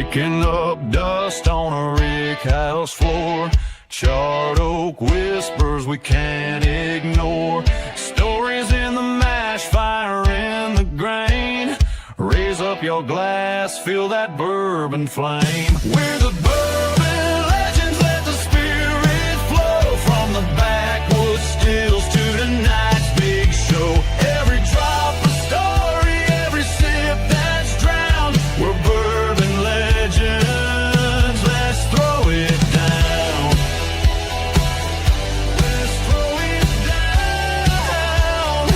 kicking up dust on a rick house floor. Charred oak whispers we can't ignore. Stories in the mash, fire in the grain. Raise up your glass, feel that bourbon flame. We're the Bourbon Legends, let the spirit flow. From the backwoods stills to tonight's big show. Every drop a story, every sip that's drowned. We're Bourbon Legends, let's throw it down. Let's throw it down.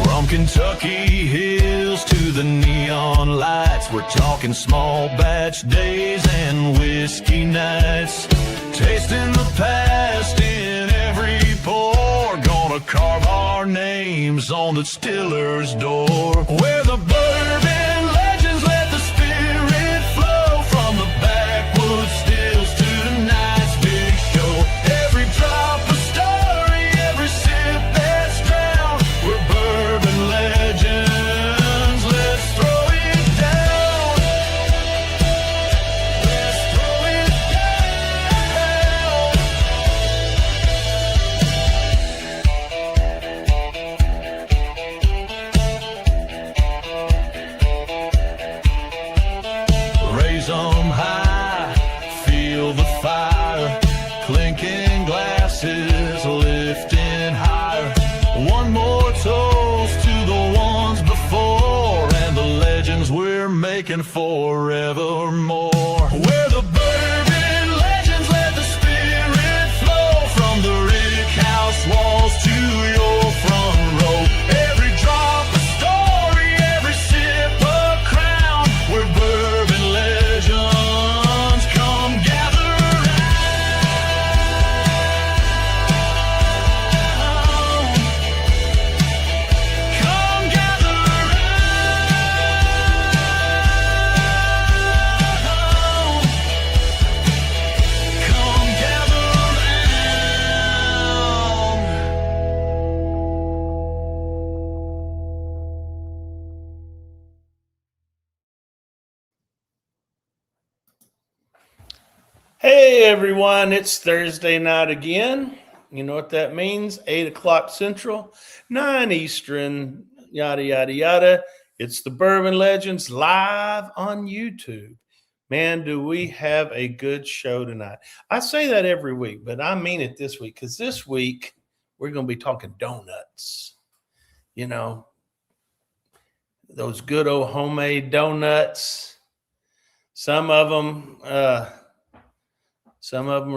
From Kentucky hills to the neon lights, we're talking small batch days and whiskey nights. Tasting the past in every pour. Gonna carve our names on the distiller's door. We're the Bourbon Legends, let the spirit flow. From the backwoods stills to tonight's big show. Every drop a story, every sip that's drowned. We're Bourbon Legends, let's throw it down. Let's throw it down. Raise 'em high, feel the fire. Clinking glasses, lifting higher. One more toast to the ones before, and the legends we're making forevermore. We're the Bourbon Legends, let the spirit flow. From the rick house walls to your front row. Every drop a story, every sip a crown. We're Bourbon Legends, come gather round. Come gather round. Come gather round. Hey everyone, it's Thursday night again. You know what that means? 8 o'clock Central, 9 Eastern, yada, yada, yada. It's the Bourbon Legends live on YouTube. Man, do we have a good show tonight. I say that every week, but I mean it this week, because this week we're going to be talking donuts. You know, those good old homemade donuts. Some of them are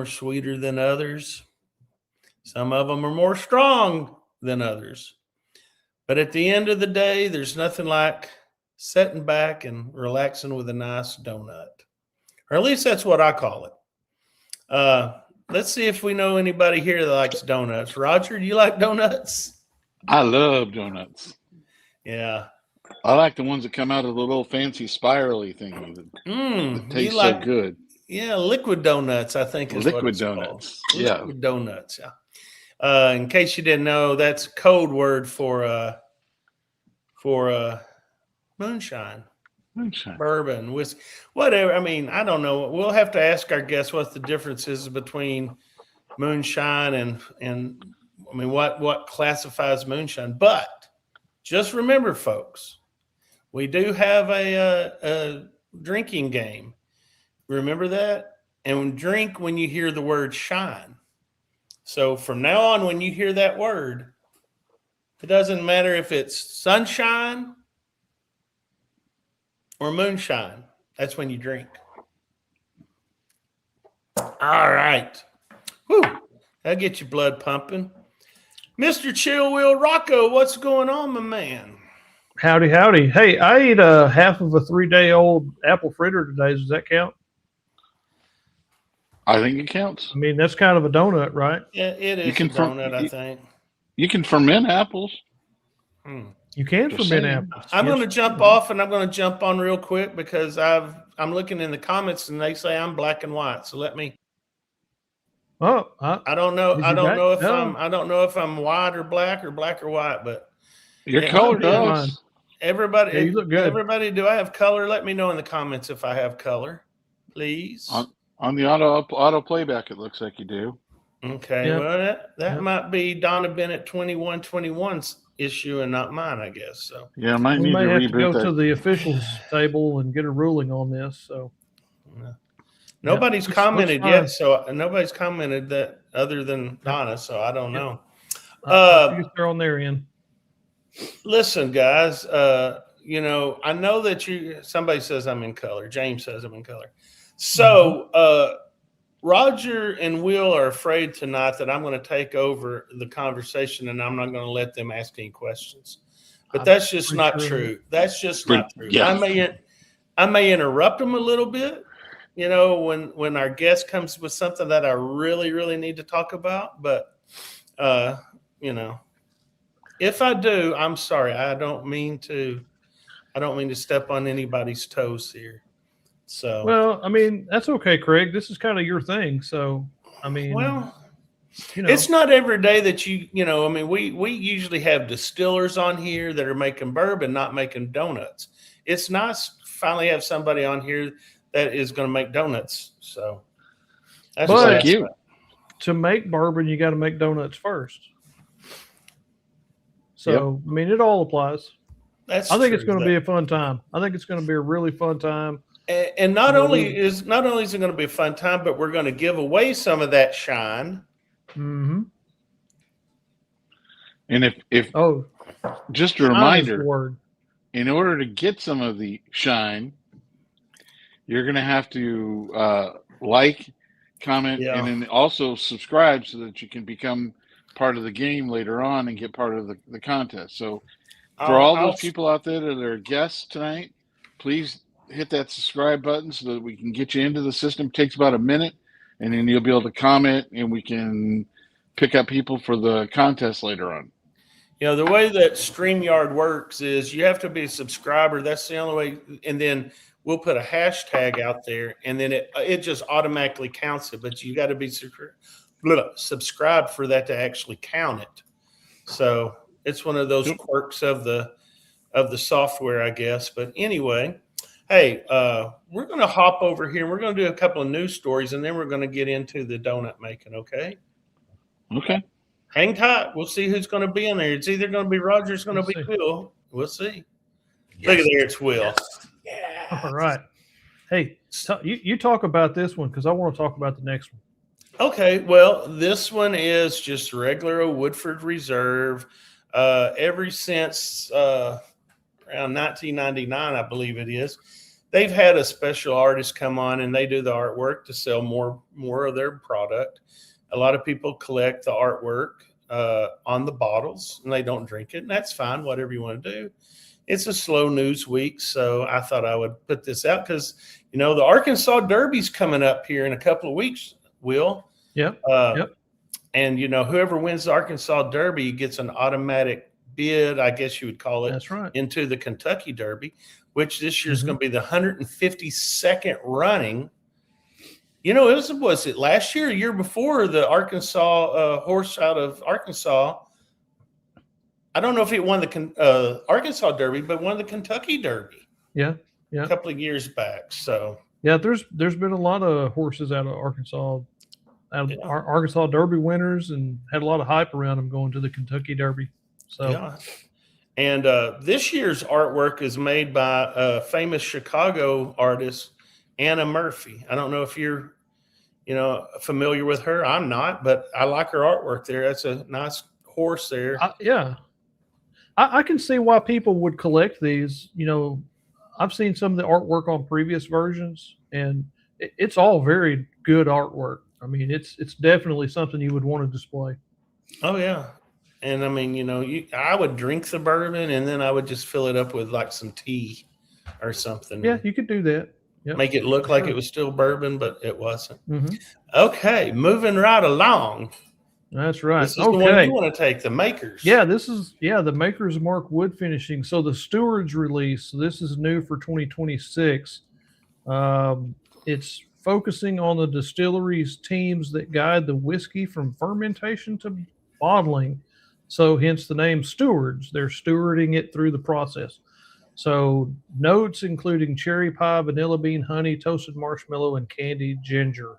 sweeter than others. Some of them are more strong than others. But at the end of the day, there's nothing like sitting back and relaxing with a nice donut. Or at least that's what I call it. Let's see if we know anybody here that likes donuts. Roger, do you like donuts? I love donuts. Yeah. I like the ones that come out of the little fancy spirally thingy that taste so good. Yeah, liquid donuts, I think is Liquid what it's donuts. called. Yeah. Liquid donuts, yeah. In case you didn't know, that's a code word for moonshine. Moonshine. Bourbon, whiskey, whatever. I mean, I don't know. We'll have to ask our guests what the difference is between moonshine and I mean, what classifies moonshine. But just remember, folks, we do have a drinking game. Remember that? And drink when you hear the word shine. So from now on, when you hear that word, it doesn't matter if it's sunshine or moonshine. That's when you drink. All right. Whew. That'll get your blood pumping. Mr. Chill Wheel Rocco, what's going on, my man? Howdy, howdy. Hey, I ate half of a 3-day-old apple fritter today. Does that count? I think it counts. I mean, that's kind of a donut, right? Yeah, it is You can a donut, I think. You can ferment apples. You can Just ferment saying. apples. I'm Yes. going to jump off and I'm going to jump on real quick because I'm looking in the comments and they say I'm black and white. So let me. Oh, I don't know. Is I he don't black? know if No. I don't know if I'm white or black or white, but Your Yeah, color I'll be in does. Everybody, Yeah, you look good. Everybody, do I have color? Let me know in the comments if I have color, please. On the auto playback, it looks like you do. Okay, Yep. well, that Yep. might be Donna Bennett 2121's issue and not mine, I guess. So Yeah, I might We need may to have to go reboot to that. the officials table and get a ruling on this. So nobody's Looks commented fine. yet. So nobody's commented that other than Donna. So I don't Yep. know. I think they're on their end. Listen, guys, you know, I know that somebody says I'm in color. James says I'm in color. So Roger and Will are afraid tonight that I'm going to take over the conversation and I'm not going to let them ask any questions. But that's just pretty not sure. true. That's just not true. Yeah. I may interrupt them a little bit, you know, when our guest comes with something that I really, really need to talk about. But, you know, if I do, I'm sorry. I don't mean to step on anybody's toes here. So, Well, I mean, that's okay, Craig. This is kind of your thing. So, I mean, well, you know, it's not every day that you know, I mean, we usually have distillers on here that are making bourbon, not making donuts. It's nice to finally have somebody on here that is going to make donuts. So that's But- what Like you. to make bourbon, you got to make donuts first. So, I mean, it all applies. That's I think it's true. going to be a fun time. I think it's going to be a really fun time. And not only is it going to be a fun time, but we're going to give away some of that shine. Mm-hmm. And if Oh, just a shine is the reminder, word. in order to get some of the shine, you're going to have to like, comment, Yeah. and then also subscribe so that you can become part of the game later on and get part of the contest. So for all those people out there that are guests tonight, please hit that subscribe button so that we can get you into the system. It takes about a minute, and then you'll be able to comment, and we can pick up people for the contest later on. You know, the way that StreamYard works is you have to be a subscriber. That's the only way. And then we'll put a hashtag out there, and then it just automatically counts it. But you got to be subscribed for that to actually count it. So it's one of those quirks of the software, I guess. But anyway, hey, we're going to hop over here. We're going to do a couple of news stories, and then we're going to get into the donut making. Okay. Okay. Hang tight. We'll see who's going to be in there. It's either going to be Roger, it's going to be Will. We'll see. Yes. Look at there, it's Will. Yeah. All right. Hey, you talk about this one because I want to talk about the next one. Okay. Well, this one is just regular Woodford Reserve. Ever since around 1999, I believe it is, they've had a special artist come on and they do the artwork to sell more of their product. A lot of people collect the artwork on the bottles and they don't drink it, and that's fine, whatever you want to do. It's a slow news week, so I thought I would put this out because, you know, the Arkansas Derby's coming up here in a couple of weeks, Will. Yep. And, you know, whoever wins the Arkansas Derby gets an automatic bid, I guess you would call it, That's right, into the Kentucky Derby, which this year is going to be the 152nd running. You know, was it last year or year before the Arkansas horse out of Arkansas? I don't know if it won the Arkansas Derby, but won the Kentucky Derby. Yeah. A couple of years back. So yeah, there's been a lot of horses out of Arkansas, Arkansas Derby winners, and had a lot of hype around them going to the Kentucky Derby. So yeah. And this year's artwork is made by a famous Chicago artist, Anna Murphy. I don't know if you're, you know, familiar with her. I'm not, but I like her artwork there. That's a nice horse there. I can see why people would collect these. You know, I've seen some of the artwork on previous versions, and it's all very good artwork. I mean, it's definitely something you would want to display. Oh yeah. And I mean, you know, I would drink the bourbon and then I would just fill it up with like some tea or something. Yeah, you could do that. Yep. Make it look like it was still bourbon, but it wasn't. Mm-hmm. Okay, moving right along. That's right. This is the one you want to take, the Makers. Yeah, the Makers Mark Wood finishing. So the Stewards release, this is new for 2026. It's focusing on the distilleries teams that guide the whiskey from fermentation to bottling. So hence the name Stewards. They're stewarding it through the process. So notes including cherry pie, vanilla bean, honey, toasted marshmallow, and candied ginger.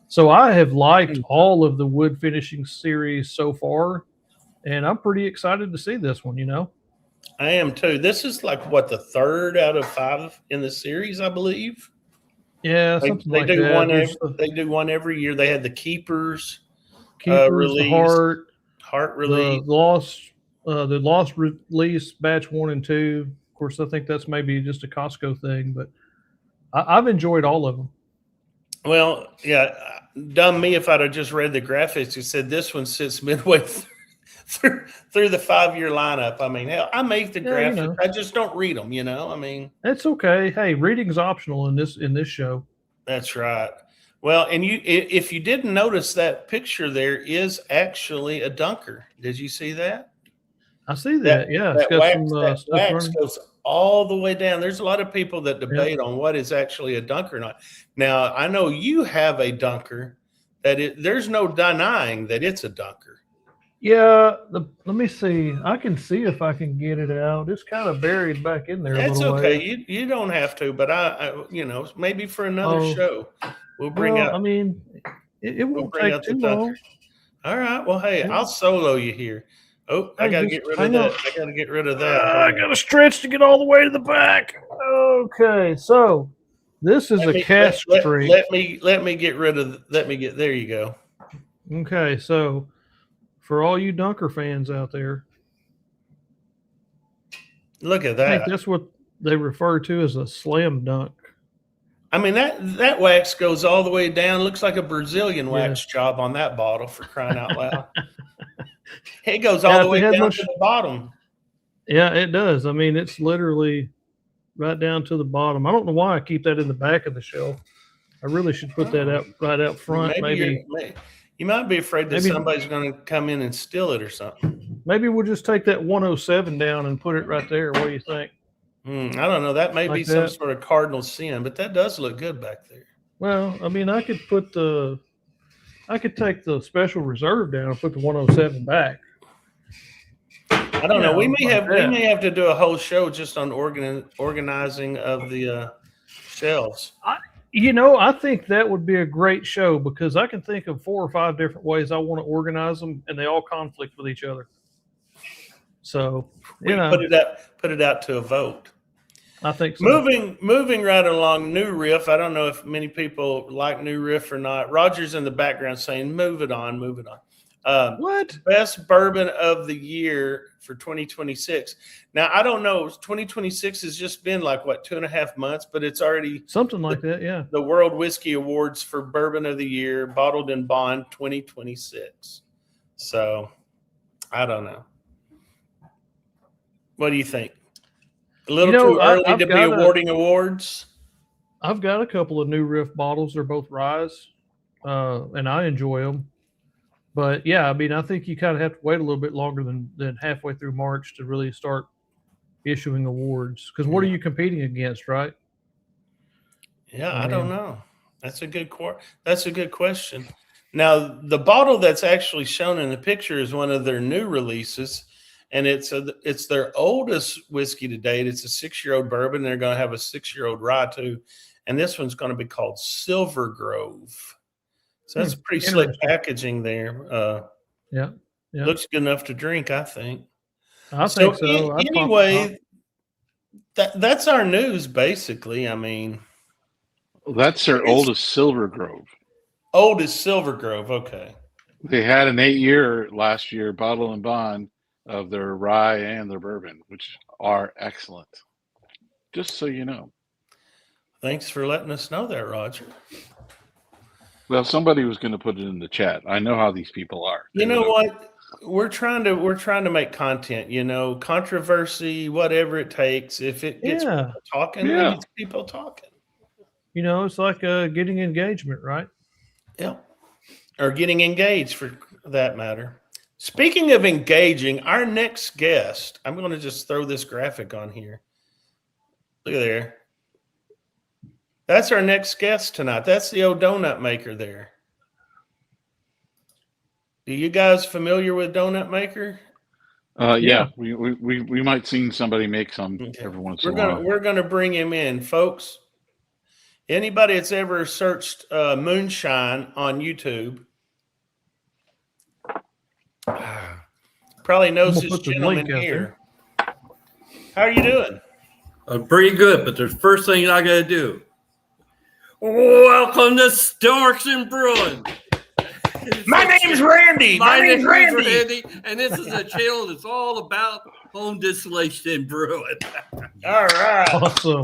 So I have liked all of the wood finishing series so far, and I'm pretty excited to see this one, you know. I am too. This is like what, the third out of 5 in the series, I believe. Yeah, They, something they like do that. one. There's the They do one every year. They had the Keepers, Keepers, the release, Heart, release. the Lost release batch 1 and 2. Of course, I think that's maybe just a Costco thing, but I've enjoyed all of them. Well, yeah, dumb me if I'd have just read the graphics. It said this one sits midway through the 5-year lineup. I mean, hell, I make the graphics. You know. I just don't read them. You know, I mean, It's okay. Hey, reading's optional in this show. that's right. Well, and if you didn't notice, that picture there is actually a dunker. Did you see that? I see that. Yeah, it's That got wax, some that stuff wax running. goes all the way down. There's a lot of people that debate on what is actually a dunker or not. Now, I know you have a dunker there's no denying that it's a dunker. Yeah, let me see. I can see if I can get it out. It's kind of buried back in there. That's a little okay. way. You don't have to, but I maybe for another show we'll bring out. I mean, it won't take too long. All right. Well, hey, I'll solo you here. Oh, I got to get rid of that. I got to get rid of that. I got to stretch to get all the way to the back. Okay, so this is a cast strength. Let me get rid of. There you go. Okay, so for all you dunker fans out there, look at that. I think that's what they refer to as a slam dunk. I mean, that wax goes all the way down. Looks like a Brazilian wax job on that bottle, for crying out loud. It goes all the way down to the bottom. Yeah, it does. I mean, it's literally right down to the bottom. I don't know why I keep that in the back of the shelf. I really should put that out right out front. Maybe you might be afraid that somebody's going to come in and steal it or something. Maybe we'll just take that 107 down and put it right there. What do you think? I don't know. That may be some sort of cardinal sin, but that does look good back there. Well, I mean, I could take the special reserve down and put the 107 back. I don't know. We may have to do a whole show just on organizing of the shelves. I think that would be a great show because I can think of 4 or 5 different ways I want to organize them, and they all conflict with each other. So put it out to a vote. I think so. Moving right along, New Riff. I don't know if many people like New Riff or not. Roger's in the background saying, "Move it on, move it on." What? Best bourbon of the year for 2026. Now, I don't know. 2026 has just been like, what, 2.5 months, but it's already something like that, yeah. The World Whiskey Awards for Bourbon of the Year, Bottled in Bond 2026. So, I don't know. What do you think? A little too early to be awarding awards? I've got a couple of New Riff bottles. They're both ryes, and I enjoy them. But, yeah, I mean, I think you kind of have to wait a little bit longer than halfway through March to really start issuing awards. Because what are you competing against, right? Yeah, I don't know. That's a good question. Now, the bottle that's actually shown in the picture is one of their new releases. And it's their oldest whiskey to date. It's a 6-year-old bourbon. They're going to have a 6-year-old rye too. And this one's going to be called Silver Grove. So that's pretty slick packaging there. Yeah. Looks good enough to drink, I think. I think so. Anyway, that's our news, basically. I mean. That's their oldest Silver Grove. Oldest Silver Grove, okay. They had an 8-year last year, bottle and bond, of their rye and their bourbon, which are excellent. Just so you know. Thanks for letting us know that, Roger. Well, somebody was going to put it in the chat. I know how these people are. You know what? We're trying to make content, controversy, whatever it takes. If it gets people talking, it gets people talking. It's like getting engagement, right? Yeah. Or getting engaged for that matter. Speaking of engaging, our next guest, I'm going to just throw this graphic on here. Look at there. That's our next guest tonight. That's the old donut maker there. Are you guys familiar with Donut Maker? Yeah, we might see somebody make some every once in a while. We're gonna bring him in, folks. Anybody that's ever searched Moonshine on YouTube probably knows this gentleman here. How are you doing? I'm pretty good, but the first thing I got to do. Welcome to Still Works and Brewing. My name's Randy. My name's Randy. And this is a channel that's all about home distillation and brewing. All right. Awesome.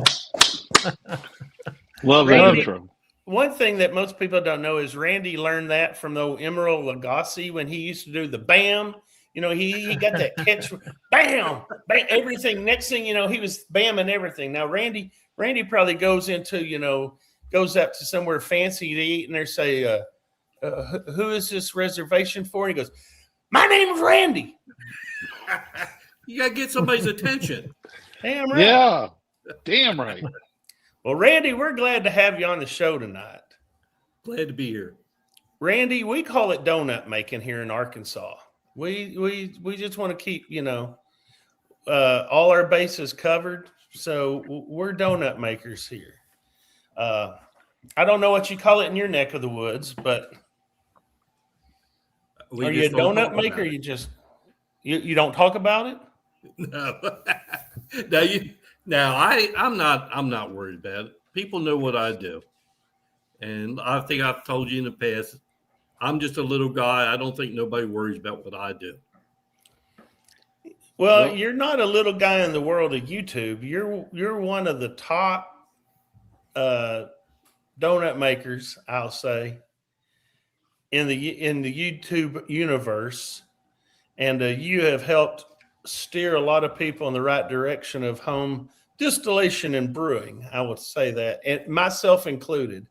Love that intro. One thing that most people don't know is Randy learned that from the Emerald Lagasse when he used to do the BAM. You know, he got that catch, bam, bam, everything. Next thing you know, he was bamming everything. Now, Randy probably goes out to somewhere fancy to eat, and they say, who is this reservation for? And he goes, my name is Randy. You got to get somebody's attention. Damn right. Yeah, damn right. Well, Randy, we're glad to have you on the show tonight. Glad to be here. Randy, we call it donut making here in Arkansas. We just want to keep, all our bases covered. So we're donut makers here. I don't know what you call it in your neck of the woods, but are you a donut maker? Or you just you don't talk about it? No. I'm not worried about it. People know what I do, and I think I've told you in the past. I'm just a little guy. I don't think nobody worries about what I do. Well, you're not a little guy in the world of YouTube. You're one of the top donut makers, I'll say, in the YouTube universe, and you have helped steer a lot of people in the right direction of home distillation and brewing. I would say that, and myself included.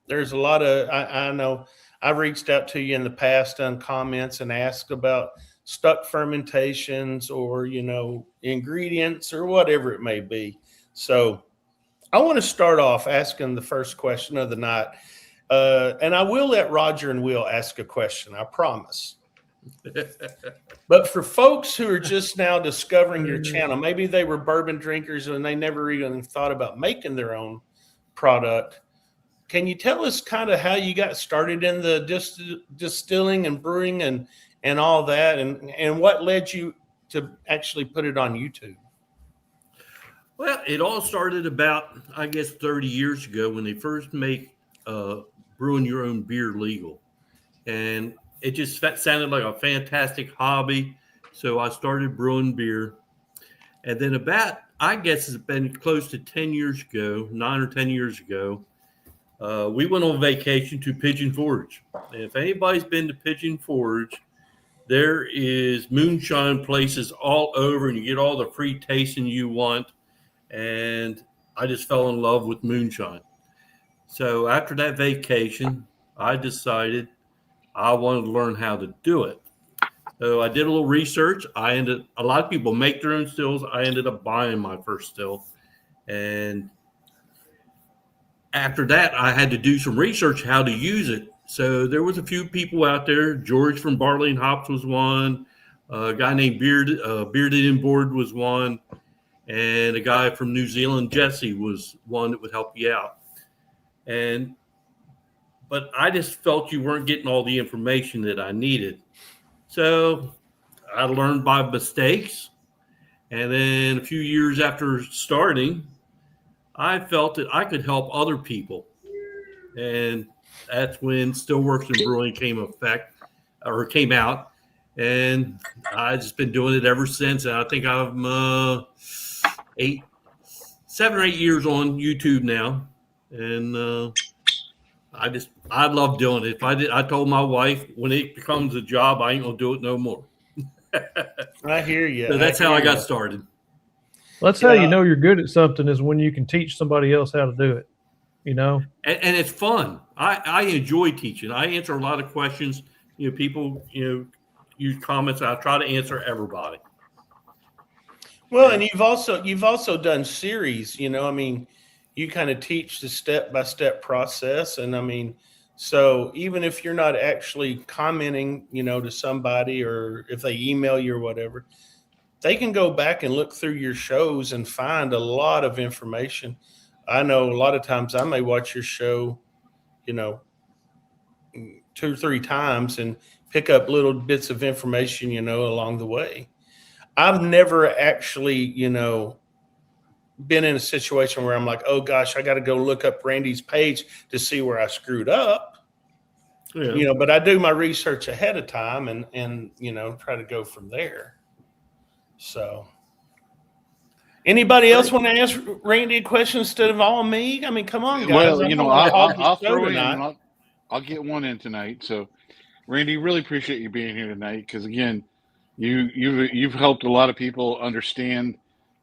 There's a lot of, I know I've reached out to you in the past on comments and asked about stuck fermentations or, ingredients or whatever it may be. So I want to start off asking the first question of the night. And I will let Roger and Will ask a question, I promise. But for folks who are just now discovering your channel, maybe they were bourbon drinkers and they never even thought about making their own product. Can you tell us kind of how you got started in the distilling and brewing and all that, and what led you to actually put it on YouTube? Well, it all started about, I guess, 30 years ago when they first made brewing your own beer legal. And it just sounded like a fantastic hobby. So I started brewing beer. And then about, I guess it's been close to 10 years ago, 9 or 10 years ago, we went on vacation to Pigeon Forge. And if anybody's been to Pigeon Forge, there is moonshine places all over, and you get all the free tasting you want. And I just fell in love with moonshine. So after that vacation, I decided I wanted to learn how to do it. So I did a little research. A lot of people make their own stills. I ended up buying my first still. And after that, I had to do some research how to use it. So there was a few people out there. George from Barley and Hops was one. A guy named Bearded Inboard was one. And a guy from New Zealand, Jesse, was one that would help you out. But I just felt you weren't getting all the information that I needed. So I learned by mistakes. And then a few years after starting, I felt that I could help other people. And that's when Still Works and Brewing came out. And I've just been doing it ever since. And I think I'm 7 or 8 years on YouTube now. And I love doing it. I told my wife, when it becomes a job, I ain't gonna do it no more. I hear you. So that's how I got started. That's how you know you're good at something, is when you can teach somebody else how to do it, And it's fun. I enjoy teaching. I answer a lot of questions. People, use comments. I try to answer everybody. Well, and you've also done series, you kind of teach the step-by-step process. And So even if you're not actually commenting, to somebody, or if they email you or whatever, they can go back and look through your shows and find a lot of information. I know a lot of times I may watch your show, 2 or 3 times and pick up little bits of information, along the way. I've never actually, been in a situation where I'm like, oh gosh, I got to go look up Randy's page to see where I screwed up. Yeah. But I do my research ahead of time and try to go from there. So anybody else want to ask Randy a question instead of all me? I mean, come on, guys. Well, I'll throw in. I'll get one in tonight. So, Randy, really appreciate you being here tonight because again, you've helped a lot of people understand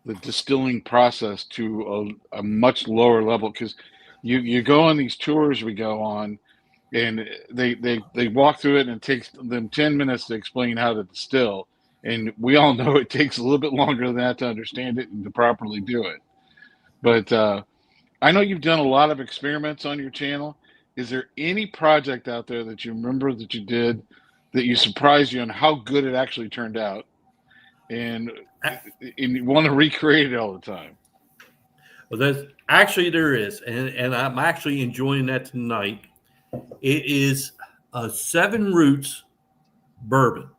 the distilling process to a much lower level because you go on these tours we go on and they walk through it and it takes them 10 minutes to explain how to distill, and we all know it takes a little bit longer than that to understand it and to properly do it. But I know you've done a lot of experiments on your channel. Is there any project out there that you remember that you did that you surprised you on how good it actually turned out and you want to recreate it all the time? Well, there is, and I'm actually enjoying that tonight. It is a 7 roots bourbon,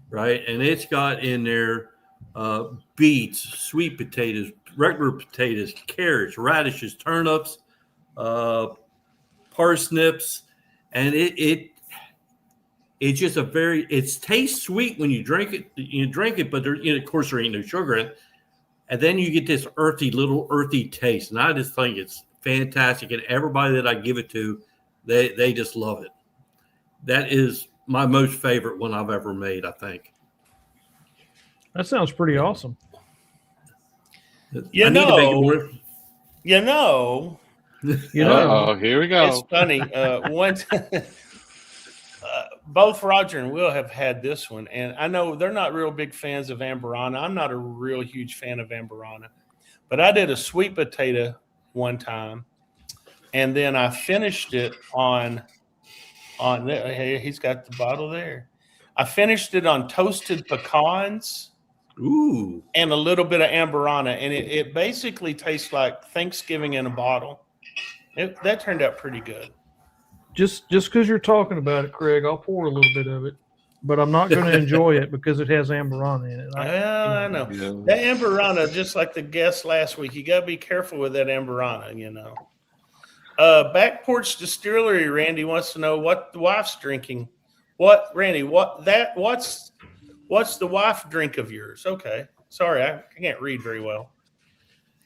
right? And it's got in there beets, sweet potatoes, regular potatoes, carrots, radishes, turnips, parsnips, and it's just it tastes sweet when you drink it, but there, of course there ain't no sugar in it. And then you get this little earthy taste. And I just think it's fantastic. And everybody that I give it to, they just love it. That is my most favorite one I've ever made, I think. That sounds pretty awesome. Here we go. It's funny. Once both Roger and Will have had this one, and I know they're not real big fans of Amberana. I'm not a real huge fan of Amberana, but I did a sweet potato one time, and then I finished it on. Hey, he's got the bottle there. I finished it on toasted pecans. Ooh. And a little bit of Amberana, and it basically tastes like Thanksgiving in a bottle. That turned out pretty good. Just because you're talking about it, Craig, I'll pour a little bit of it, but I'm not going to enjoy it because it has Amberana in it. I know. Yeah. That Amberana, just like the guest last week, you got to be careful with that Amberana, Back Porch Distillery, Randy wants to know what the wife's drinking. Randy, what's the wife drink of yours? Okay. Sorry, I can't read very well.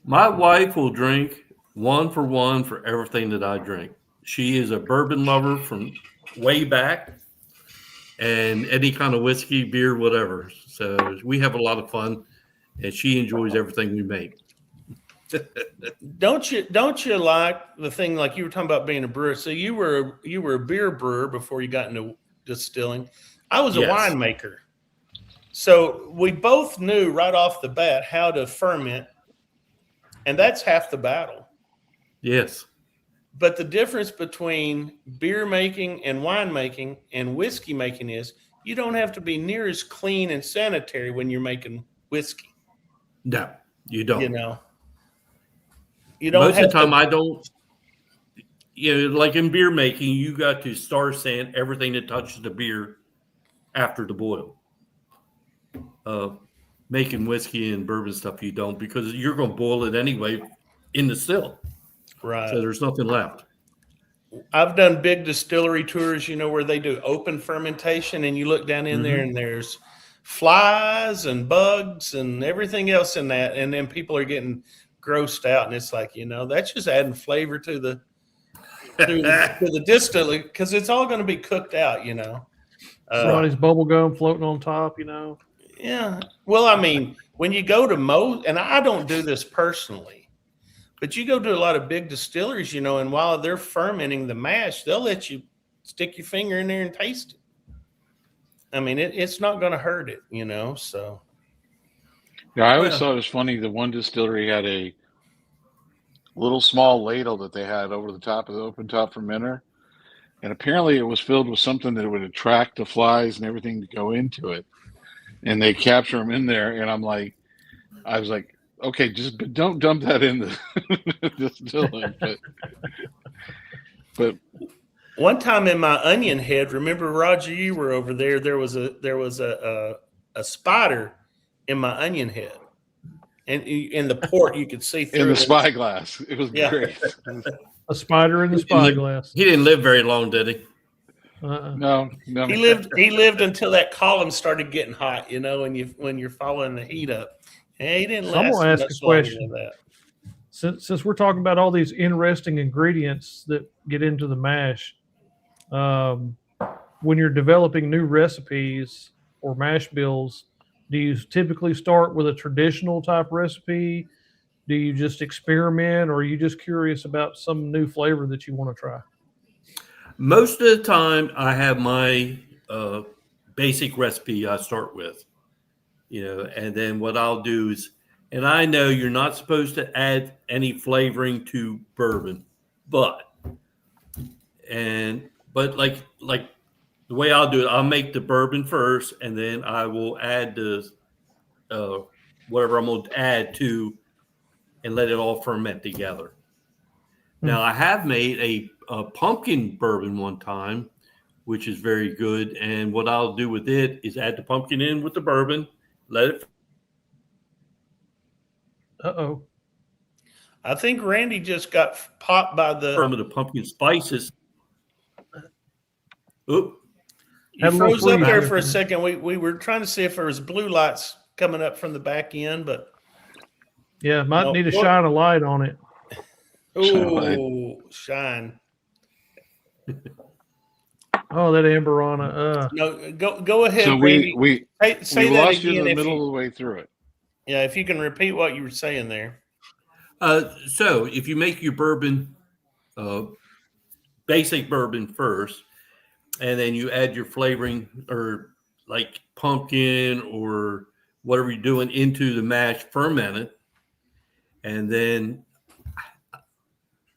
My wife will drink 1 for 1 for everything that I drink. She is a bourbon lover from way back and any kind of whiskey, beer, whatever. So we have a lot of fun and she enjoys everything we make. Don't you like the thing like you were talking about being a brewer? So you were a beer brewer before you got into distilling. I was a winemaker. So we both knew right off the bat how to ferment, and that's half the battle. Yes. But the difference between beer making and wine making and whiskey making is you don't have to be near as clean and sanitary when you're making whiskey. No, you don't. You don't. Most of the time, I don't. Like in beer making, you got to star sand everything that touches the beer after the boil. Making whiskey and bourbon stuff, you don't, because you're going to boil it anyway in the still. Right. So there's nothing left. I've done big distillery tours, where they do open fermentation, and you look down in there and there's flies and bugs and everything else in that. And then people are getting grossed out. And it's like, that's just adding flavor to the distillery because it's all going to be cooked out, Somebody's bubble gum floating on top, Yeah. Well, I mean, when you go to and I don't do this personally, but you go to a lot of big distilleries, and while they're fermenting the mash, they'll let you stick your finger in there and taste it. I mean, it's not going to hurt it, so. Yeah, I always thought it was funny. The one distillery had a little small ladle that they had over the top of the open top fermenter. and apparently it was filled with something that would attract the flies and everything to go into it, and they capture them in there. And I was like, okay, just don't dump that in the distilling. But one time in my onion head, remember, Roger, you were over there. There was a spider in my onion head, and in the port you could see through in the it. spyglass, it was great. A spider in the spyglass. He didn't live very long, did he? No. He lived until that column started getting hot, you know, when you're following the heat up. And he didn't So I'm last gonna ask much a longer question. than that. Since we're talking about all these interesting ingredients that get into the mash, when you're developing new recipes or mash bills, do you typically start with a traditional type recipe? Do you just experiment, or are you just curious about some new flavor that you want to try? Most of the time, I have my basic recipe I start with, you know, and then what I'll do is, and I know you're not supposed to add any flavoring to bourbon, but like the way I'll do it, I'll make the bourbon first, and then I will add the whatever I'm going to add to, and let it all ferment together. Now, I have made a pumpkin bourbon one time, which is very good. And what I'll do with it is add the pumpkin in with the bourbon, let it. Uh-oh. I think Randy just got popped by Some of the pumpkin spices. Oop. You froze up there for a second. We were trying to see if there was blue lights coming up from the back end, but yeah, might need to shine a light on it. Oh, shine! Oh, that Amberana. No, go ahead. So Randy. we say that lost you again in the middle of the way through it. Yeah, if you can repeat what you were saying there. So if you make your bourbon, basic bourbon first, and then you add your flavoring or like pumpkin or whatever you're doing into the mash, ferment it, and then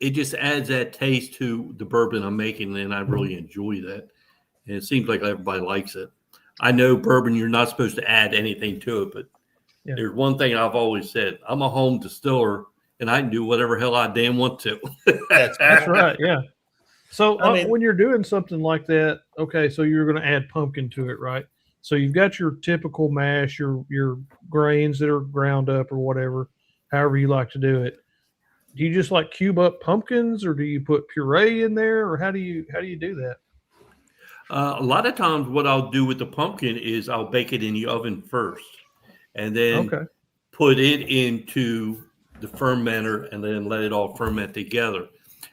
it just adds that taste to the bourbon I'm making, and I really enjoy that. And it seems like everybody likes it. I know bourbon, you're not supposed to add anything to it, but there's one thing I've always said. I'm a home distiller, and I can do whatever hell I damn want to. That's right, yeah. So I mean, when you're doing something like that, okay, so you're going to add pumpkin to it, right? So you've got your typical mash, your grains that are ground up or whatever, however you like to do it. Do you just like cube up pumpkins, or do you put puree in there, or how do you do that? A lot of times what I'll do with the pumpkin is I'll bake it in the oven first, and then put it into the fermenter, and then let it all ferment together.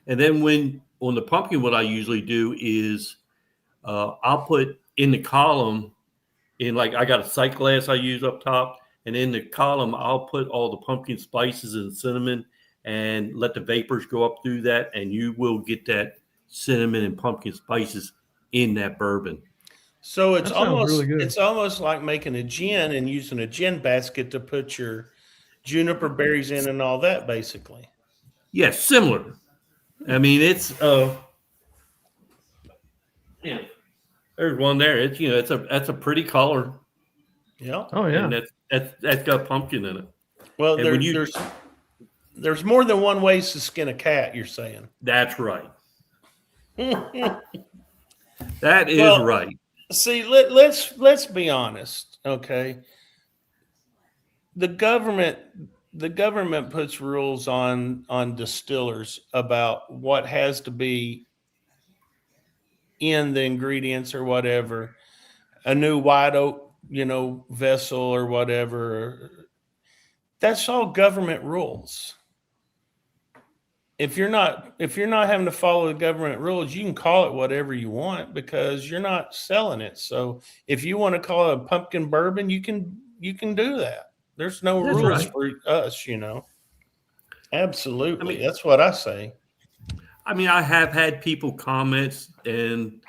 And then on the pumpkin, what I usually do is I'll put in the column, I got a sight glass I use up top, and in the column I'll put all the pumpkin spices and cinnamon, and let the vapors go up through that, and you will get that cinnamon and pumpkin spices in that bourbon. So it's almost like making a gin and using a gin basket to put your juniper berries in and all that, basically. Yes, similar. I mean, it's there's one there. It's that's a pretty color. Yeah. Oh yeah. And that's got pumpkin in it. Well, there's more than one ways to skin a cat, you're saying. That's right. That is right. See, let's be honest, okay? The government puts rules on distillers about what has to be in the ingredients or whatever. A new white oak, vessel or whatever. That's all government rules. If you're not having to follow the government rules, you can call it whatever you want because you're not selling it. So if you want to call it a pumpkin bourbon, you can do that. There's no rules for us, Absolutely. That's what I say. I mean, I have had people comments and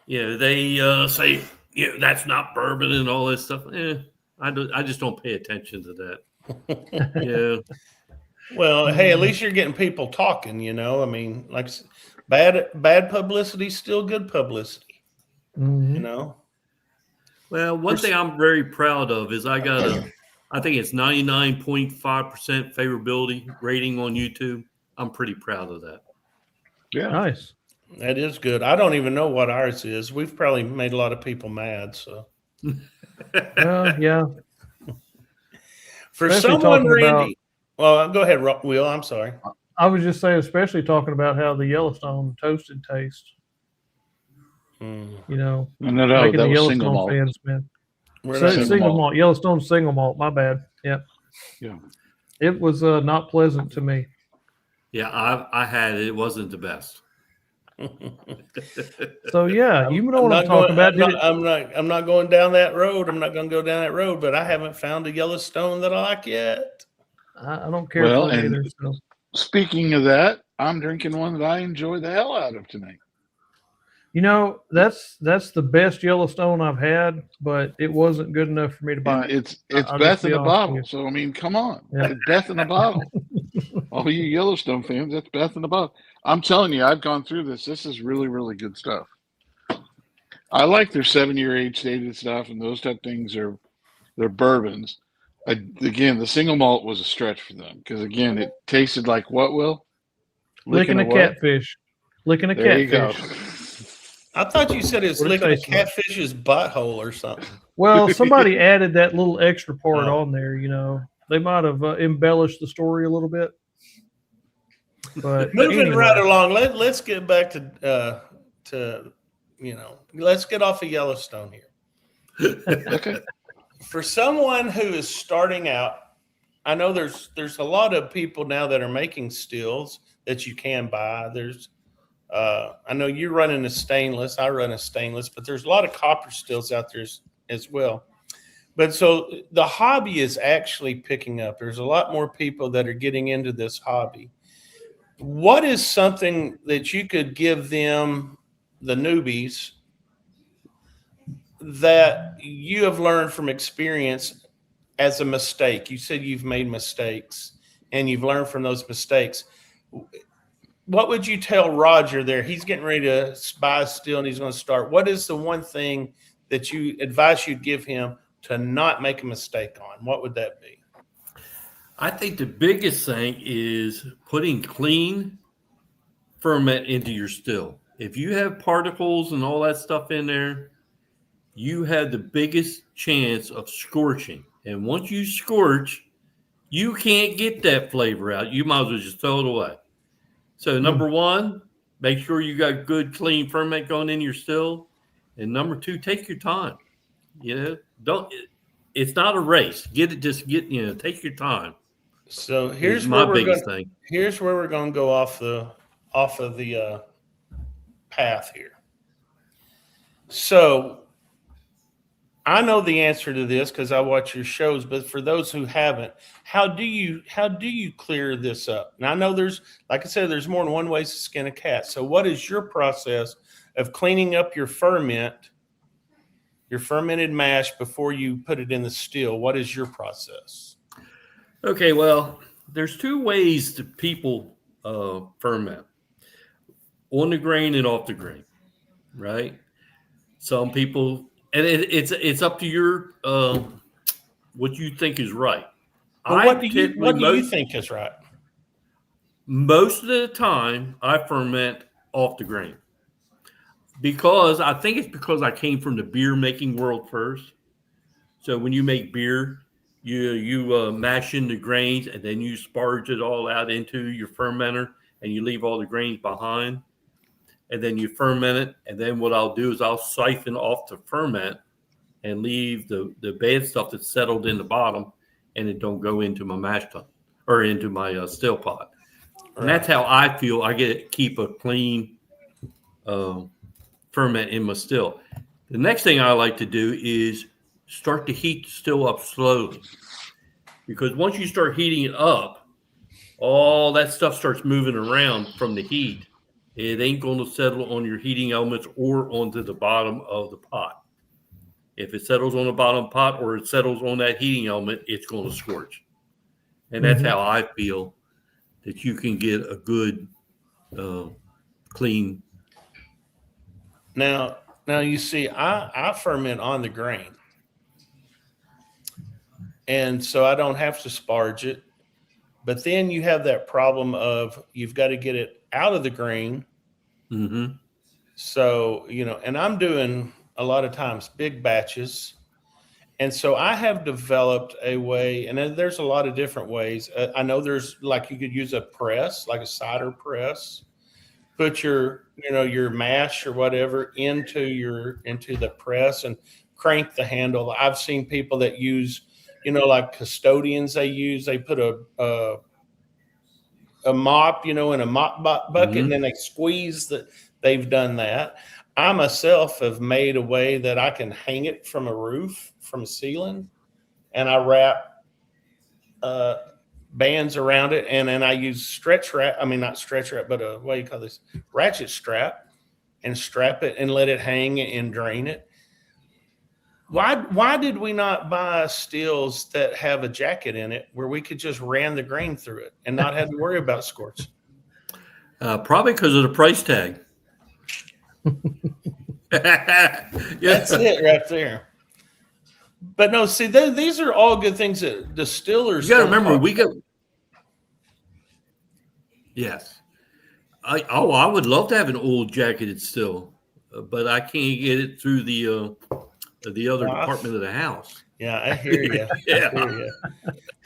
they say, that's not bourbon and all this stuff. I just don't pay attention to that. Well, hey, at least you're getting people talking, I mean, like bad publicity is still good publicity. Mhm. You know. Well, one thing I'm very proud of is I think it's 99.5% favorability rating on YouTube. I'm pretty proud of that. Yeah. Nice. That is good. I don't even know what ours is. We've probably made a lot of people mad. So Well, yeah. for Especially someone, talking Randy, well, go ahead, Will. I'm sorry. I was just saying, especially talking about how the Yellowstone toasted tastes. Mm. You know, No, making that the was single Yellowstone malt. fans, man. We're So, not- single malt. Yellowstone single malt. My bad. Yeah. Yeah. It was not pleasant to me. Yeah, I had it. It wasn't the best. So yeah, you know what I'm not talking about. I'm not going down that road. I'm not going to go down that road. But I haven't found a Yellowstone that I like yet. I don't care Well, for it and either. So. speaking of that, I'm drinking one that I enjoy the hell out of tonight. You know, that's the best Yellowstone I've had, but it wasn't good enough for me to buy. And it's I'll Beth just be in a honest bottle. with you. So I mean, come on, Yeah. it's Beth in a bottle. All you Yellowstone fans, that's Beth in a bottle. I'm telling you, I've gone through this. This is really, really good stuff. I like their 7-year age stated stuff, and those type things they're bourbons. Again, the single malt was a stretch for them because again, it tasted like what, Will? Licking a what? catfish. Licking a There you go. catfish. I thought you said it's What it licking a tastes like. catfish's butthole or something. Well, somebody added that little extra part Oh. on there. You know, they might have embellished the story a little bit. But Moving anyway. right along, let's get back to let's get off of Yellowstone here. Okay. For someone who is starting out, I know there's a lot of people now that are making stills that you can buy. There's I know you're running a stainless, I run a stainless, but there's a lot of copper stills out there as well. But so the hobby is actually picking up. There's a lot more people that are getting into this hobby. What is something that you could give them, the newbies, that you have learned from experience as a mistake? You said you've made mistakes and you've learned from those mistakes. What would you tell Roger there? He's getting ready to buy a still and he's going to start. What is the one thing that you advise you'd give him to not make a mistake on? What would that be? I think the biggest thing is putting clean ferment into your still. If you have particles and all that stuff in there, you have the biggest chance of scorching. And once you scorch, you can't get that flavor out. You might as well just throw it away. So number one, make sure you got good, clean ferment going in your still. And number two, take your time. It's not a race. Take your time. So here's my where biggest thing. Here's where we're going to go off of the path here. So I know the answer to this because I watch your shows, but for those who haven't, how do you clear this up? Now I know like I said, there's more than one way to skin a cat. So what is your process of cleaning up your fermented mash before you put it in the still? What is your process? Okay, well, there's two ways that people ferment: on the grain and off the grain, right? Some people, and it's up to your what you think is right. Well, what do you think is right? Most of the time, I ferment off the grain because I think it's because I came from the beer making world first. So when you make beer, you mash in the grains and then you sparge it all out into your fermenter and you leave all the grains behind. And then you ferment it. And then what I'll do is I'll siphon off the ferment and leave the bad stuff that's settled in the bottom, and it don't go into my mash tun or into my still pot. Right. And that's how I feel. I keep a clean ferment in my still. The next thing I like to do is start to heat the still up slowly, because once you start heating it up, all that stuff starts moving around from the heat. It ain't going to settle on your heating elements or onto the bottom of the pot. If it settles on the bottom pot or it settles on that heating element, it's going to scorch. And that's how I feel that you can get a good clean. Now you see, I ferment on the grain, and so I don't have to sparge it. But then you have that problem of you've got to get it out of the grain. Mm-hmm. So, and I'm doing a lot of times big batches. And so I have developed a way, and there's a lot of different ways. I know there's like, you could use a press, like a cider press, put your mash or whatever into the press and crank the handle. I've seen people that use, like custodians, they put a mop, in a mop bucket, and then they squeeze that. They've done that. I myself have made a way that I can hang it from a roof, from a ceiling, and I wrap bands around it, and then I use stretch wrap. I mean, not stretch wrap, but what do you call this? Ratchet strap, and strap it and let it hang and drain it. Why did we not buy stills that have a jacket in it where we could just ram the grain through it and not have to worry about scorch? Probably because of the price tag. That's it right there. But no, see, these are all good things that distillers. You got to remember, we go. Yes, I would love to have an old jacketed still, but I can't get it through the other department of the house. Yeah, I hear you. Yeah,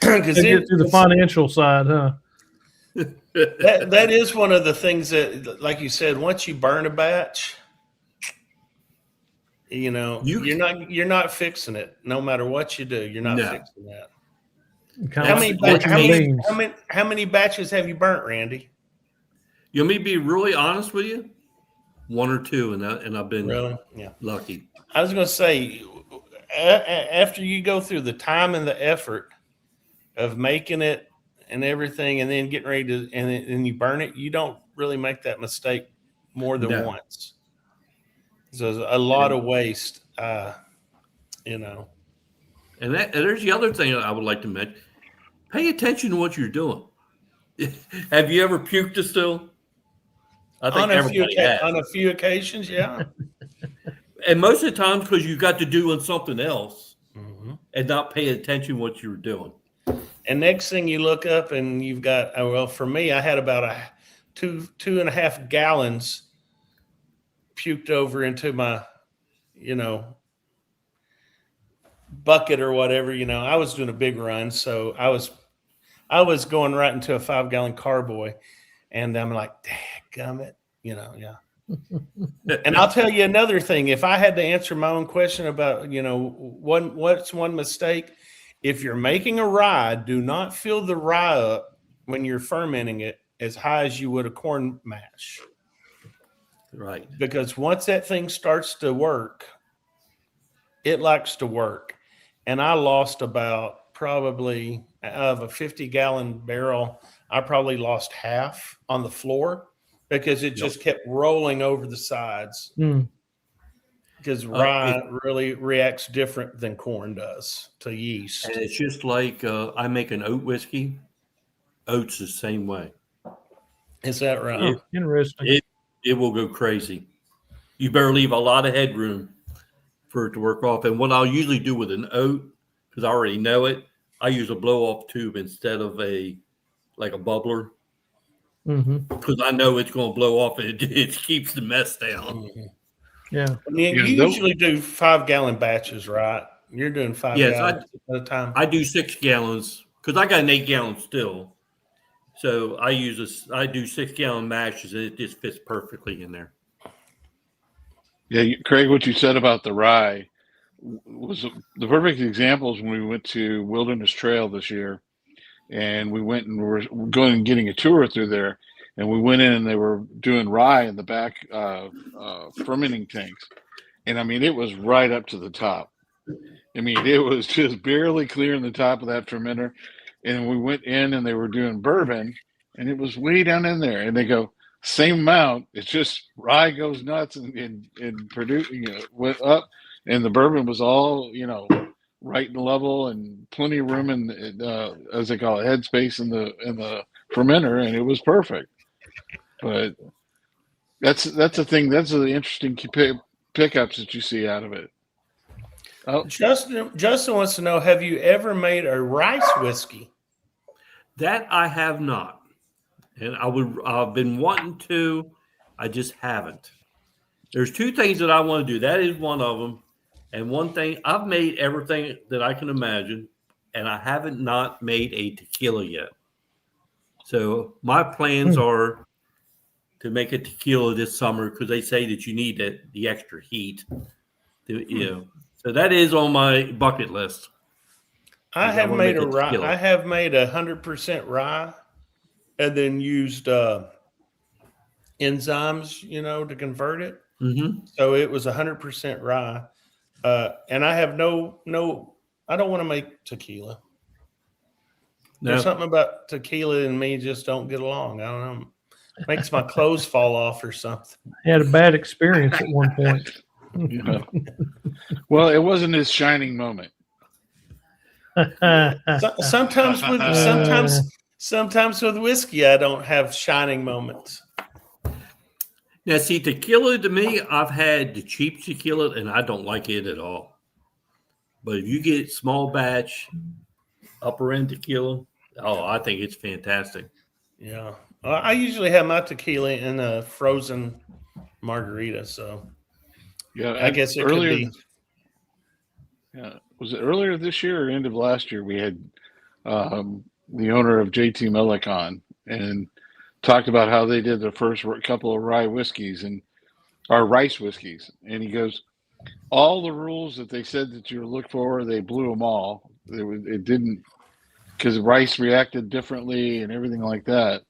because get to the financial side, huh? that is one of the things that, like you said, once you burn a batch, you're not fixing it. No matter what you do, you're not fixing that. How many batches have you burnt, Randy? You want me to be really honest with you? One or two, and I've been really lucky. I was going to say, after you go through the time and the effort of making it and everything, and then getting ready to, and you burn it, you don't really make that mistake more than once. So there's a lot of waste, And there's the other thing I would like to mention. Pay attention to what you're doing. Have you ever puked a still? I think everybody has. On a few occasions, yeah. And most of the time, because you got to doing something else and not pay attention to what you were doing. And next thing you look up and you've got, well, for me, I had about 2.5 gallons puked over into my, bucket or whatever. I was doing a big run, so I was going right into a 5-gallon carboy, and I'm like, dadgummit, yeah. And I'll tell you another thing. If I had to answer my own question about, what's one mistake? If you're making a rye, do not fill the rye up when you're fermenting it as high as you would a corn mash. Right. Because once that thing starts to work, it likes to work. And I lost about probably out of a 50-gallon barrel, I probably lost half on the floor because it just kept rolling over the sides. Because rye really reacts different than corn does to yeast. And it's just like I make an oat whiskey. Oats the same way. Is that right? Interesting. It will go crazy. You better leave a lot of headroom for it to work off. And what I'll usually do with an oat, because I already know it, I use a blow-off tube instead of a bubbler. Because I know it's going to blow off and it keeps the mess down. Yeah. You usually do 5-gallon batches, right? You're doing 5 gallons at a time. I do 6 gallons because I got an 8-gallon still. So I do 6-gallon mashes, and it just fits perfectly in there. Yeah, Craig, what you said about the rye was the perfect examples when we went to Wilderness Trail this year, and we went and were going and getting a tour through there, and we went in and they were doing rye in the back fermenting tanks, and I mean it was right up to the top. I mean it was just barely clearing the top of that fermenter, and we went in and they were doing bourbon, and it was way down in there, and they go, same amount, it's just rye goes nuts and producing went up, and the bourbon was all right and level and plenty of room in as they call it, headspace in the fermenter, and it was perfect. But That's the thing. That's the interesting pickups that you see out of it. Oh, Justin wants to know: have you ever made a rice whiskey? That I have not, and I've been wanting to. I just haven't. There's two things that I want to do. That is one of them. And one thing, I've made everything that I can imagine, and I haven't not made a tequila yet. So my plans are to make a tequila this summer because they say that you need the extra heat. So that is on my bucket list. I have made 100% rye, and then used enzymes, to convert it. Mm-hmm. So it was 100% rye. And I have no, I don't want to make tequila. There's something about tequila and me just don't get along. I don't know. It makes my clothes fall off or something. I had a bad experience at one point. Well, it wasn't his shining moment. Sometimes with whiskey, I don't have shining moments. Now, see, tequila to me, I've had the cheap tequila, and I don't like it at all. But if you get small batch, upper end tequila, I think it's fantastic. Yeah, I usually have my tequila in a frozen margarita, so yeah, I guess it could be. Yeah, was it earlier this year or end of last year? We had the owner of JT Mellick on and talked about how they did the first couple of rice whiskeys, and he goes, all the rules that they said that you look for, they blew them all. It didn't, because rice reacted differently and everything like that.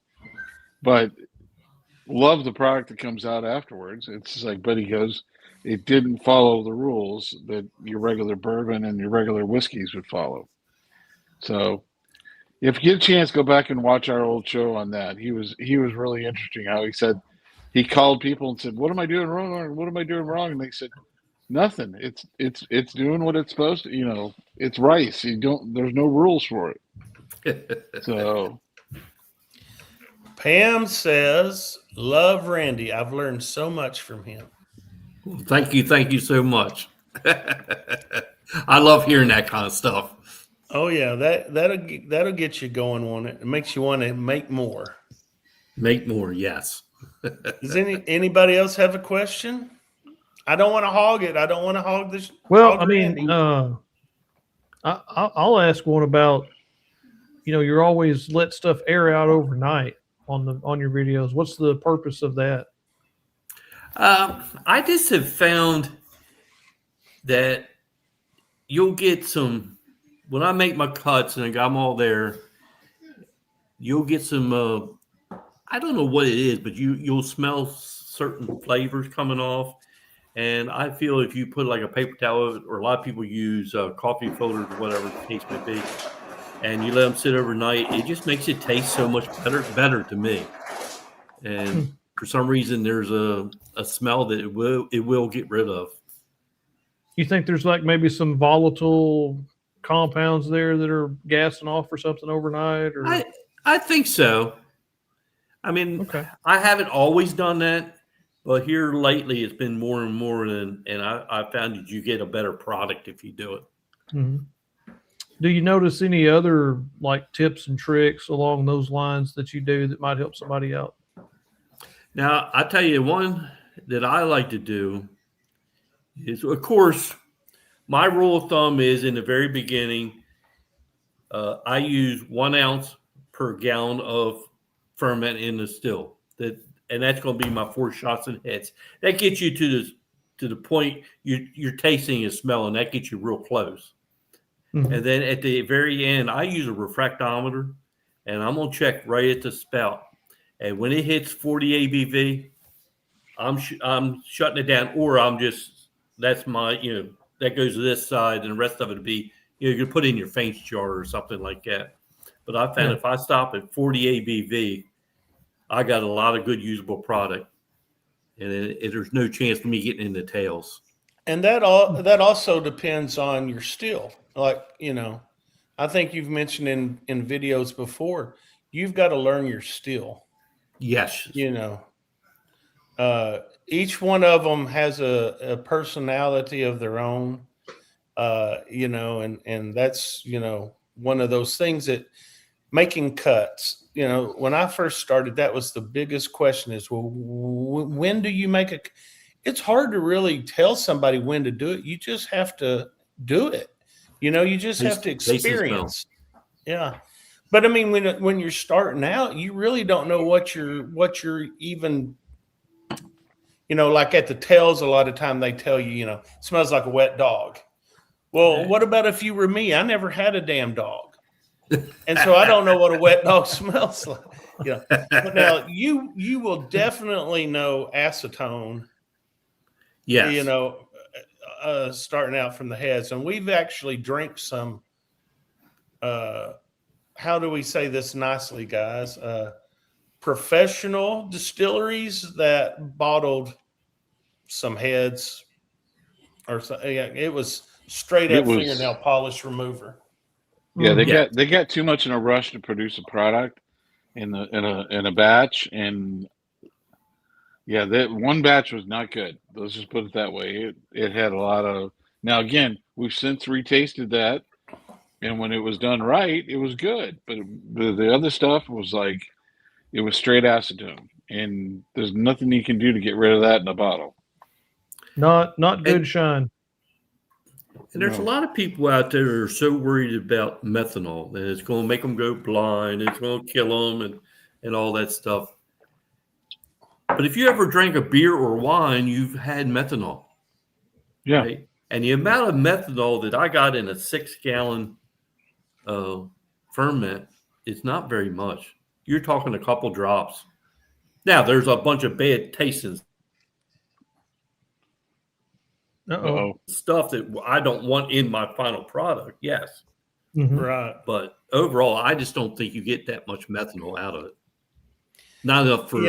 But love the product that comes out afterwards. It's just like, but he goes, it didn't follow the rules that your regular bourbon and your regular whiskeys would follow. So if you get a chance, go back and watch our old show on that. He was really interesting how he said, he called people and said, what am I doing wrong? What am I doing wrong? And they said, nothing. It's doing what it's supposed to, it's rice. There's no rules for it. So Pam says, love Randy. I've learned so much from him. Well, thank you so much. I love hearing that kind of stuff. Oh yeah, that'll get you going on it. It makes you want to make more. Make more, yes. Does anybody else have a question? I don't want to hog it. I don't want to hog this. Well, I mean, I'll ask one about, you're always let stuff air out overnight on your videos. What's the purpose of that? I just have found that you'll get some, when I make my cuts and I got them all there, you'll get some, I don't know what it is, but you'll smell certain flavors coming off. And I feel if you put like a paper towel, or a lot of people use coffee filters or whatever the case may be, and you let them sit overnight, it just makes it taste so much better to me. And for some reason, there's a smell that it will get rid of. You think there's like maybe some volatile compounds there that are gassing off or something overnight? Or I think so. I mean, okay. I haven't always done that, but here lately it's been more and more, and I found that you get a better product if you do it. Mm-hmm. Do you notice any other like tips and tricks along those lines that you do that might help somebody out? Now, I tell you, one that I like to do is, of course, my rule of thumb is in the very beginning, I use 1 ounce per gallon of ferment in the still. And that's going to be my 4 shots and hits. That gets you to the point you're tasting and smelling. That gets you real close. Mm-hmm. And then at the very end, I use a refractometer, and I'm going to check right at the spout. And when it hits 40 ABV, I'm shutting it down, or that's my, that goes to this side, and the rest of it would be, you can put in your faint jar or something like that. But I found if I stop at 40 ABV, I got a lot of good usable product, and there's no chance for me getting in the tails. And that also depends on your still. Like, I think you've mentioned in videos before, you've got to learn your still. Yes. Each one of them has a personality of their own, and that's, one of those things that making cuts, when I first started, that was the biggest question is, well, when do you make it's hard to really tell somebody when to do it. You just have to do it. You just have to experience. Yeah. But I mean, when you're starting out, you really don't know what you're even, like at the tails, a lot of time they tell you, it smells like a wet dog. Well, what about if you were me? I never had a damn dog. And so I don't know what a wet dog smells like. But now you will definitely know acetone. Yes. Starting out from the heads. And we've actually drank some, how do we say this nicely, guys? Professional distilleries that bottled some heads or something. It was straight up fingernail polish remover. Yeah, they got too much in a rush to produce a product in a batch, and yeah, that one batch was not good. Let's just put it that way. It had a lot of. Now again, we've since retasted that, and when it was done right, it was good. But the other stuff was like, it was straight acetone, and there's nothing you can do to get rid of that in a bottle. Not good shine. And there's a lot of people out there who are so worried about methanol that it's going to make them go blind, it's going to kill them, and all that stuff. But if you ever drank a beer or wine, you've had methanol. Yeah. Right? And the amount of methanol that I got in a 6-gallon ferment is not very much. You're talking a couple drops. Now, there's a bunch of bad tasting stuff that I don't want in my final product. Yes. Mm-hmm. Right. But overall, I just don't think you get that much methanol out of it. Not enough for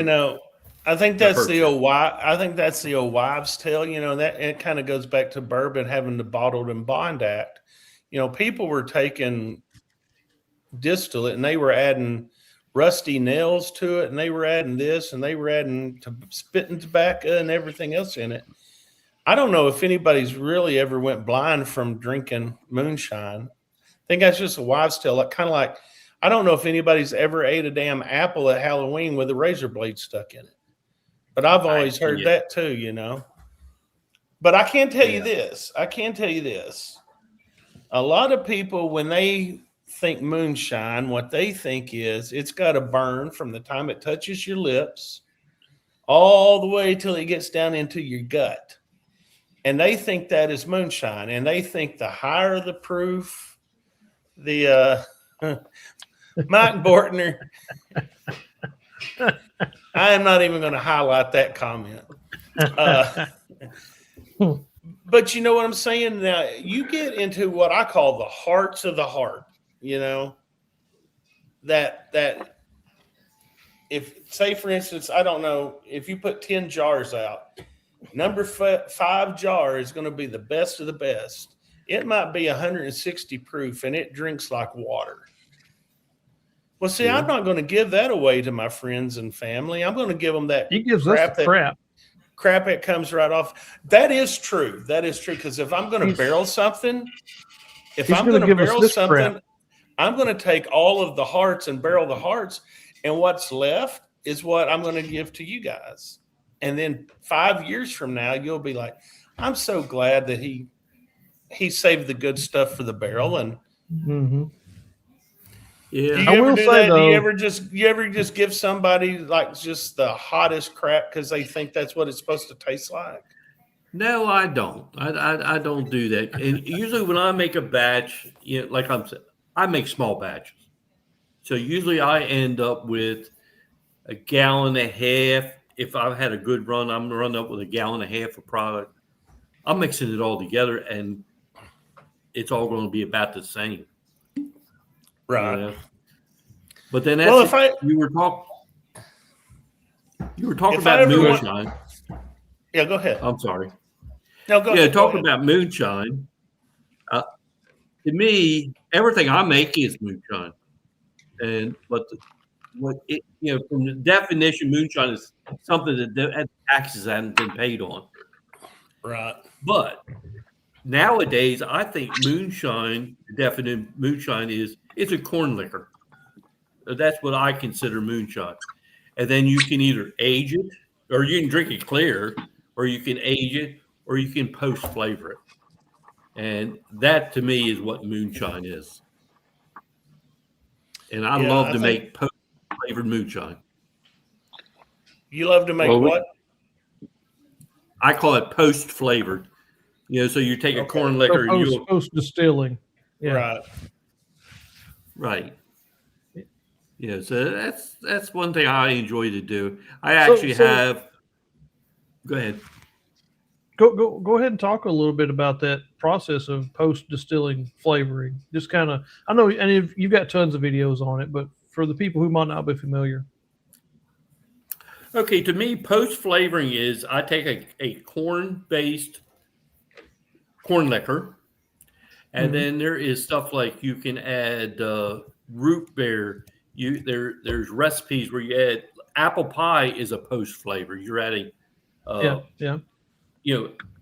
I think that's the old wives' tale. That it kind of goes back to bourbon having the bottled and bond act. People were taking distillate and they were adding rusty nails to it, and they were adding this, and they were adding spitting tobacco and everything else in it. I don't know if anybody's really ever went blind from drinking moonshine. I think that's just a wives' tale. Kind of like, I don't know if anybody's ever ate a damn apple at Halloween with a razor blade stuck in it. But I've always heard that too, But I can tell you this. A lot of people, when they think moonshine, what they think is it's got to burn from the time it touches your lips all the way till it gets down into your gut. And they think that is moonshine. And they think the higher the proof, the Mike Bortner. I am not even going to highlight that comment. But you know what I'm saying? Now, you get into what I call the hearts of the heart, that if, say, for instance, I don't know, if you put 10 jars out, number 5 jar is going to be the best of the best. It might be 160 proof, and it drinks like water. Well, see, I'm not going to give that away to my friends and family. I'm going to give them that. He gives us the crap that comes right off. That is true. Because if I'm going to barrel something, I'm going to take all of the hearts and barrel the hearts, and what's left is what I'm going to give to you guys. And then 5 years from now, you'll be like, I'm so glad that he saved the good stuff for the barrel. And yeah, do you ever just give somebody like just the hottest crap because they think that's what it's supposed to taste like? No, I don't. I don't do that. And usually when I make a batch, like I make small batches. So usually I end up with a gallon and a half. If I've had a good run, I'm going to run up with a gallon and a half of product. I'm mixing it all together, and it's all going to be about the same. Right. But then you were talking about moonshine. Yeah, go ahead. I'm sorry. No, go ahead. Talking about moonshine. To me, everything I make is moonshine. But from the definition, moonshine is something that taxes haven't been paid on. Right. But nowadays, I think moonshine, definite moonshine it's a corn liquor. That's what I consider moonshine. And then you can either age it, or you can drink it clear, or you can age it, or you can post flavor it. And that to me is what moonshine is. And I love to make post flavored moonshine. You love to make what? I call it post flavored. So you take a corn liquor and post distilling. Yeah. Right. Yeah, so that's one thing I enjoy to do. I actually have. Go ahead. Go ahead and talk a little bit about that process of post distilling flavoring. Just kind of, I know, and you've got tons of videos on it, but for the people who might not be familiar. Okay, to me, post flavoring is I take a corn based corn liquor, and then there is stuff like you can add root beer. There's recipes where you add apple pie is a post flavor. You're adding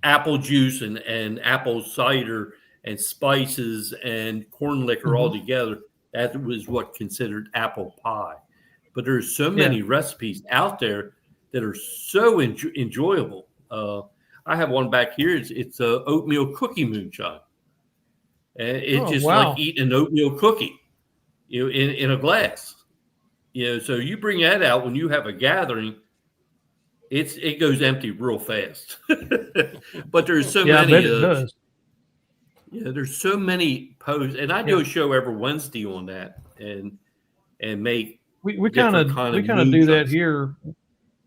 apple juice and apple cider and spices and corn liquor all together. That was what considered apple pie. But there's so many recipes out there that are so enjoyable. I have one back here. It's a oatmeal cookie moonshine, and it's just like eating an oatmeal cookie, in a glass. So you bring that out when you have a gathering. It goes empty real fast. But there's so many. I bet it does. There's so many posts, and I do a show every Wednesday on that, and make. We kind of do that here.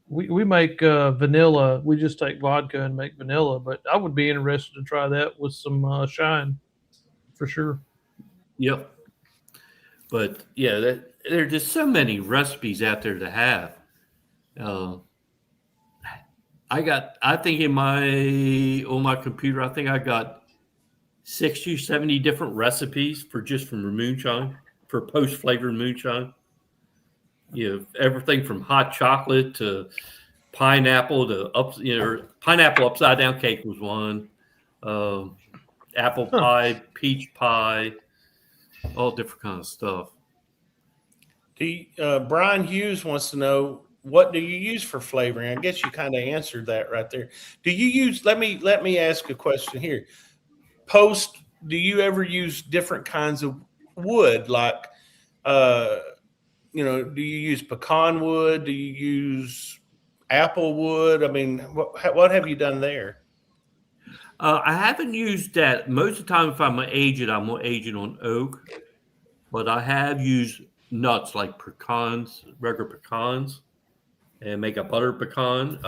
We make vanilla. We just take vodka and make vanilla. But I would be interested to try that with some shine, for sure. Yep. But there are just so many recipes out there to have. I think on my computer, I think I got 60, 70 different recipes from moonshine, for post flavored moonshine. Everything from hot chocolate to pineapple to pineapple upside down cake was one. Apple pie, peach pie, all different kinds of stuff. Brian Hughes wants to know, what do you use for flavoring? I guess you kind of answered that right there. Do you use? Let me ask a question here. Do you ever use different kinds of wood, like? Do you use pecan wood? Do you use apple wood? I mean, what have you done there? I haven't used that. Most of the time, if I'm going to age it, I'm going to age it on oak. But I have used nuts like pecans, regular pecans, and make a butter pecan.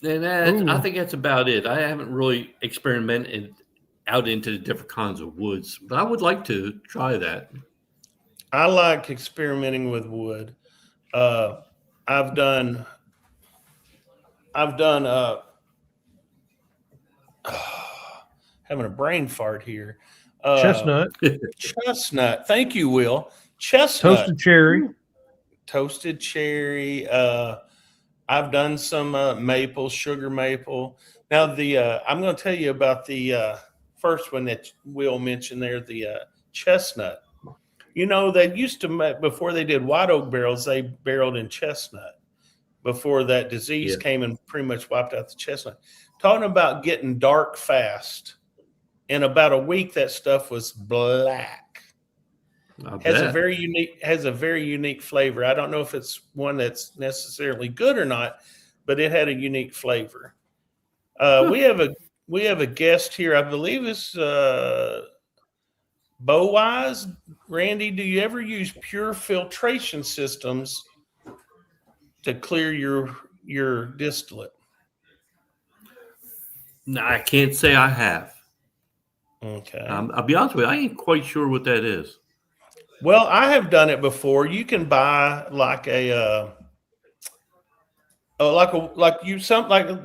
And I think that's about it. I haven't really experimented out into the different kinds of woods, but I would like to try that. I like experimenting with wood. I've done having a brain fart here. Chestnut. Chestnut. Thank you, Will. Chestnut. Toasted cherry. I've done some maple, sugar maple. Now I'm going to tell you about the first one that Will mentioned there, the chestnut. They used to, before they did white oak barrels, they barreled in chestnut before that disease came and pretty much wiped out the chestnut. Talking about getting dark fast. In about a week, that stuff was black. Has a very unique flavor. I don't know if it's one that's necessarily good or not, but it had a unique flavor. We have a guest here, I believe it's Bowise. Randy, do you ever use pure filtration systems to clear your distillate? No, I can't say I have. Okay. I'll be honest with you, I ain't quite sure what that is. Well, I have done it before. You can buy like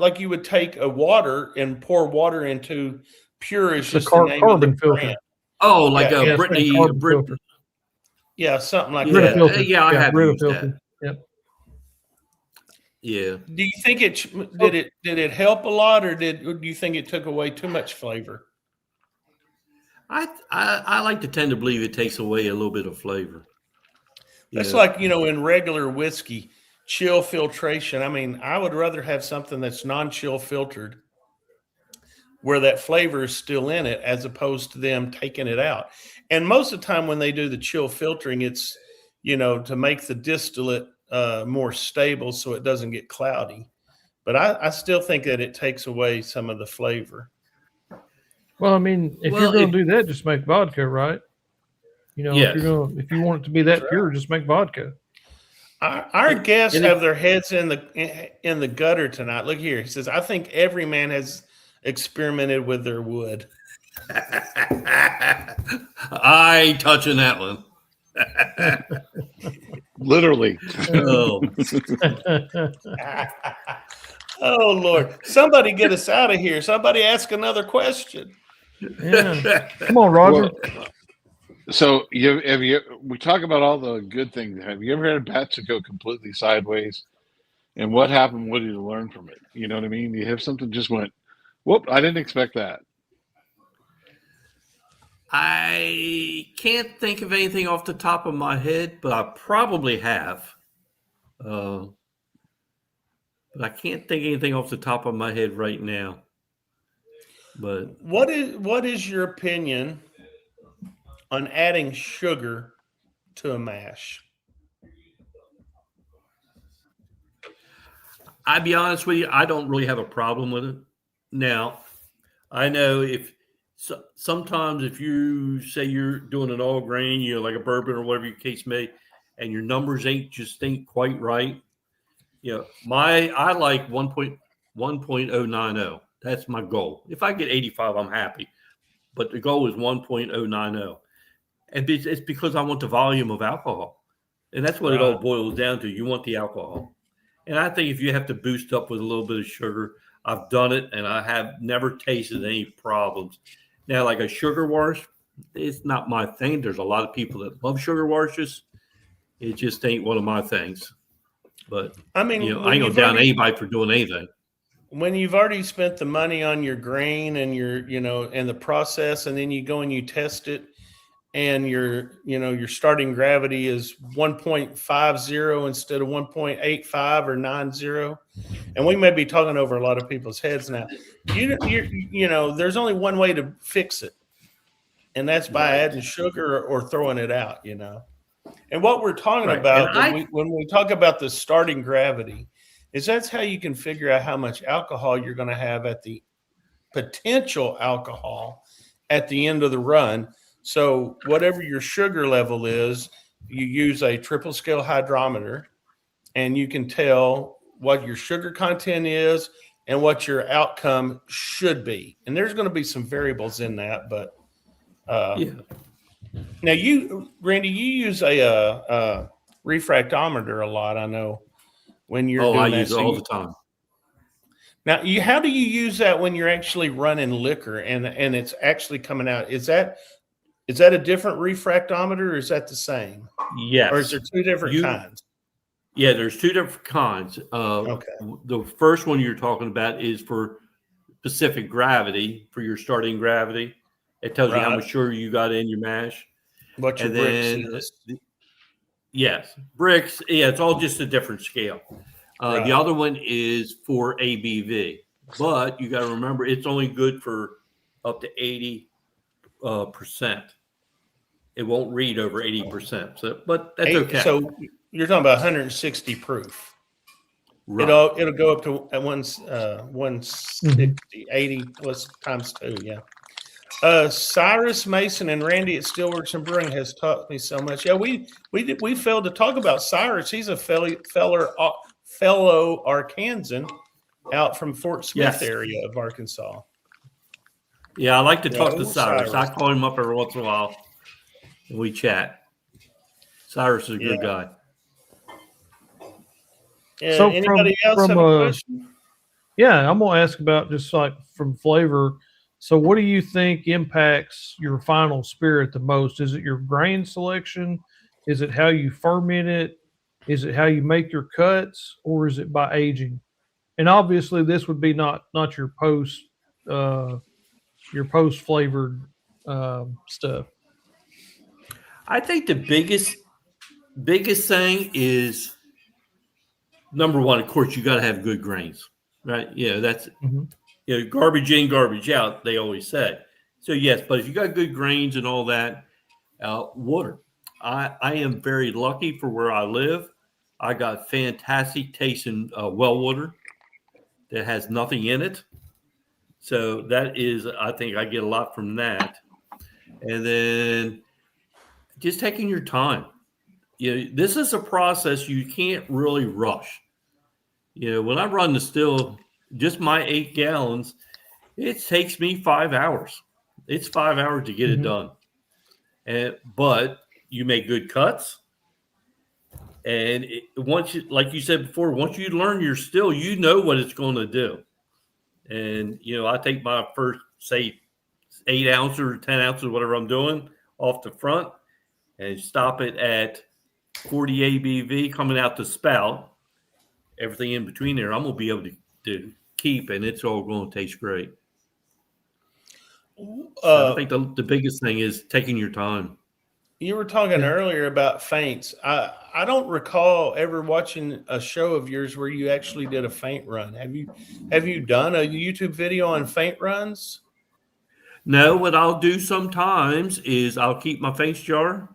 like you would take a water and pour water into pure. Is just the name carbon of the filter. brand. Oh, like a Brittany. Yeah, something like Rid of that. filter. Yeah, I have rid of used filter. that. Yep. Yeah. Do you think did it help a lot, or do you think it took away too much flavor? I like to tend to believe it takes away a little bit of flavor. That's Yeah. like, in regular whiskey, chill filtration. I mean, I would rather have something that's non-chill filtered where that flavor is still in it as opposed to them taking it out. And most of the time when they do the chill filtering, it's, to make the distillate more stable so it doesn't get cloudy. But I still think that it takes away some of the flavor. Well, I mean, if you're going to do that, just make vodka, right? Yes. if you want it to be that pure, just make vodka. Our guests have their heads in the gutter tonight. Look here. He says, I think every man has experimented with their wood. I ain't touching that one. Literally. Oh. Oh, Lord. Somebody get us out of here. Somebody ask another question. Yeah. Come on, Roger. Well, so we talk about all the good things. Have you ever had a batch that go completely sideways? And what happened? What did you learn from it? You know what I mean? You have something just went, whoop, I didn't expect that. I can't think of anything off the top of my head, but I probably have. But I can't think of anything off the top of my head right now. But what is your opinion on adding sugar to a mash? I'll be honest with you, I don't really have a problem with it. Now, I know sometimes if you say you're doing an all grain, like a bourbon or whatever your case may, and your numbers ain't quite right. I like 1.090. That's my goal. If I get 85, I'm happy. But the goal is 1.090. And it's because I want the volume of alcohol. And that's what it all boils down to. You want the alcohol. And I think if you have to boost up with a little bit of sugar, I've done it and I have never tasted any problems. Now, like a sugar wash, it's not my thing. There's a lot of people that love sugar washes. It just ain't one of my things. But I mean, I ain't gonna down anybody for doing anything. When you've already spent the money on your grain and and the process, and then you go and you test it, and your starting gravity is 1.50 instead of 1.85 or 90, and we may be talking over a lot of people's heads now. There's only one way to fix it, and that's by adding sugar or throwing it out. And what we're talking about when we talk about the starting gravity is that's how you can figure out how much alcohol you're going to have at the potential alcohol at the end of the run. So whatever your sugar level is, you use a triple scale hydrometer and you can tell what your sugar content is and what your outcome should be. And there's going to be some variables in that, but now Randy, you use a refractometer a lot, I know, when you're doing I that. use it all the time. Now, how do you use that when you're actually running liquor and it's actually coming out? Is that a different refractometer or is that the same? Yes. Or is there two different kinds? Yeah, there's two different kinds. Okay. The first one you're talking about is for specific gravity, for your starting gravity. It tells you how much sugar you got in your mash. What your bricks is. Yes, bricks. Yeah, it's all just a different scale. The other one is for ABV, but you got to remember it's only good for up to 80%. It won't read over 80%. So, but that's okay. So you're talking about 160 proof. Right. It'll go up to 160, 80 plus times 2. Yeah. Cyrus Mason and Randy at Still Works and Brewing has taught me so much. Yeah, we failed to talk about Cyrus. He's a fellow Arkansan out from Fort Smith area of Arkansas. Yeah, I like to talk to Cyrus. I call him up every once in a while and we chat. Cyrus is a good guy. So anybody else have a question? Yeah, I'm gonna ask about just like from flavor. So what do you think impacts your final spirit the most? Is it your grain selection? Is it how you ferment it? Is it how you make your cuts, or is it by aging? And obviously, this would be not your post flavored stuff. I think the biggest thing is, number one, of course, you got to have good grains, right? Yeah, that's garbage in, garbage out, they always say. So yes, but if you got good grains and all that, water. I am very lucky for where I live. I got fantastic tasting well water that has nothing in it. So that is, I think I get a lot from that. And then just taking your time. This is a process you can't really rush. When I run the still, just my 8 gallons, it takes me 5 hours. It's 5 hours to get it done. But you make good cuts. And once you, like you said before, once you learn your still, you know what it's going to do. And, I take my first, say, 8 ounces or 10 ounces, whatever I'm doing, off the front and stop it at 40 ABV coming out the spout. Everything in between there, I'm going to be able to keep, and it's all going to taste great. So I think the biggest thing is taking your time. You were talking earlier about feints. I don't recall ever watching a show of yours where you actually did a feint run. Have you done a YouTube video on feint runs? No, what I'll do sometimes is I'll keep my feints jar,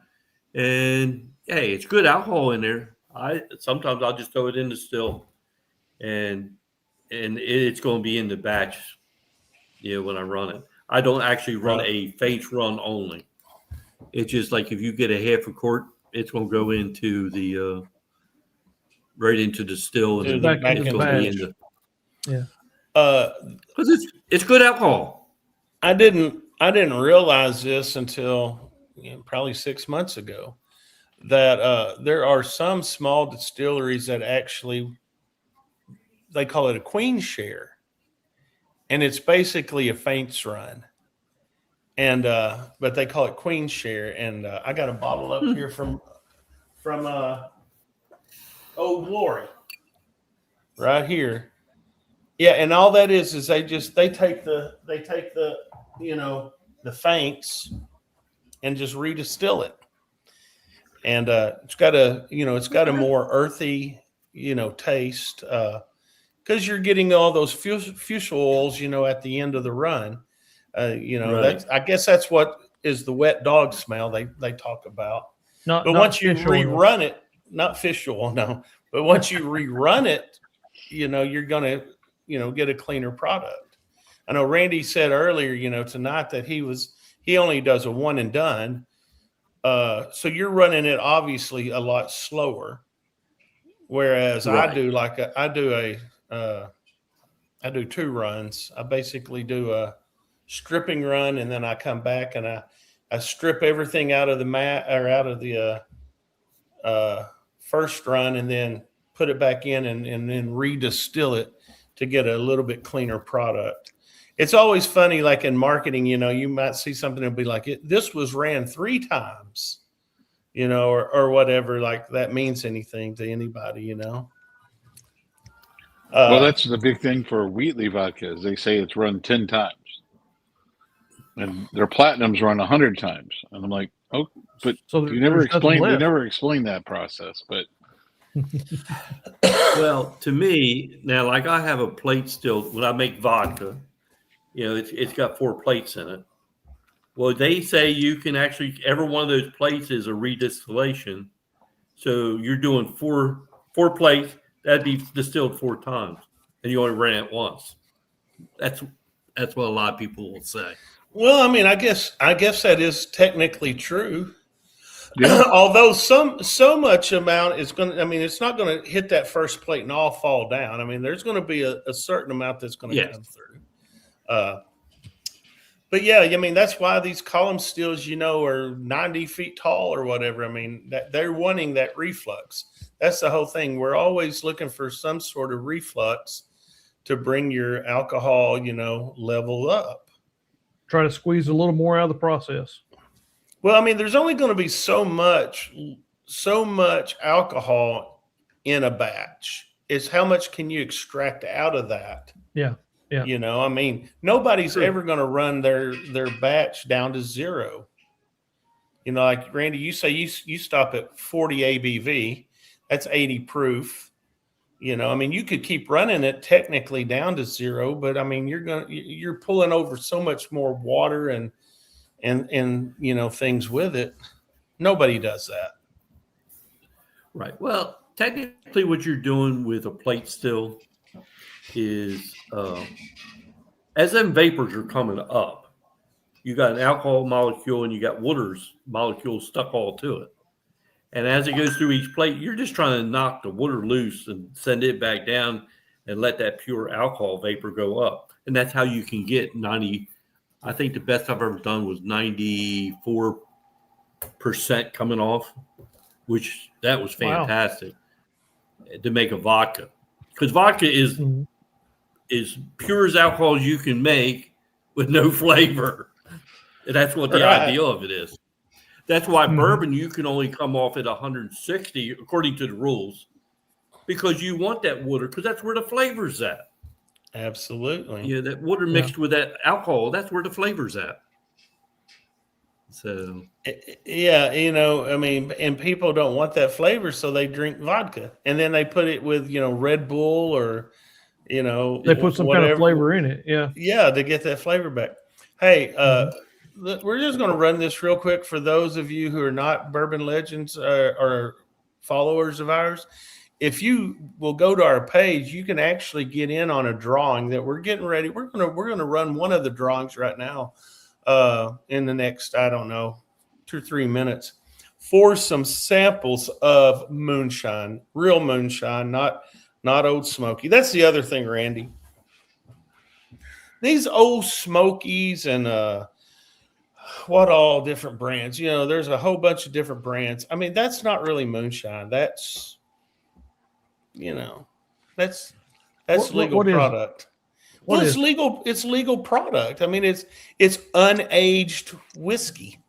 and hey, it's good alcohol in there. Sometimes I'll just throw it in the still, and it's going to be in the batch. When I run it, I don't actually run a feint run only. It's just like if you get a half a quart, it's going to go into the right into the still, and back it's in going to be in the because it's good alcohol. I didn't realize this until probably 6 months ago that there are some small distilleries that actually, they call it a queen share, and it's basically a feints run. And but they call it queen share, and I got a bottle up here from Old Glory right here. Yeah, and all that is they take the the feints and just redistill it, and it's got a more earthy taste because you're getting all those fusel oils at the end of the run. Right. I guess that's what is the wet dog smell they talk about. But once you rerun it, not fish oil, no. But once you rerun it, you're gonna get a cleaner product. I know Randy said earlier, tonight that he only does a one and done. So you're running it obviously a lot slower, whereas right. I do 2 runs. I basically do a stripping run, and then I come back and I strip everything out of the mat or out of the first run, and then put it back in and then redistill it to get a little bit cleaner product. It's always funny, like in marketing, you might see something and be like, this was ran 3 times, or whatever, like that means anything to anybody, Well, that's the big thing for Wheatley vodka is they say it's run 10 times. And their platinums run 100 times, and I'm like, oh, but so you never explained. They never explained that process. But well, to me now, like I have a plate still when I make vodka. It's got 4 plates in it. Well, they say you can actually every one of those plates is a redistillation, so you're doing four plates. That'd be distilled 4 times, and you only ran it once. That's what a lot of people will say. Well, I mean, I guess that is technically true. Yeah. Although so much amount is going to, I mean, it's not going to hit that first plate and all fall down. I mean, there's going to be a certain amount that's going to come through. But yeah, I mean, that's why these column stills, are 90 feet tall or whatever. I mean, that they're wanting that reflux. That's the whole thing. We're always looking for some sort of reflux to bring your alcohol, level up. Try to squeeze a little more out of the process. Well, I mean, there's only going to be so much so much alcohol in a batch. It's how much can you extract out of that? Yeah. Yeah. You know, I mean, nobody's True. ever going to run their batch down to zero. You know, like Randy, you say you stop at 40 ABV, that's 80 proof. You know, I mean, you could keep running it technically down to zero, but I mean, you're pulling over so much more water and you know, things with it. Nobody does that. Right. Well, technically, what you're doing with a plate still is as them vapors are coming up, you got an alcohol molecule and you got water's molecule stuck all to it. And as it goes through each plate, you're just trying to knock the water loose and send it back down and let that pure alcohol vapor go up. And that's how you can get 90. I think the best I've ever done was 94% coming off, which that was fantastic to make a vodka. Because vodka is as pure as alcohol as you can make with no flavor. And that's what the ideal of it is. That's why bourbon, you can only come off at 160 according to the rules, because you want that water, because that's where the flavor's at. Absolutely. Yeah, that water mixed with that alcohol, that's where the flavor's at. So yeah, you know, I mean, and people don't want that flavor, so they drink vodka, and then they put it with, you know, Red Bull, or, you know, They put some kind of flavor in it. Yeah, to get that flavor back. Hey, we're just going to run this real quick for those of you who are not Bourbon Legends or followers of ours. If you will go to our page, you can actually get in on a drawing that we're getting ready. We're gonna run one of the drawings right now in the next, I don't know, 2 or 3 minutes, for some samples of moonshine, real moonshine, not Old Smoky. That's the other thing, Randy. These Old Smokies and what all different brands, you know, there's a whole bunch of different brands. I mean, that's not really moonshine. That's, you know, that's legal product. Well, it's legal. It's legal product. I mean, it's unaged whiskey,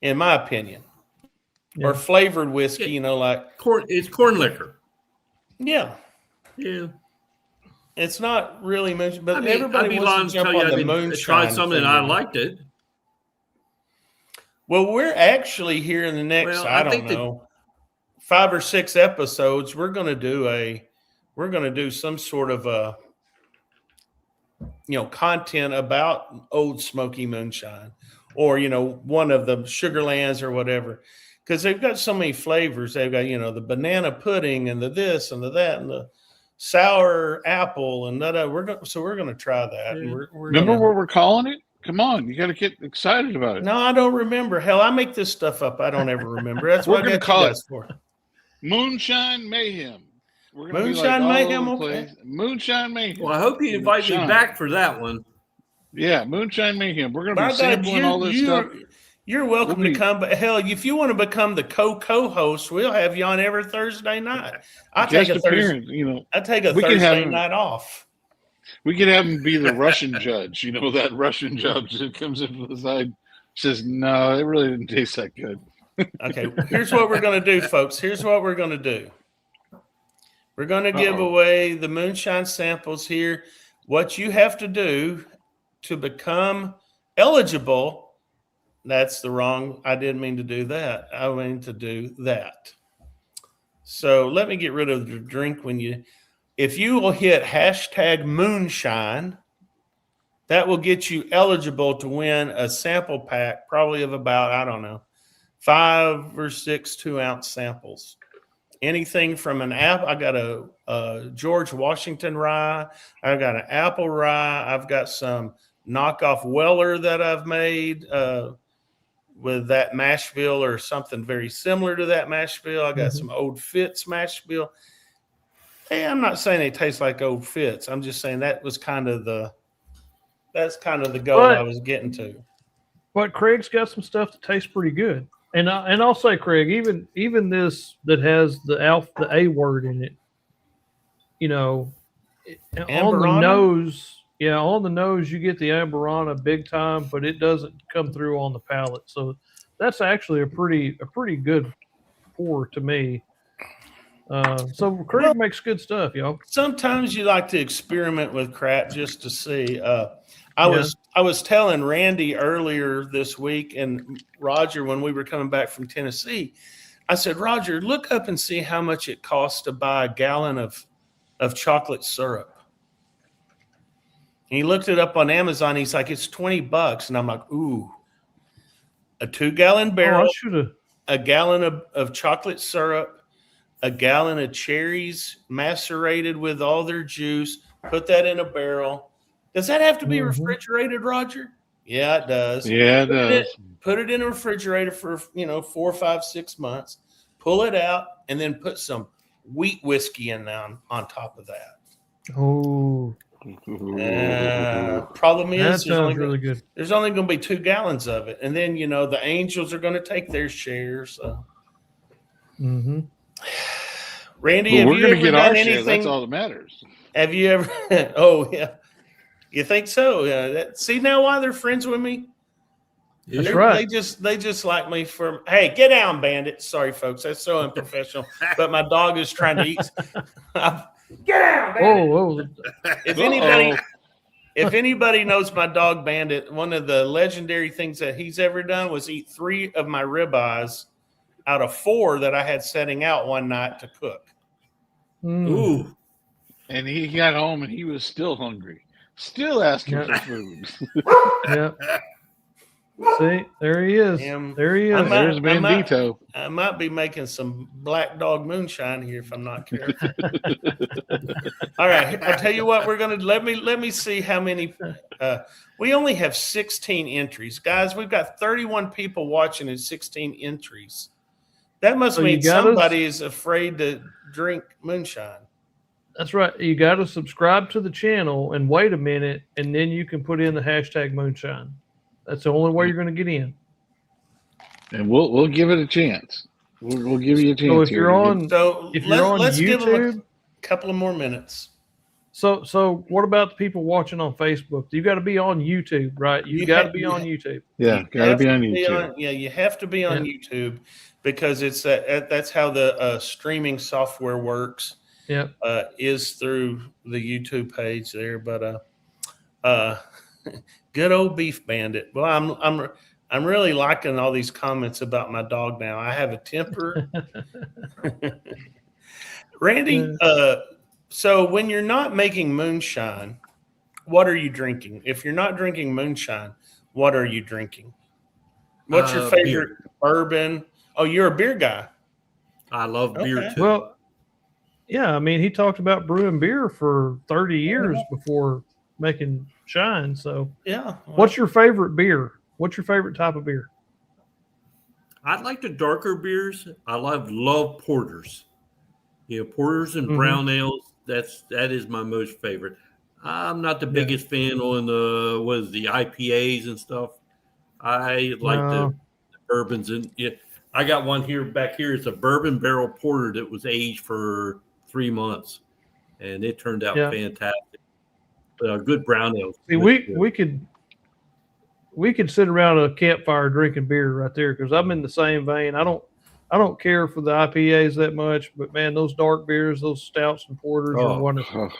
in my opinion, or flavored whiskey. You know, like corn. It's corn liquor. Yeah. It's not really moonshine, but everybody wants to jump on the moonshine. Tried something and I liked it. Well, we're actually here in the next, I don't know, 5 or 6 episodes. We're going to do some sort of content about Old Smoky moonshine, or, you know, one of the Sugarlands or whatever, because they've got so many flavors. They've got, you know, the banana pudding and the this and the that and the sour apple and that. We're going to try that. And remember what we're calling it? Come on, you got to get excited about it. No, I don't remember. Hell, I make this stuff up. I don't ever remember. That's what I got you guys for. Moonshine Mayhem. We're gonna Moonshine Mayhem, okay. Moonshine Mayhem. Well, I hope you invite me back for that one. Yeah, Moonshine Mayhem. We're going to be sampling all this stuff. You're welcome to come, but hell, if you want to become the co-host, we'll have you on every Thursday night. I take a Thursday night off. We could have him be the Russian judge. You know, that Russian judge that comes in from the side, says, "No, it really didn't taste that good." Okay, here's what we're going to do, folks. Here's what we're going to do. We're going to give away the moonshine samples here. What you have to do to become eligible, I didn't mean to do that. I mean to do that. So let me get rid of the drink if you will hit #moonshine, that will get you eligible to win a sample pack, probably of about, I don't know, 5 or 6 2-ounce samples. Anything from an apple. I got a George Washington rye. I've got an apple rye. I've got some knockoff Weller that I've made with that mash bill or something very similar to that mash bill. I got some Old Fitz mash bill. Hey, I'm not saying they taste like Old Fitz. I'm just saying that's kind of the goal I was getting to. But Craig's got some stuff that tastes pretty good. And I'll say, Craig, even this that has the A word in it, you know, on the nose, you get the Amberana big time, but it doesn't come through on the palate. So that's actually a pretty good pour to me. So Craig makes good stuff, y'all. Sometimes you like to experiment with crap just to see. I was telling Randy earlier this week and Roger when we were coming back from Tennessee, I said, Roger, look up and see how much it costs to buy a gallon of chocolate syrup. And he looked it up on Amazon. He's like, it's $20. And I'm like, ooh, a 2-gallon barrel, a gallon of chocolate syrup, a gallon of cherries macerated with all their juice, put that in a barrel. Does that have to be refrigerated, Roger? Yeah, it does. Yeah, it does. Put it in a refrigerator for 4, 5, 6 months. Pull it out and then put some wheat whiskey in on top of that. Oh, problem is that sounds really good. There's only going to be 2 gallons of it, and then the Angels are going to take their share. So, Randy, have you ever done anything? Share. That's all that matters. Have you ever? Oh yeah, you think so? Yeah. See now why they're friends with me? That's right. They just like me for, hey, get down, Bandit. Sorry, folks, that's so unprofessional. But my dog is trying to eat. Get down, Bandit. Oh. If anybody knows my dog Bandit, one of the legendary things that he's ever done was eat 3 of my ribeyes out of 4 that I had setting out one night to cook. Ooh. And he got home and he was still hungry, still asking for food. Yeah. See, there he is. There he is. There's Bandito. I might be making some Black Dog Moonshine here if I'm not careful. All right, I'll tell you what we're gonna let me see how many. We only have 16 entries, guys. We've got 31 people watching and 16 entries. That must mean somebody is afraid to drink moonshine. That's right. You got to subscribe to the channel and wait a minute, and then you can put in the hashtag moonshine. That's the only way you're going to get in. And we'll give it a chance. We'll give you a chance. So if you're on, let's YouTube, give them a couple of more minutes. So what about the people watching on Facebook? You got to be on YouTube, right? You got to be on YouTube. Yeah, got to be on YouTube. You have to be on YouTube because it's that's how the streaming software works. Yeah, is through the YouTube page there. But good old Beef Bandit. Well, I'm really liking all these comments about my dog now. I have a temper. Randy, so when you're not making moonshine, what are you drinking? If you're not drinking moonshine, what are you drinking? What's your favorite bourbon? Oh, you're a beer guy. I love beer too. Well, yeah, I mean, he talked about brewing beer for 30 years before making shine. So, yeah. What's your favorite beer? What's your favorite type of beer? I like the darker beers. I love porters. Porters and brown ales. That is my most favorite. I'm not the biggest fan on the IPAs and stuff. I like the bourbons and I got one back here. It's a bourbon barrel porter that was aged for 3 months, and it turned out fantastic. Good brown ale. See, we could sit around a campfire drinking beer right there because I'm in the same vein. I don't care for the IPAs that much, but man, those dark beers, those stouts and porters are wonderful.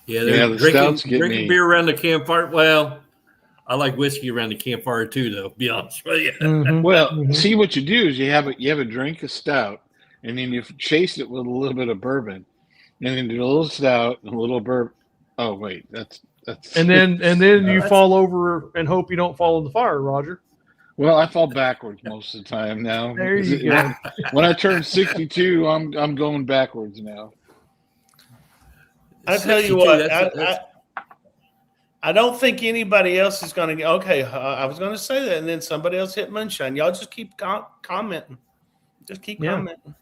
Yeah, drinking beer around the campfire. Well, I like whiskey around the campfire too, though. To be honest with you. Well, see what you do is you have a drink of stout, and then you chase it with a little bit of bourbon, and then do a little stout and a little bourbon. Oh wait, that's. And then you fall over and hope you don't fall in the fire, Roger. Well, I fall backwards most of the time now. There you go. When I turn 62, I'm going backwards now. I tell you what, I don't think anybody else is going to. Okay, I was going to say that, and then somebody else hit moonshine. Y'all just keep commenting. Just keep commenting.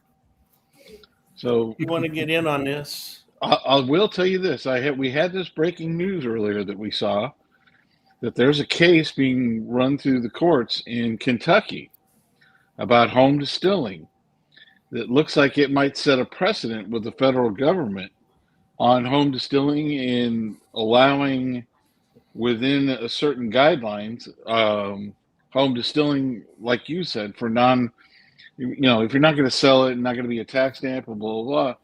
So you want to get in on this? I will tell you this. We had this breaking news earlier that we saw that there's a case being run through the courts in Kentucky about home distilling that looks like it might set a precedent with the federal government on home distilling and allowing within a certain guidelines home distilling, like you said, for if you're not going to sell it and not going to be a tax stamp and blah, blah, blah,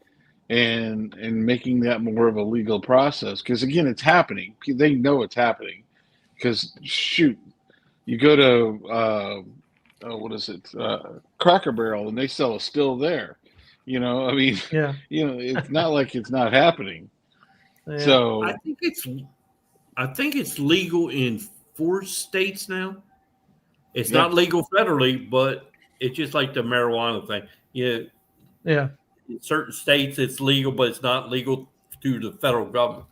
and making that more of a legal process. Because again, it's happening. They know it's happening. Because shoot, you go to what is it, Cracker Barrel, and they sell a still there. I mean, Yeah. It's not like it's not happening. Yeah. So I think it's legal in 4 states now. It's not legal federally, but it's just like the marijuana thing. Yeah. In certain states it's legal, but it's not legal through the federal government.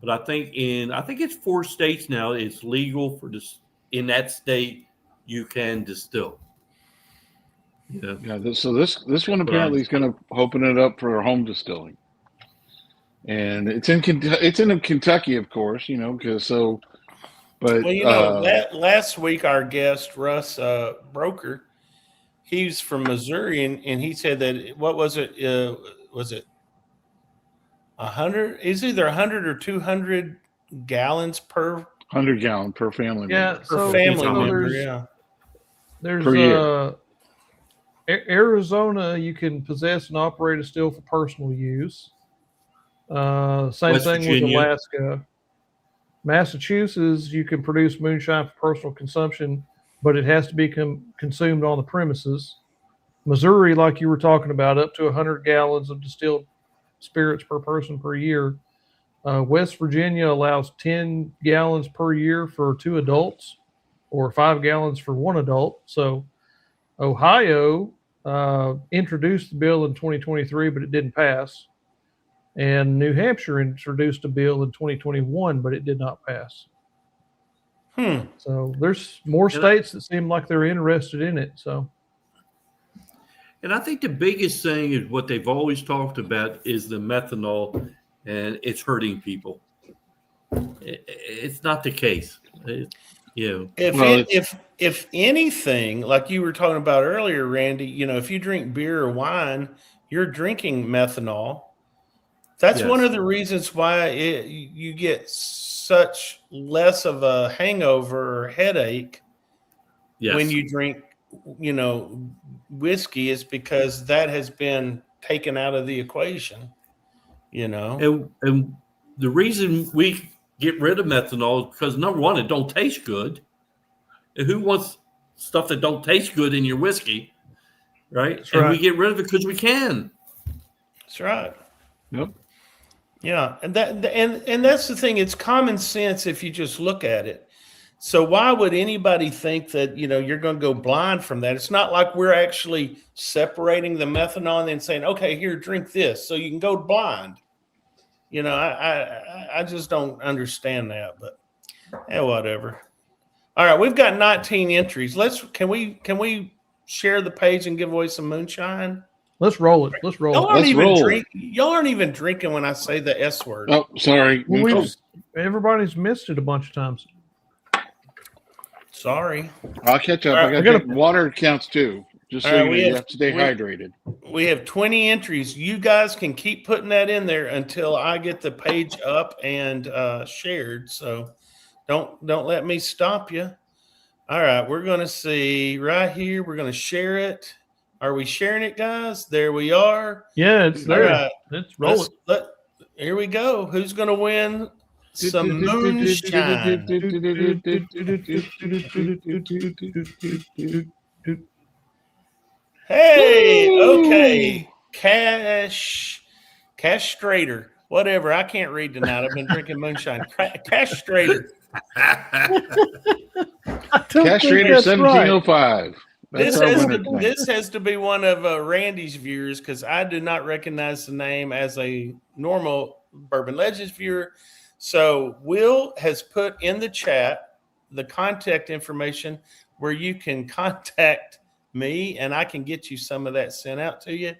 But I think it's 4 states now. It's legal for this in that state. You can distill. Yeah. So this one apparently is going to open it up for home distilling, and it's in Kentucky, of course. But last week our guest Russ Broker, he's from Missouri, and he said that what was it? Was it 100? Is either 100 or 200 gallons per 100 gallon per family member. per family member. There's per year. Arizona, you can possess and operate a still for personal use. Same West thing Virginia. with Alaska. Massachusetts, you can produce moonshine for personal consumption, but it has to be consumed on the premises. Missouri, like you were talking about, up to 100 gallons of distilled spirits per person per year. West Virginia allows 10 gallons per year for 2 adults or 5 gallons for 1 adult. So Ohio introduced the bill in 2023, but it didn't pass. And New Hampshire introduced a bill in 2021, but it did not pass. So there's more states that seem like they're interested in it. So, and I think the biggest thing is what they've always talked about is the methanol, and it's hurting people. It's not the case. If anything, like you were talking about earlier, Randy, if you drink beer or wine, you're drinking methanol. That's one of the reasons why you get such less of a hangover or headache when you drink, whiskey, is because that has been taken out of the equation, And the reason we get rid of methanol is because, number one, it don't taste good. And who wants stuff that don't taste good in your whiskey, right? That's and right. we get rid of it because we can. That's right. Yep. Yeah, and that's the thing. It's common sense if you just look at it. So why would anybody think that you're going to go blind from that? It's not like we're actually separating the methanol and then saying, "Okay, here, drink this," so you can go blind. I just don't understand that. But whatever. All right, we've got 19 entries. Can we share the page and give away some moonshine? let's roll it. Let's roll Y'all it. aren't even drinking when I say the S word. Oh, sorry. Everybody's missed it a bunch of times. Sorry. I'll catch up. All I got water counts too. Just so you have to stay hydrated. We have 20 entries. You guys can keep putting that in there until I get the page up and shared. So don't let me stop you. All right, we're going to see right here. We're going to share it. Are we sharing it, guys? There we are. Yeah, it's there. All right. Let's roll it. Here we go. Who's going to win some moonshine? Hey, okay. Castrator. Whatever. I can't read tonight. I've been drinking moonshine. Castrator. Castrator 1705. This has to be one of Randy's viewers, because I do not recognize the name as a normal Bourbon Legends viewer. So Will has put in the chat the contact information where you can contact me, and I can get you some of that sent out to you.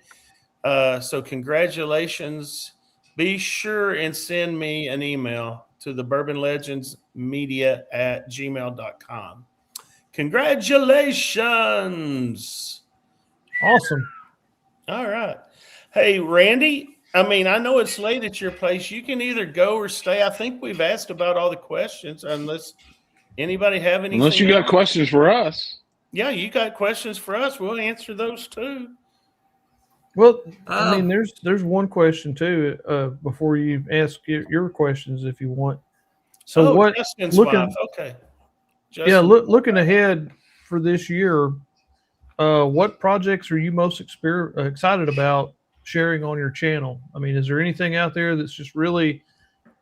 So congratulations. Be sure and send me an email to the bourbonlegendsmedia@gmail.com. Congratulations. Awesome. All right. Hey, Randy, I know it's late at your place. You can either go or stay. I think we've asked about all the questions, unless Anybody have anything? Unless you got else? questions for us. Yeah, you got questions for us. We'll answer those too. Well, I mean, there's one question too. Before you ask your questions, if you want. So what? Justin's Looking, wife. Okay. yeah, looking ahead for this year, what projects are you most excited about sharing on your channel? I mean, is there anything out there that's just really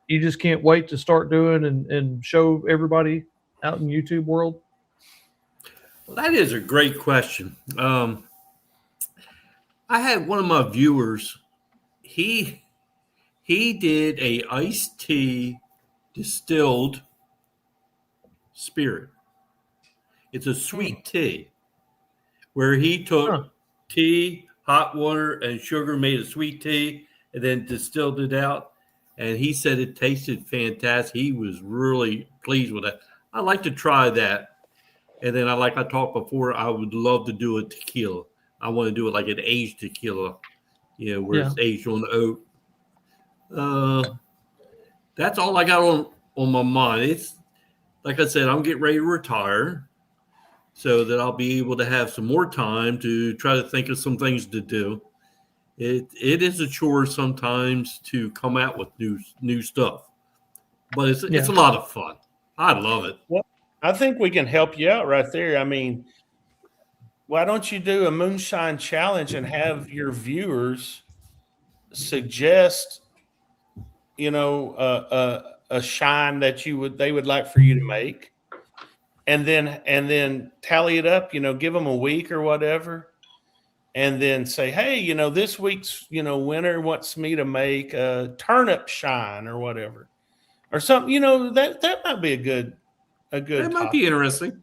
you just can't wait to start doing and show everybody out in YouTube world? Well, that is a great question. I had one of my viewers. He did a iced tea distilled spirit. It's a sweet tea where he took tea, hot water, and sugar, made a sweet tea, and then distilled it out. And he said it tasted fantastic. He was really pleased with it. I'd like to try that. And then, like I talked before, I would love to do a tequila. I want to do it like an aged tequila, where it's aged on oak. That's all I got on my mind. It's like I said, I'm getting ready to retire so that I'll be able to have some more time to try to think of some things to do. It is a chore sometimes to come out with new stuff, but it's a lot of fun. I love it. Well, I think we can help you out right there. I mean, why don't you do a moonshine challenge and have your viewers suggest, a shine that they would like for you to make, and then tally it up. Give them a week or whatever, and then say, hey, this week's winner wants me to make a turnip shine or whatever, or something. That might be a good. That might be interesting.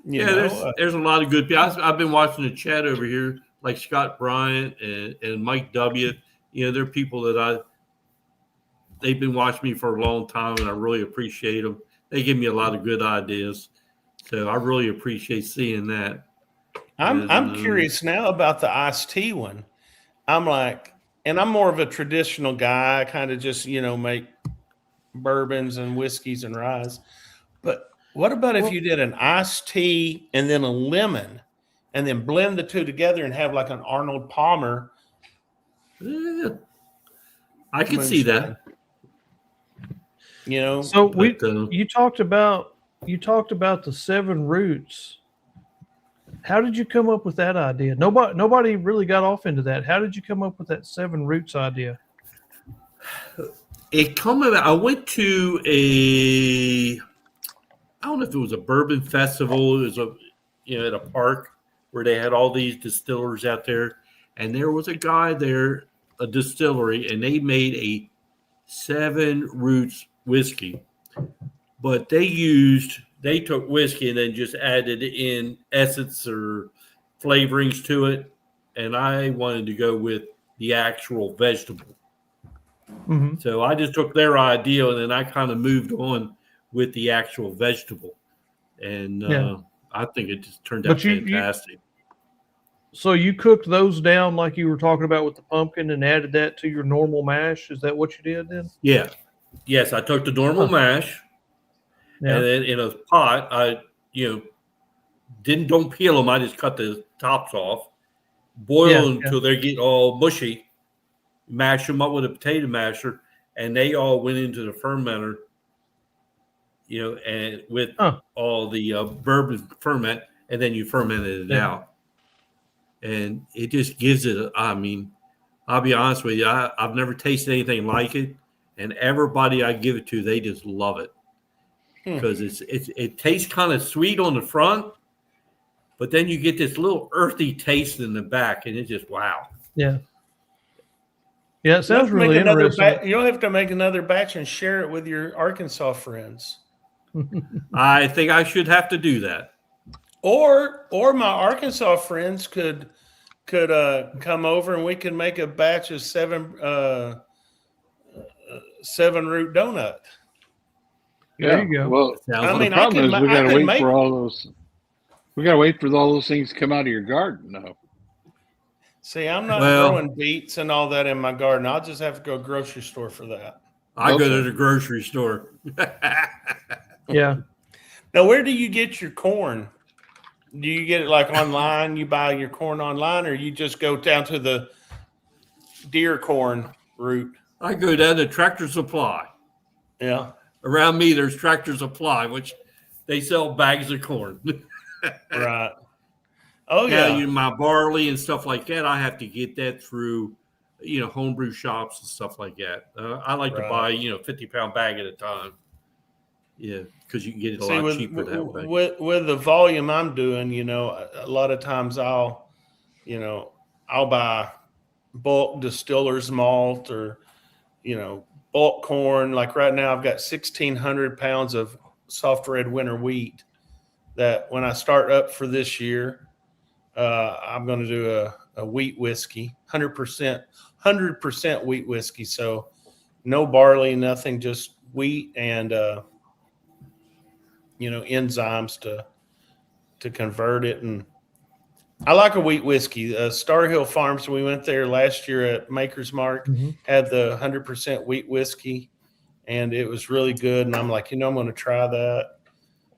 There's a lot of good people. I've been watching the chat over here, like Scott Bryant and Mike W. They're people that they've been watching me for a long time, and I really appreciate them. They give me a lot of good ideas, so I really appreciate seeing that. I'm curious now about the iced tea one. I'm like, and I'm more of a traditional guy. I kind of just make bourbons and whiskeys and ryes. But what about if you did an iced tea and then a lemon, and then blend the two together and have like an Arnold Palmer? Yeah, I could see that. So you talked about the 7 roots. How did you come up with that idea? Nobody really got off into that. How did you come up with that 7 roots idea? I went to I don't know if it was a bourbon festival. It was at a park where they had all these distillers out there, and there was a guy there, a distillery, and they made a 7 roots whiskey, but they took whiskey and then just added in essence or flavorings to it, and I wanted to go with the actual vegetable. Mm-hmm. So I just took their idea and then I kind of moved on with the actual vegetable, and I think it just turned out fantastic. So you cooked those down like you were talking about with the pumpkin and added that to your normal mash? Is that what you did then? Yeah. Yes, I took the normal mash, and then in a pot, I don't peel them. I just cut the tops off, boil them until they get all mushy, mash them up with a potato masher, and they all went into the fermenter. And with all the bourbon ferment, and then you fermented it out. And it just gives it, I'll be honest with you, I've never tasted anything like it. And everybody I give it to, they just love it. Because it tastes kind of sweet on the front, but then you get this little earthy taste in the back, and it's just wow. Yeah. Yeah, it sounds really interesting. You don't have to make another batch and share it with your Arkansas friends. I think I should have to do that. Or my Arkansas friends could come over and we can make a batch of 7 root donut. There you go. Well, the problem is we got to wait for all those. We got to wait for all those things to come out of your garden, though. See, I'm not growing beets and all that in my garden. I'll just have to go grocery store for that. I go to the grocery store. Yeah. Now, where do you get your corn? Do you get it like online? You buy your corn online, or you just go down to the deer corn route? I go down to Tractor Supply. Yeah. Around me, there's Tractor Supply, which they sell bags of corn. Right. Oh, Now, yeah. my barley and stuff like that, I have to get that through, homebrew shops and stuff like that. I like to buy, 50-pound bag at a time. Yeah, because you can get it a lot cheaper that way. With the volume I'm doing, a lot of times I'll buy bulk distiller's malt or, bulk corn. Like right now, I've got 1,600 pounds of soft red winter wheat that when I start up for this year, I'm going to do a wheat whiskey, 100% wheat whiskey. So no barley, nothing, just wheat and, enzymes to convert it. And I like a wheat whiskey. Star Hill Farms, we went there last year at Maker's Mark, had the 100% wheat whiskey, and it was really good. And I'm like, I'm going to try that.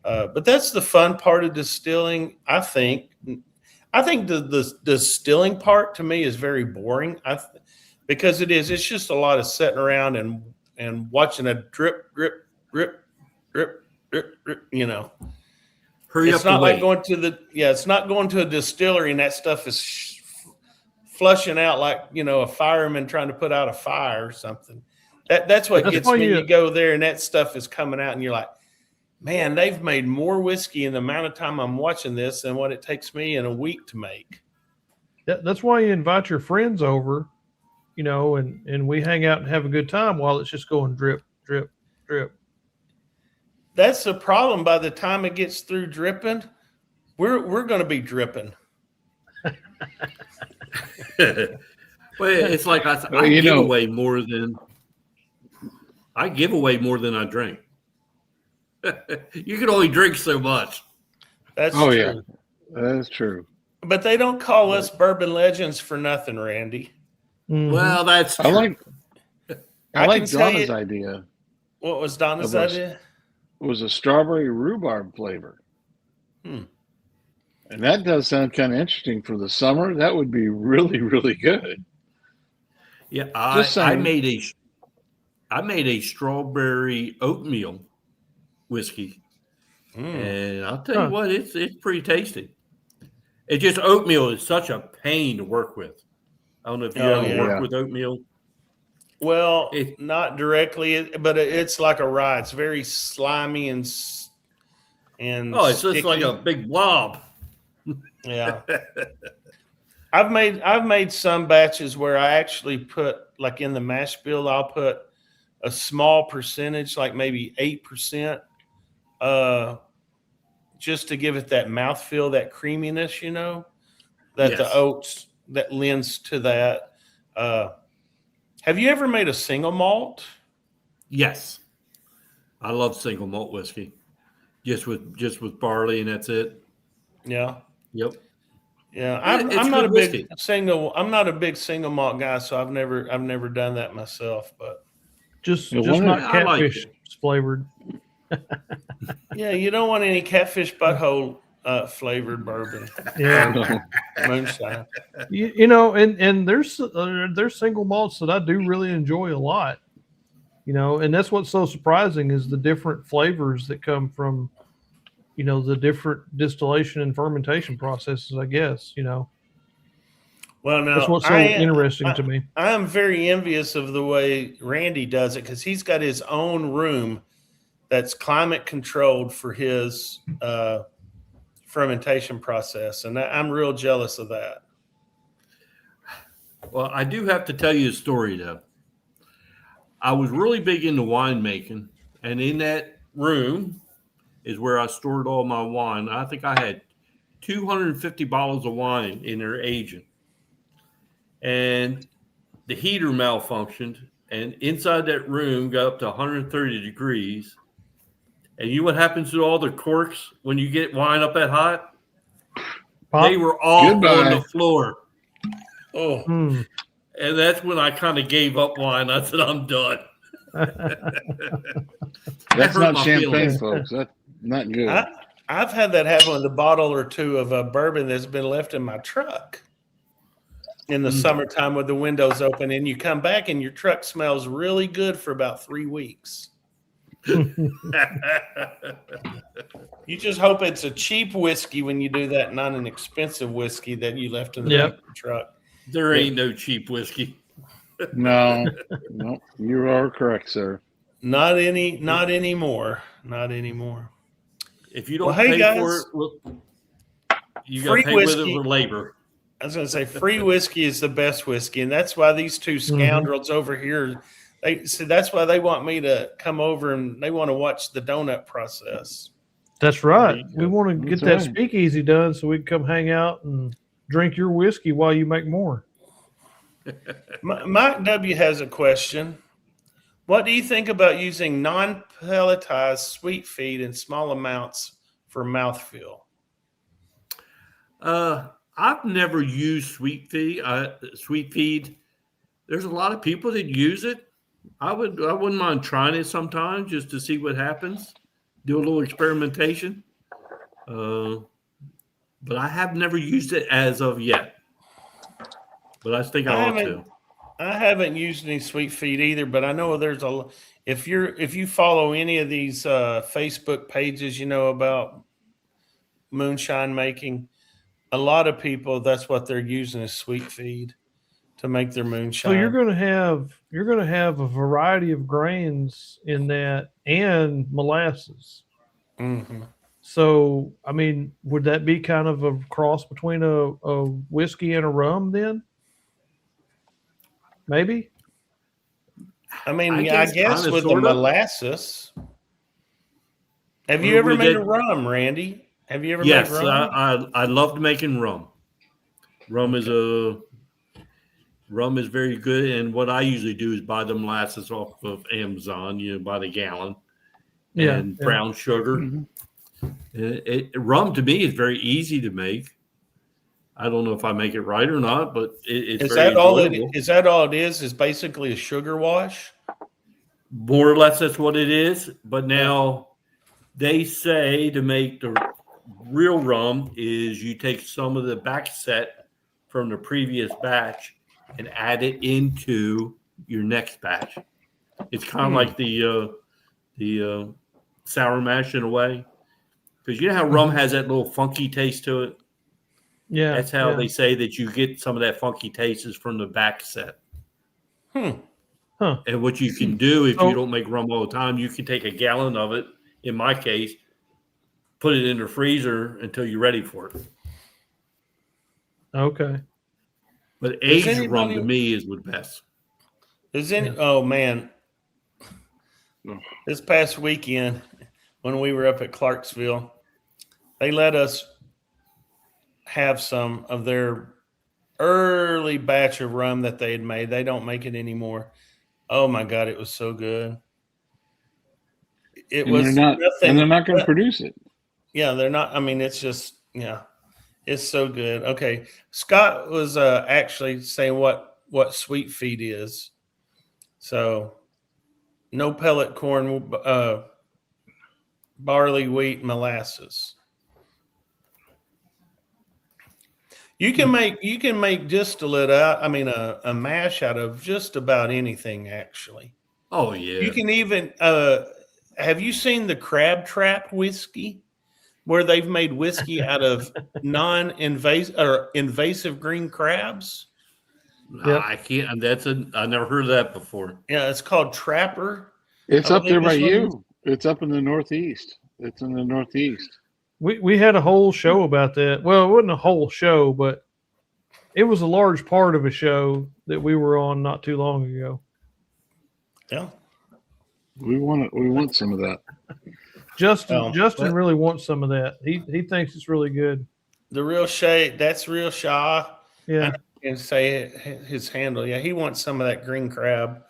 But that's the fun part of distilling, I think. I think the distilling part to me is very boring. Because it's just a lot of sitting around and watching a drip, drip, drip, drip, drip, drip, Hurry it's up not the like going to it's not going to a distillery and that stuff is flushing out like, a fireman trying to put out a fire or something. That's what gets me. You go there and that stuff is coming out and you're like, man, they've made more whiskey in the amount of time I'm watching this than what it takes me in a week to make. That's why you invite your friends over, and we hang out and have a good time while it's just going drip, drip, drip. That's the problem. By the time it gets through dripping, we're going to be dripping. Well, it's like I give away more than I drink. You can only drink so much. That's true. Yeah, that's true. But they don't call us Bourbon Legends for nothing, Randy. Mm-hmm. Well, that's true. I like Donna's idea. What was Donna's idea? It was a strawberry rhubarb flavor. And that does sound kind of interesting for the summer. That would be really, really good. Yeah, I made a strawberry oatmeal whiskey, and I'll tell you what, it's pretty tasty. It just oatmeal is such a pain to work with. I don't know if you ever work with oatmeal. Well, not directly, but it's like a rye. It's very slimy and it's sticky. just like a big blob. Yeah. I've made some batches where I actually put, like in the mash bill, I'll put a small percentage, like maybe 8%, just to give it that mouthfeel, that creaminess, the oats that lends to that. Have you ever made a single malt? Yes. I love single malt whiskey. Just with barley and that's it. Yeah. Yep. Yeah, I'm not a big single malt guy, so I've never done that myself. But just not catfish flavored. Yeah, you don't want any catfish butthole flavored bourbon. Yeah, moonshine. And there's single malts that I do really enjoy a lot. And that's what's so surprising is the different flavors that come from the different distillation and fermentation processes, I guess, Well, now that's what's so interesting to me. I am very envious of the way Randy does it because he's got his own room that's climate controlled for his fermentation process. And I'm real jealous of that. Well, I do have to tell you a story, though. I was really big into winemaking, and in that room is where I stored all my wine. I think I had 250 bottles of wine in there aging. And the heater malfunctioned, and inside that room got up to 130 degrees. And you know what happens to all the corks when you get wine up that hot? Pop. They were all on the floor. Oh. And that's when I kind of gave up wine. I said, I'm done. That's not champagne, folks. Not good. I've had that happen with a bottle or two of a bourbon that's been left in my truck in the summertime with the windows open, and you come back and your truck smells really good for about 3 weeks. You just hope it's a cheap whiskey when you do that, not an expensive whiskey that you left in the back of the truck. There ain't no cheap whiskey. No, you are correct, sir. Not anymore. Not anymore. If you don't hey, pay guys, for it, you got to pay with it for labor. I was going to say free whiskey is the best whiskey, and that's why these two scoundrels over here, that's why they want me to come over and they want to watch the donut process. That's right. We want to get that right. speakeasy done so we can come hang out and drink your whiskey while you make more. Mike W. has a question. What do you think about using non-pelletized sweet feed in small amounts for mouthfeel? I've never used sweet feed. There's a lot of people that use it. I wouldn't mind trying it sometime just to see what happens. Do a little experimentation. But I have never used it as of yet. But I think I ought to. I haven't used any sweet feed either, but I know there's if you follow any of these Facebook pages, about moonshine making, a lot of people, that's what they're using is sweet feed to make their moonshine. So you're going to have a variety of grains in that and molasses. Mm-hmm. So, I mean, would that be kind of a cross between a whiskey and a rum then? Maybe. I mean, I guess with the molasses. Have you ever made a rum, Randy? Have you ever made rum? Yes, I loved making rum. Rum is very good, and what I usually do is buy the molasses off of Amazon, by the gallon, and brown sugar. Mm-hmm. Rum to me is very easy to make. I don't know if I make it right or not, but it's very enjoyable. Is that all it is? Is basically a sugar wash? More or less, that's what it is. But now they say to make the real rum is you take some of the back set from the previous batch and add it into your next batch. It's kind of like the sour mash in a way, because you know how rum has that little funky taste to it. Yeah, that's how they say that you get some of that funky taste is from the back set. Huh. And what you can do if you don't make rum all the time, you can take a gallon of it. In my case, put it in the freezer until you're ready for it. Okay. But aged rum to me is the best. Oh man, this past weekend when we were up at Clarksville, they let us have some of their early batch of rum that they had made. They don't make it anymore. Oh my God, it was so good. They're not going to produce it. Yeah, they're not. I mean, it's just, it's so good. Okay. Scott was actually saying what sweet feed is. So no pellet corn, barley, wheat, molasses. You can make distillate out. I mean, a mash out of just about anything, actually. Oh yeah. You can even. Have you seen the Crab Trap whiskey, where they've made whiskey out of non-invasive or invasive green crabs? Yep. I can't. I never heard of that before. Yeah, it's called Trapper. It's up there by you. It's up in the Northeast. It's in the Northeast. We had a whole show about that. Well, it wasn't a whole show, but it was a large part of a show that we were on not too long ago. Yeah. We want some of that. Justin really wants some of that. He thinks it's really good. The real shade, that's real Shaw. Yeah. And say his handle. Yeah, he wants some of that green crab.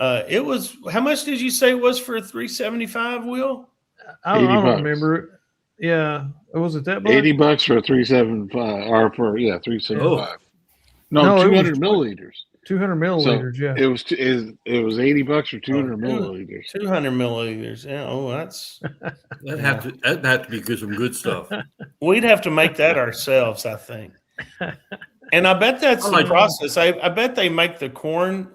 It was, how much did you say it was for $3.75, Will? I don't remember. Yeah. Was it that much? $80 for a 375 or for 375. No, 200 milliliters. 200 milliliters. Yeah. It was $80 for 200 milliliters. 200 milliliters. Yeah. Oh, that's. That'd have to be some good stuff. We'd have to make that ourselves, I think. And I bet that's the process. I bet they make the corn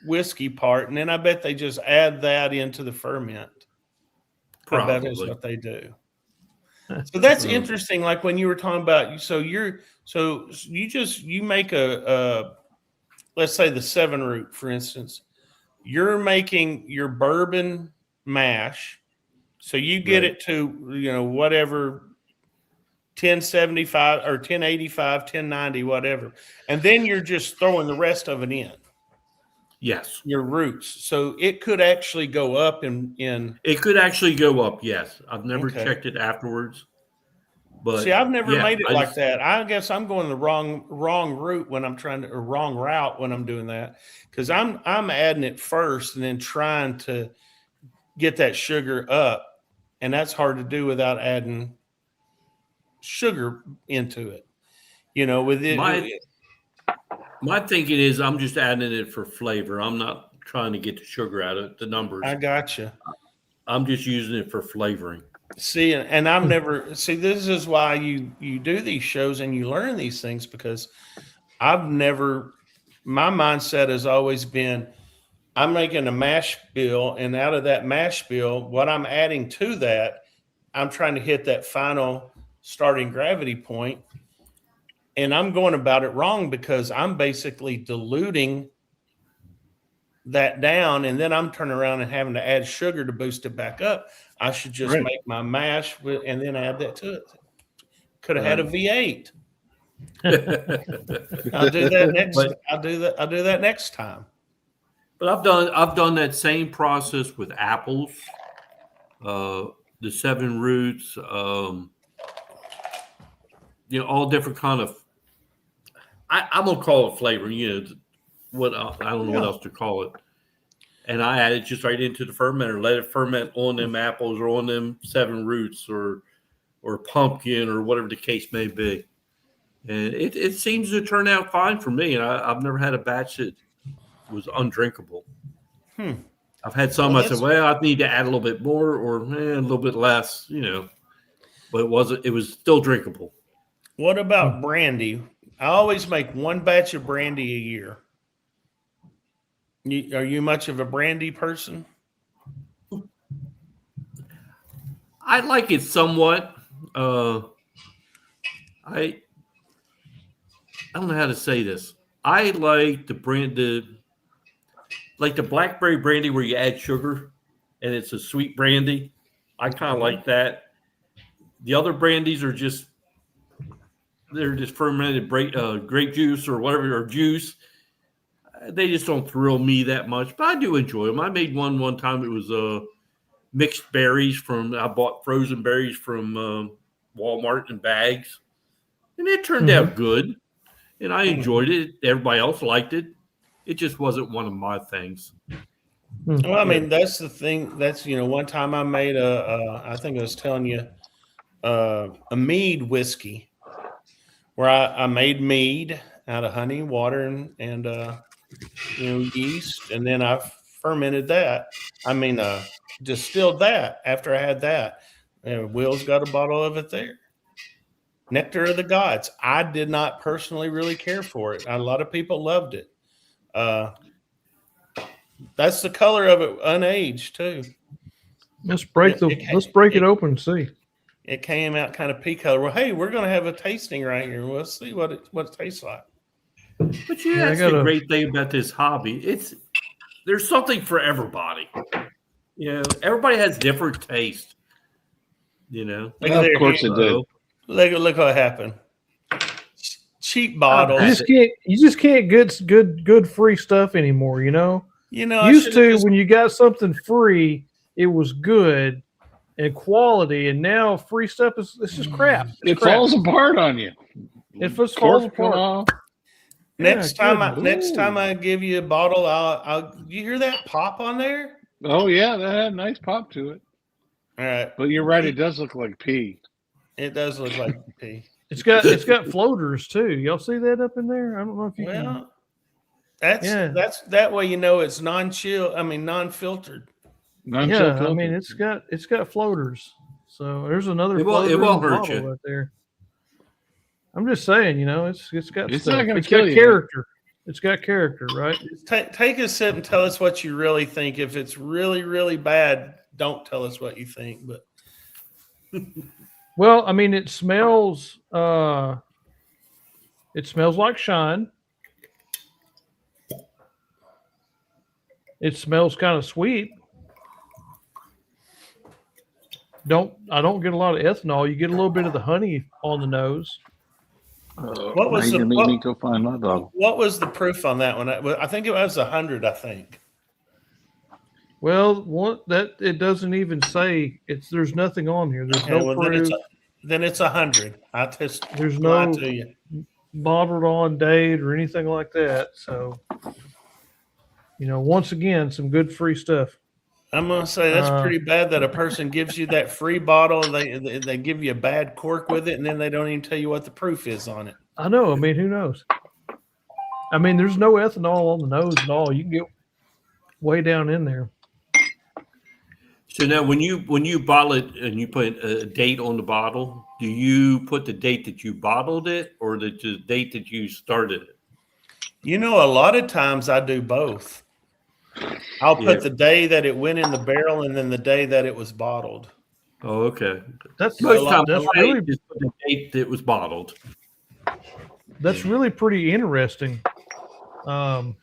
whiskey part, and then I bet they just add that into the ferment. Probably. I bet is what they do. So that's interesting. Like when you were talking about, you make a let's say the 7 root, for instance. You're making your bourbon mash, so you get it to whatever 1075 or 1085, 1090, whatever, and then you're just throwing the rest of it in. Yes, your roots. So it could actually go up in. It could actually go up. Yes, I've never checked it afterwards. But see, I've never made it like that. I guess I'm going the wrong route when I'm wrong route when I'm doing that, because I'm adding it first and then trying to get that sugar up, and that's hard to do without adding sugar into it. With it. My thinking is I'm just adding it for flavor. I'm not trying to get the sugar out of the numbers. I gotcha. I'm just using it for flavoring. See, and I've never this is why you do these shows and you learn these things, because my mindset has always been I'm making a mash bill, and out of that mash bill, what I'm adding to that, I'm trying to hit that final starting gravity point. And I'm going about it wrong, because I'm basically diluting that down, and then I'm turning around and having to add sugar to boost it back up. I should just make my mash and then add that to it. Could have had a V8. I'll do that next. I'll do that next time. But I've done that same process with apples, the 7 roots, all different kind of. I'm gonna call it flavoring. What I don't know what else to call it. And I add it just right into the fermenter, let it ferment on them apples or on them 7 roots or pumpkin or whatever the case may be. And it seems to turn out fine for me. And I've never had a batch that was undrinkable. I've had some I said, well, I need to add a little bit more or a little bit less, but it was still drinkable. What about brandy? I always make one batch of brandy a year. Are you much of a brandy person? I like it somewhat. I don't know how to say this. I like the blackberry brandy where you add sugar and it's a sweet brandy. I kind of like that. The other brandies are they're just fermented grape juice or whatever, or juice. They just don't thrill me that much, but I do enjoy them. I made one time. It was mixed berries I bought frozen berries from Walmart in bags, and it turned out good, and I enjoyed it. Everybody else liked it. It just wasn't one of my things. Well, I mean, that's the thing. That's, one time I made I think I was telling you, a mead whiskey, where I made mead out of honey, water, and yeast, and then I fermented that. Distilled that after I had that. And Will's got a bottle of it there. Nectar of the Gods. I did not personally really care for it. A lot of people loved it. That's the color of it, unaged too. Let's break it open and see. It came out kind of pea color. Well, hey, we're going to have a tasting right here. We'll see what it tastes like. But that's the great thing about this hobby. There's something for everybody. Everybody has different taste. Of course it did. Look what happened. Cheap bottles. You just can't get good free stuff anymore. Used to when you got something free, it was good and quality, and now free stuff it's just crap. It falls apart on you. It just falls apart. Next time I give you a bottle, you hear that pop on there? Oh yeah, that had a nice pop to it. All right, but you're right; it does look like pee. It does look like pee. It's got floaters too. Y'all see that up in there? I don't know if you can. That's that way it's non-chill. I mean non-filtered. Yeah, I mean it's got floaters. So there's another floater in the bottle right there. I'm just saying, it's got it's stuff. not going to It's kill got you. character. It's got character, right? Take a sip and tell us what you really think. If it's really, really bad, don't tell us what you think. But well, I mean, it smells like shine. It smells kind of sweet. I don't get a lot of ethanol. You get a little bit of the honey on the nose. What was the make me go find my bottle? What was the proof on that one? I think it was 100. I think. Well, it doesn't even say there's nothing on here. There's no proof. Then it's 100. There's no to you. Bottled on date or anything like that. So, once again, some good free stuff. I'm gonna say that's pretty bad that a person gives you that free bottle. They give you a bad cork with it, and then they don't even tell you what the proof is on it. I know. I mean, who knows? I mean, there's no ethanol on the nose at all. You can get way down in there. So now, when you bottle it and you put a date on the bottle, do you put the date that you bottled it or the date that you started it? A lot of times I do both. I'll put the day that it went in the barrel and then the day that it was bottled. Oh, okay. That's most times that's really just put the date that it was bottled. That's really pretty interesting. You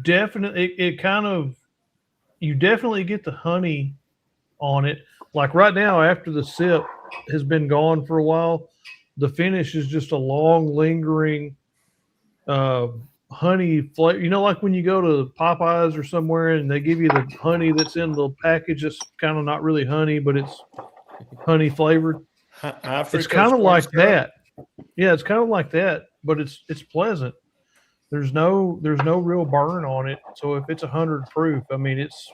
definitely get the honey on it. Like right now, after the sip has been gone for a while, the finish is just a long, lingering honey flavor. Like when you go to Popeyes or somewhere and they give you the honey that's in the package, it's kind of not really honey, but it's honey flavored. It's kind of like that. Yeah, it's kind of like that, but it's pleasant. There's no real burn on it. So if it's 100 proof, I mean it's.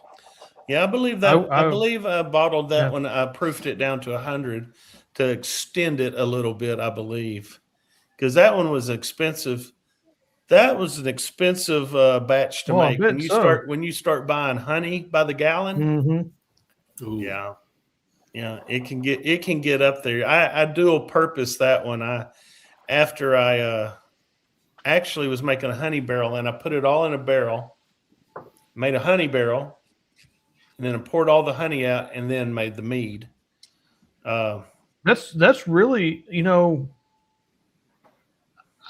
Yeah, I believe that. I believe I bottled that when I proofed it down to 100 to extend it a little bit. I believe because that one was expensive. That was an expensive batch to make. When you start buying honey by the gallon, yeah, it can get up there. I dual purpose that one. After I actually was making a honey barrel and I put it all in a barrel, made a honey barrel, and then I poured all the honey out and then made the mead. That's really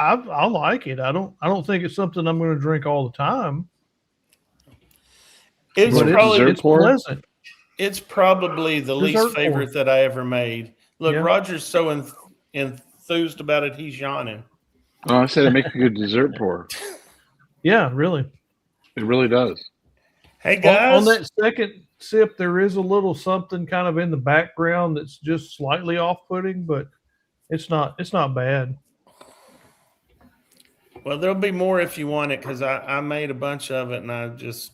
I like it. I don't think it's something I'm going to drink all the time. It's pleasant. It's probably the least favorite that I ever made. Look, Roger's so enthused about it, he's yawning. Oh, I said it makes a good dessert pour. Yeah, really. It really does. Hey guys, on that second sip, there is a little something kind of in the background that's just slightly off-putting, but it's not bad. Well, there'll be more if you want it because I made a bunch of it and I just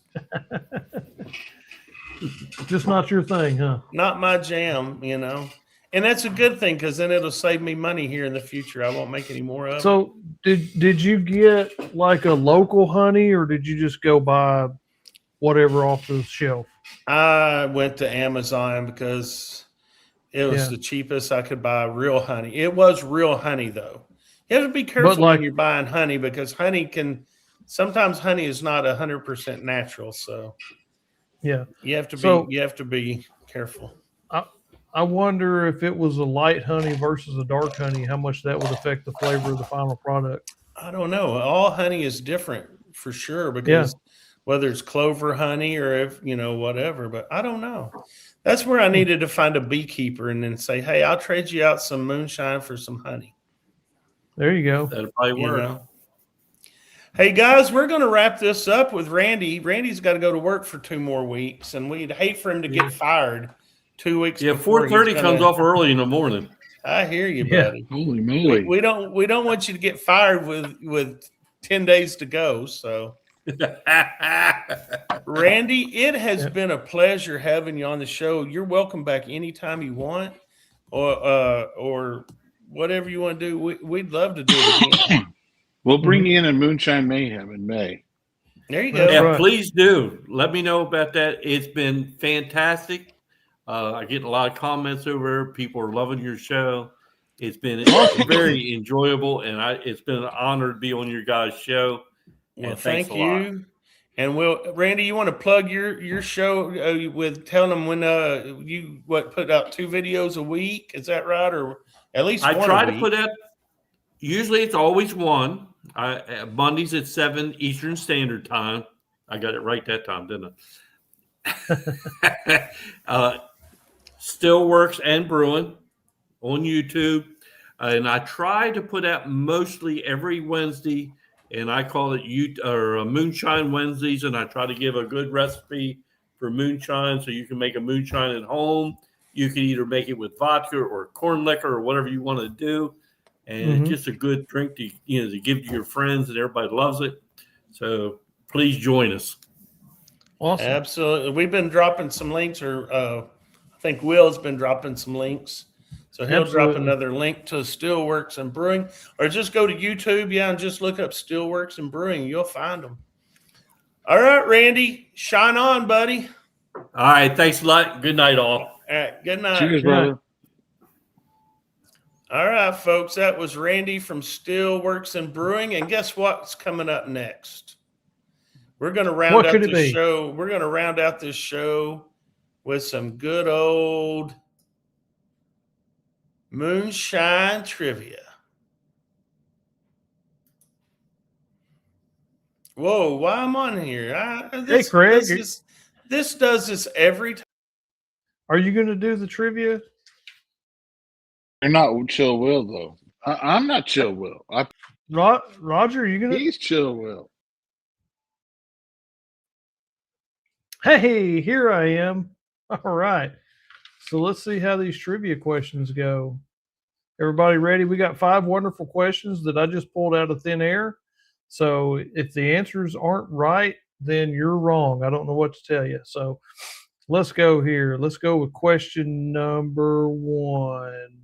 just not your thing, huh? Not my jam, And that's a good thing because then it'll save me money here in the future. I won't make any more of it. So did you get like a local honey or did you just go buy whatever off the shelf? I went to Amazon because it was the cheapest I could buy real honey. It was real honey though. You have to be careful when you're buying honey because sometimes honey is not 100% natural. So yeah, you have to be careful. I wonder if it was a light honey versus a dark honey, how much that would affect the flavor of the final product. I don't know. All honey is different for sure because whether it's clover honey or if, whatever, but I don't know. That's where I needed to find a beekeeper and then say, hey, I'll trade you out some moonshine for some honey. There you go. That'll probably work. Hey guys, we're going to wrap this up with Randy. Randy's got to go to work for 2 more weeks, and we'd hate for him to get fired 2 weeks. Yeah, 4:30 comes off early in the morning. I hear you, buddy. Holy moly! We don't want you to get fired with 10 days to go. So, Randy, it has been a pleasure having you on the show. You're welcome back anytime you want, or whatever you want to do. We'd love to do it again. We'll bring you in a Moonshine Mayhem in May. There you That's go. Yeah, right. please do. Let me know about that. It's been fantastic. I get a lot of comments over. People are loving your show. It's been very enjoyable, and it's been an honor to be on your guys' show. Well, And thanks thank a lot. you. And Randy, you want to plug your show with telling them when you put out 2 videos a week? Is that right, or at least I one try a to week? put out. Usually, it's always one. Mondays at 7 Eastern Standard Time. I got it right that time, didn't I? Still Works and Brewing on YouTube. And I try to put out mostly every Wednesday, and I call it Moonshine Wednesdays, and I try to give a good recipe for moonshine so you can make a moonshine at home. You can either make it with vodka or corn liquor or whatever you want to do. And it's just a good drink to give to your friends, and everybody loves it. So please join us. Awesome. Absolutely. We've been dropping some links, or I think Will's been dropping some links. So he'll drop another link to Still Works and Brewing, or just go to YouTube, and just look up Still Works and Brewing. You'll find them. All right, Randy, shine on, buddy. All right. Thanks a lot. Good night, all. All right, good night. Cheers, brother. All right, folks, that was Randy from Still Works and Brewing. And guess what's coming up next? We're going to round out this show. We're going to round out this show with some good old moonshine trivia. Whoa, why I'm on here? Hey, Craig. This does this every time. Are you going to do the trivia? You're not Chill Will, though. I'm not Chill Will. Roger, are you going to? He's Chill Will. Hey, here I am. All right. So let's see how these trivia questions go. Everybody ready? We got 5 wonderful questions that I just pulled out of thin air. So if the answers aren't right, then you're wrong. I don't know what to tell you. So let's go here. Let's go with question number 1.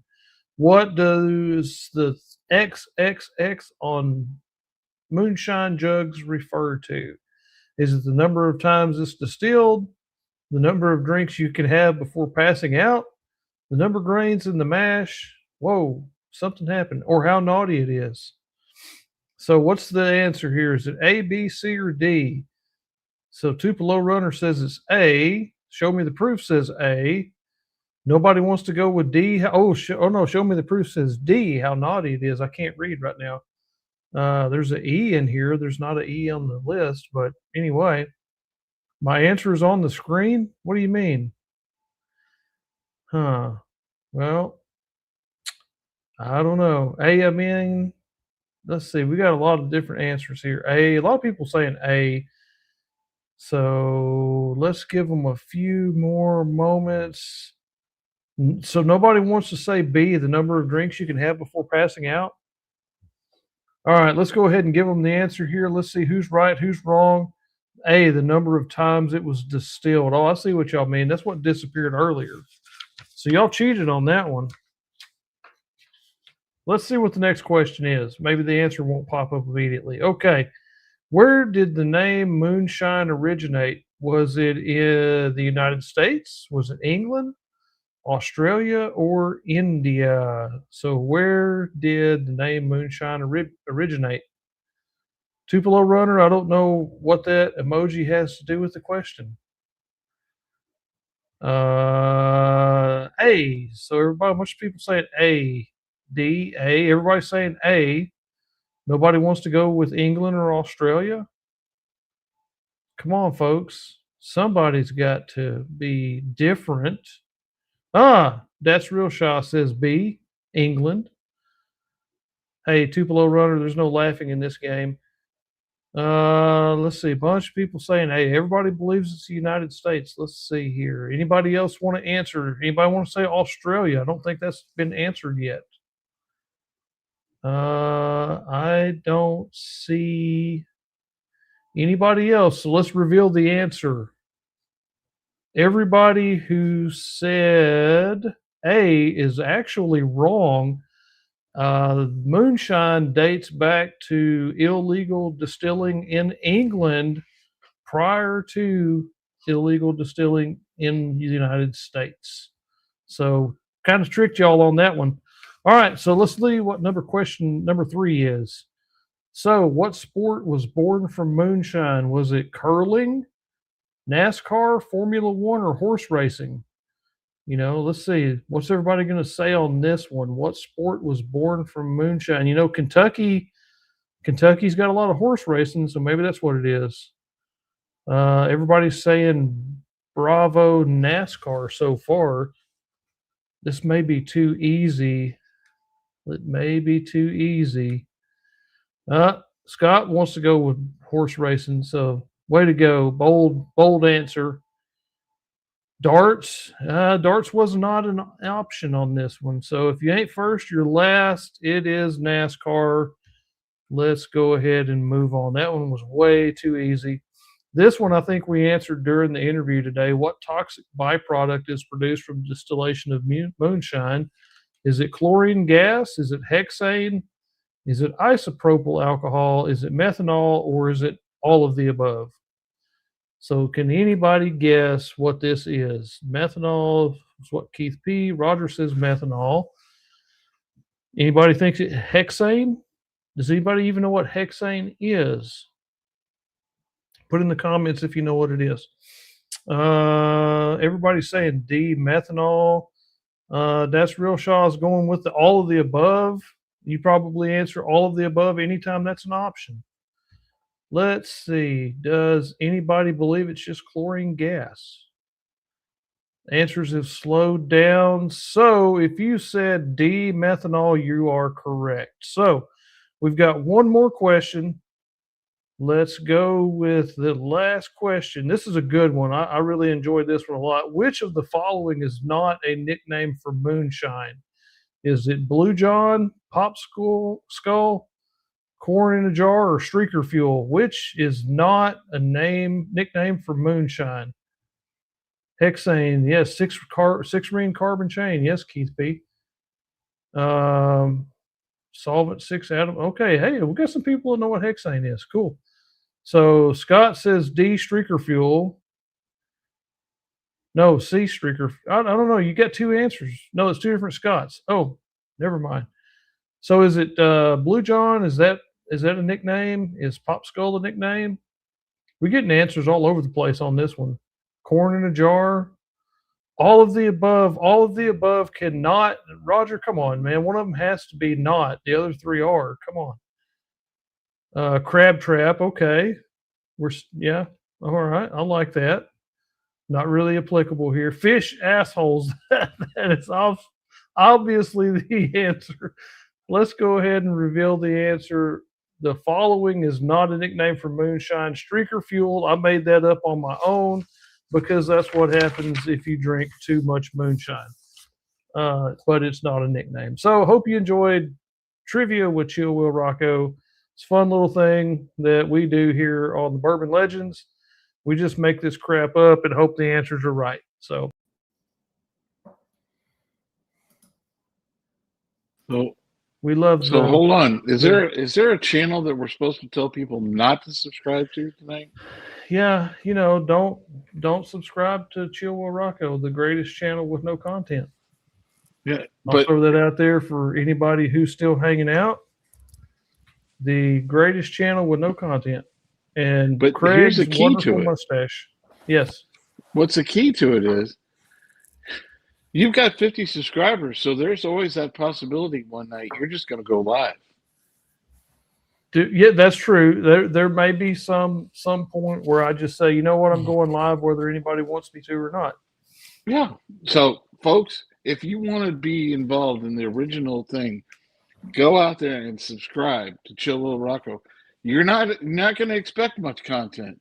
What does the XXX on moonshine jugs refer to? Is it the number of times it's distilled, the number of drinks you can have before passing out, the number of grains in the mash? Whoa, something happened. Or how naughty it is. So what's the answer here? Is it A, B, C, or D? So Tupelo Runner says it's A. Show Me the Proof says A. Nobody wants to go with D. No, Show Me the Proof says D. How naughty it is. I can't read right now. There's an E in here. There's not an E on the list, but anyway, my answer is on the screen. What do you mean? Well, I don't know. I mean, let's see. We got a lot of different answers here. A lot of people saying A. So let's give them a few more moments. So nobody wants to say B, the number of drinks you can have before passing out. All right, let's go ahead and give them the answer here. Let's see who's right, who's wrong. A, the number of times it was distilled. Oh, I see what y'all mean. That's what disappeared earlier. So y'all cheated on that one. Let's see what the next question is. Maybe the answer won't pop up immediately. Okay. Where did the name moonshine originate? Was it in the United States? Was it England, Australia, or India? So where did the name moonshine originate? Tupelo Runner, I don't know what that emoji has to do with the question. A. So everybody, much people saying A. D, A. Everybody's saying A. Nobody wants to go with England or Australia. Come on, folks. Somebody's got to be different. That's Real Shaw says B, England. Hey, Tupelo Runner, there's no laughing in this game. Let's see. A bunch of people saying, hey, everybody believes it's the United States. Let's see here. Anybody else want to answer? Anybody want to say Australia? I don't think that's been answered yet. I don't see anybody else. So let's reveal the answer. Everybody who said A is actually wrong. Moonshine dates back to illegal distilling in England prior to illegal distilling in the United States. So kind of tricked y'all on that one. All right, so let's see what question number 3 is. So what sport was born from moonshine? Was it curling, NASCAR, Formula One, or horse racing? You know, let's see. What's everybody going to say on this one? What sport was born from moonshine? You know, Kentucky's got a lot of horse racing, so maybe that's what it is. Everybody's saying bravo NASCAR so far. This may be too easy. It may be too easy. Scott wants to go with horse racing, so way to go. Bold answer. Darts. Darts was not an option on this one. So if you ain't first, you're last. It is NASCAR. Let's go ahead and move on. That one was way too easy. This one I think we answered during the interview today. What toxic byproduct is produced from distillation of moonshine? Is it chlorine gas? Is it hexane? Is it isopropyl alcohol? Is it methanol? Or is it all of the above? So can anybody guess what this is? Methanol is what Keith P. Roger says methanol. Anybody thinks it hexane? Does anybody even know what hexane is? Put in the comments if you know what it is. Everybody's saying D, methanol. That's Real Shaw's going with all of the above. You probably answer all of the above anytime that's an option. Let's see. Does anybody believe it's just chlorine gas? Answers have slowed down. So if you said D, methanol, you are correct. So we've got one more question. Let's go with the last question. This is a good one. I really enjoyed this one a lot. Which of the following is not a nickname for moonshine? Is it Blue John, Skull, Corn in a Jar, or Streaker Fuel? Which is not a nickname for moonshine? Hexane, yes. Six ring carbon chain, yes. Keith B. Solvent 6 atom. Okay, hey, we got some people that know what hexane is. Cool. So Scott says D, Streaker Fuel. No, C, Streaker. I don't know. You got 2 answers. No, it's 2 different Scotts. Oh, never mind. So is it Blue John? Is that a nickname? Is Pop Skull a nickname? We're getting answers all over the place on this one. Corn in a jar. All of the above. All of the above cannot. Roger, come on, man. One of them has to be not. The other 3 are. Come on. Crab Trap. Okay. Yeah. All right. I like that. Not really applicable here. Fish assholes. That is obviously the answer. Let's go ahead and reveal the answer. The following is not a nickname for moonshine. Streaker Fuel. I made that up on my own because that's what happens if you drink too much moonshine. But it's not a nickname. So hope you enjoyed Trivia with Chill Will Rocco. It's a fun little thing that we do here on the Bourbon Legends. We just make this crap up and hope the answers are right. So we love. So hold on. Is there a channel that we're supposed to tell people not to subscribe to tonight? Yeah, don't subscribe to Chill Will Rocco, the greatest channel with no content. Yeah, I'll throw that out there for anybody who's still hanging out. The greatest channel with no content. But Craig's here's the key to it. Mustache. Yes. What's the key to it is you've got 50 subscribers, so there's always that possibility one night you're just going to go live. Yeah, that's true. There may be some point where I just say, you know what, I'm going live whether anybody wants me to or not. Yeah. So, folks, if you want to be involved in the original thing, go out there and subscribe to Chill Will Rocco. You're not going to expect much content.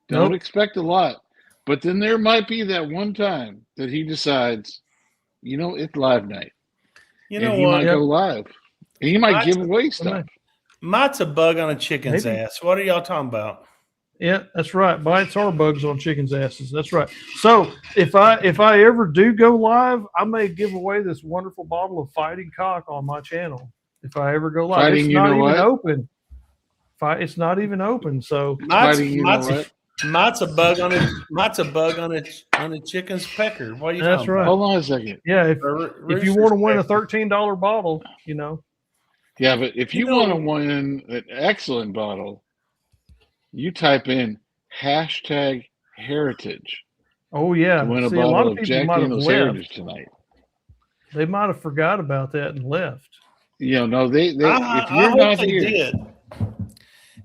Don't expect a lot. But then there might be that one time that he decides, it's live night. You know he what? might go live. And he might give away stuff. Might's a bug on a chicken's ass. What are y'all talking about? Yeah, that's right. Bites are bugs on chickens' asses. That's right. So if I ever do go live, I may give away this wonderful bottle of Fighting Cock on my channel. If I ever go live, Fighting, it's you not know even what? open. It's not even open. So Fighting, you know what? Mine's a bug on a chicken's pecker. What are you that's talking right. about? Hold on a second. Yeah, if you want to win a pecker. $13 bottle, you know. Yeah, but if You you know- want to win an excellent bottle, you type in #heritage Oh yeah. to win a See, a lot bottle of of people Jack might have Daniel's left. Heritage tonight. They might have forgot about that and left. You know, no, they if I you're hope not they here, did.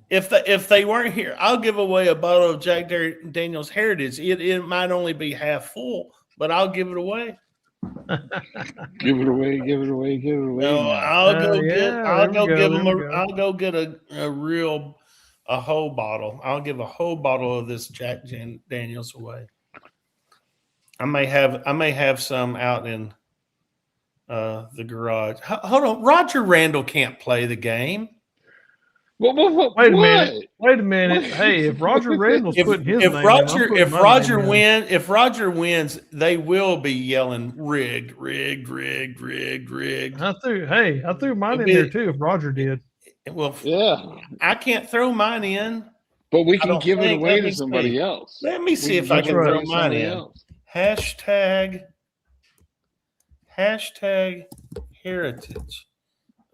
If they weren't here, I'll give away a bottle of Jack Daniel's Heritage. It might only be half full, but I'll give it away. give it away, give it away, give it away. No, Now. I'll go get a whole bottle. I'll give a whole bottle of this Jack Daniel's away. I may have some out in the garage. Hold on, Roger Randall can't play the game. What? Wait a minute. Wait a minute. Hey, if Roger Randall's putting his name in, I'm putting my name in. If Roger wins, they will be yelling rigged, rigged, rigged, rigged, rigged. I threw mine in there too. If Roger did, Well, Yeah, I can't throw mine in. but we I can don't give it think- away let to me somebody see. else. Let me see We if I give can it away throw to mine somebody in. else. Hashtag heritage.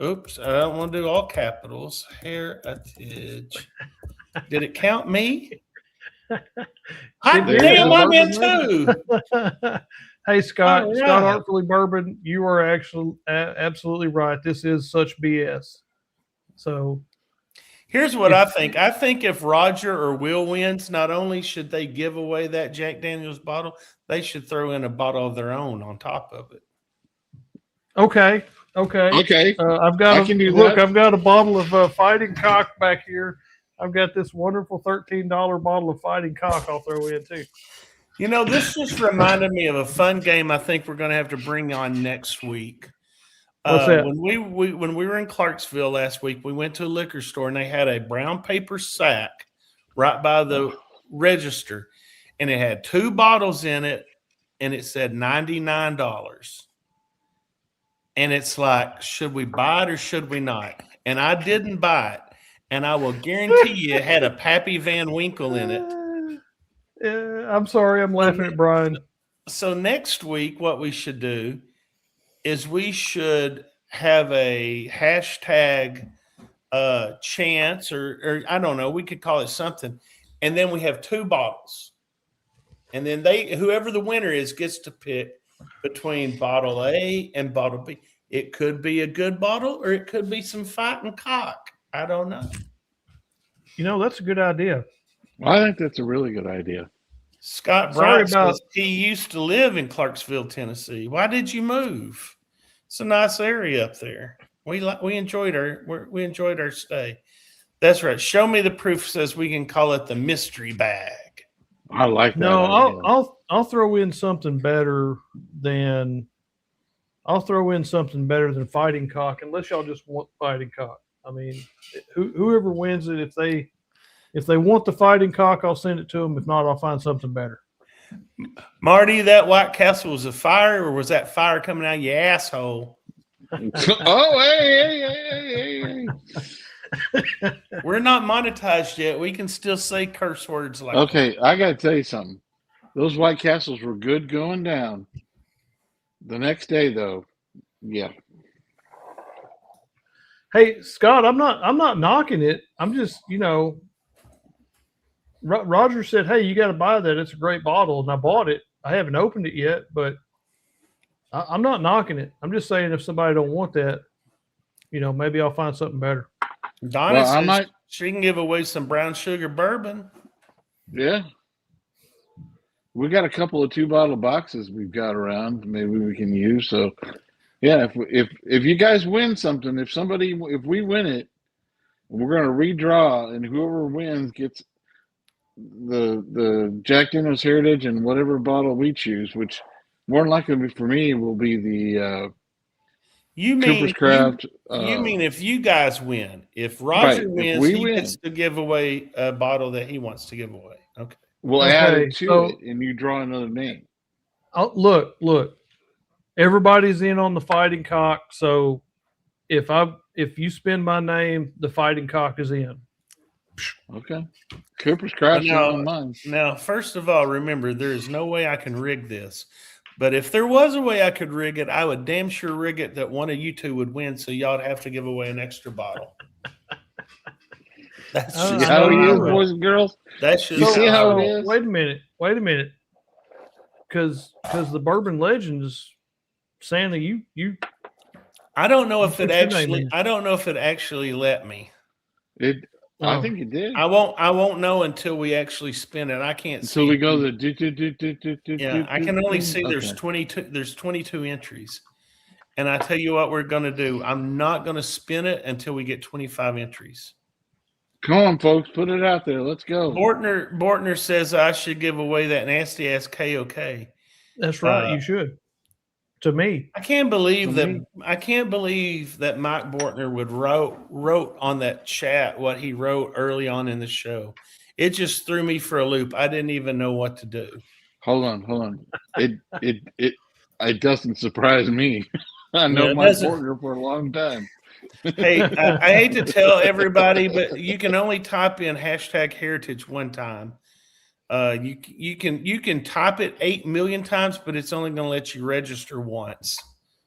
Oops, I don't want to do all capitals. Heritage. Did it count me? Hot did. damn, I'm in Bourbon too. Hey Scott, All Scott right. Artfully Bourbon, you are actually absolutely right. This is such BS. So Here's what I think. I think if Roger or Will wins, not only should they give away that Jack Daniel's bottle, they should throw in a bottle of their own on top of it. okay. Okay, I've got I can do look. that. I've got a bottle of Fighting Cock back here. I've got this wonderful $13 bottle of Fighting Cock. I'll throw in too. You know, this just reminded me of a fun game I think we're going to have to bring on next week. What's that? When we were in Clarksville last week, we went to a liquor store and they had a brown paper sack right by the register, and it had 2 bottles in it, and it said $99. And it's like, should we buy it or should we not? And I didn't buy it, and I will guarantee you it had a Pappy Van Winkle in it. I'm sorry, I'm laughing at Brian. So next week, what we should do is we should have a hashtag chance or I don't know, we could call it something. And then we have 2 bottles. And then whoever the winner is gets to pick between bottle A and bottle B. It could be a good bottle or it could be some Fighting Cock. I don't know. You know, that's a good idea. I think that's a really good idea. Scott Bryant says he used to live in Clarksville, Tennessee. Why did you move? It's a nice area up there. We enjoyed our stay. That's right. Show me the proof says we can call it the mystery bag. I like that. No, idea. I'll throw in something better than Fighting Cock, unless y'all just want Fighting Cock. I mean, whoever wins it, if they want the Fighting Cock, I'll send it to them. If not, I'll find something better. Marty, that White Castle was a fire, or was that fire coming out of your asshole? Oh, hey. We're not monetized yet. We can still say curse words like Okay, I got to tell you something. Those White Castles were good going down. The next day, though, yeah. Hey, Scott, I'm not knocking it. I'm just, Roger said, "Hey, you got to buy that. It's a great bottle," and I bought it. I haven't opened it yet, but I'm not knocking it. I'm just saying if somebody don't want that, maybe I'll find something better. Donna says she can give away some brown sugar bourbon. Yeah. We got a couple of 2-bottle boxes we've got around. Maybe we can use. So, yeah, if you guys win something, if we win it, we're going to redraw, and whoever wins gets the Jack Daniel's Heritage and whatever bottle we choose, which more than likely for me will be the Cooper's Craft. You mean if you guys win? If Roger wins, he gets to give away a bottle that he wants to give away. Okay. We'll add it to it, and you draw another name. Look. Everybody's in on the Fighting Cock, so if I if you spin my name, the fighting cock is in. Okay. Cooper's crashing on mine. Now, first of all, remember, there is no way I can rig this. But if there was a way I could rig it, I would damn sure rig it that one of you two would win, so y'all would have to give away an extra bottle. That's See just how how he I is, roll. boys and girls? That's just You see how it is? Wait a minute. Because the Bourbon Legends, Santa, you I don't know if Put it your name actually. in. I don't know if it actually let me. I Oh. think it did. I won't know until we actually spin it. I can't Until see. we it. go the Yeah, I can only see there's Okay. 22. There's 22 entries, and I tell you what we're going to do. I'm not going to spin it until we get 25 entries. Come on, folks, put it out there. Let's go. Bortner says I should give away that nasty ass KOK. that's right, you should. To me. I can't believe To that. me. I can't believe that Mike Bortner would wrote on that chat what he wrote early on in the show. It just threw me for a loop. I didn't even know what to do. Hold on. It doesn't surprise me. I know Yeah, it Mike doesn't. Bortner for a long time. Hey, I hate to tell everybody, but you can only type in #heritage one time. You can type it 8 million times, but it's only going to let you register once.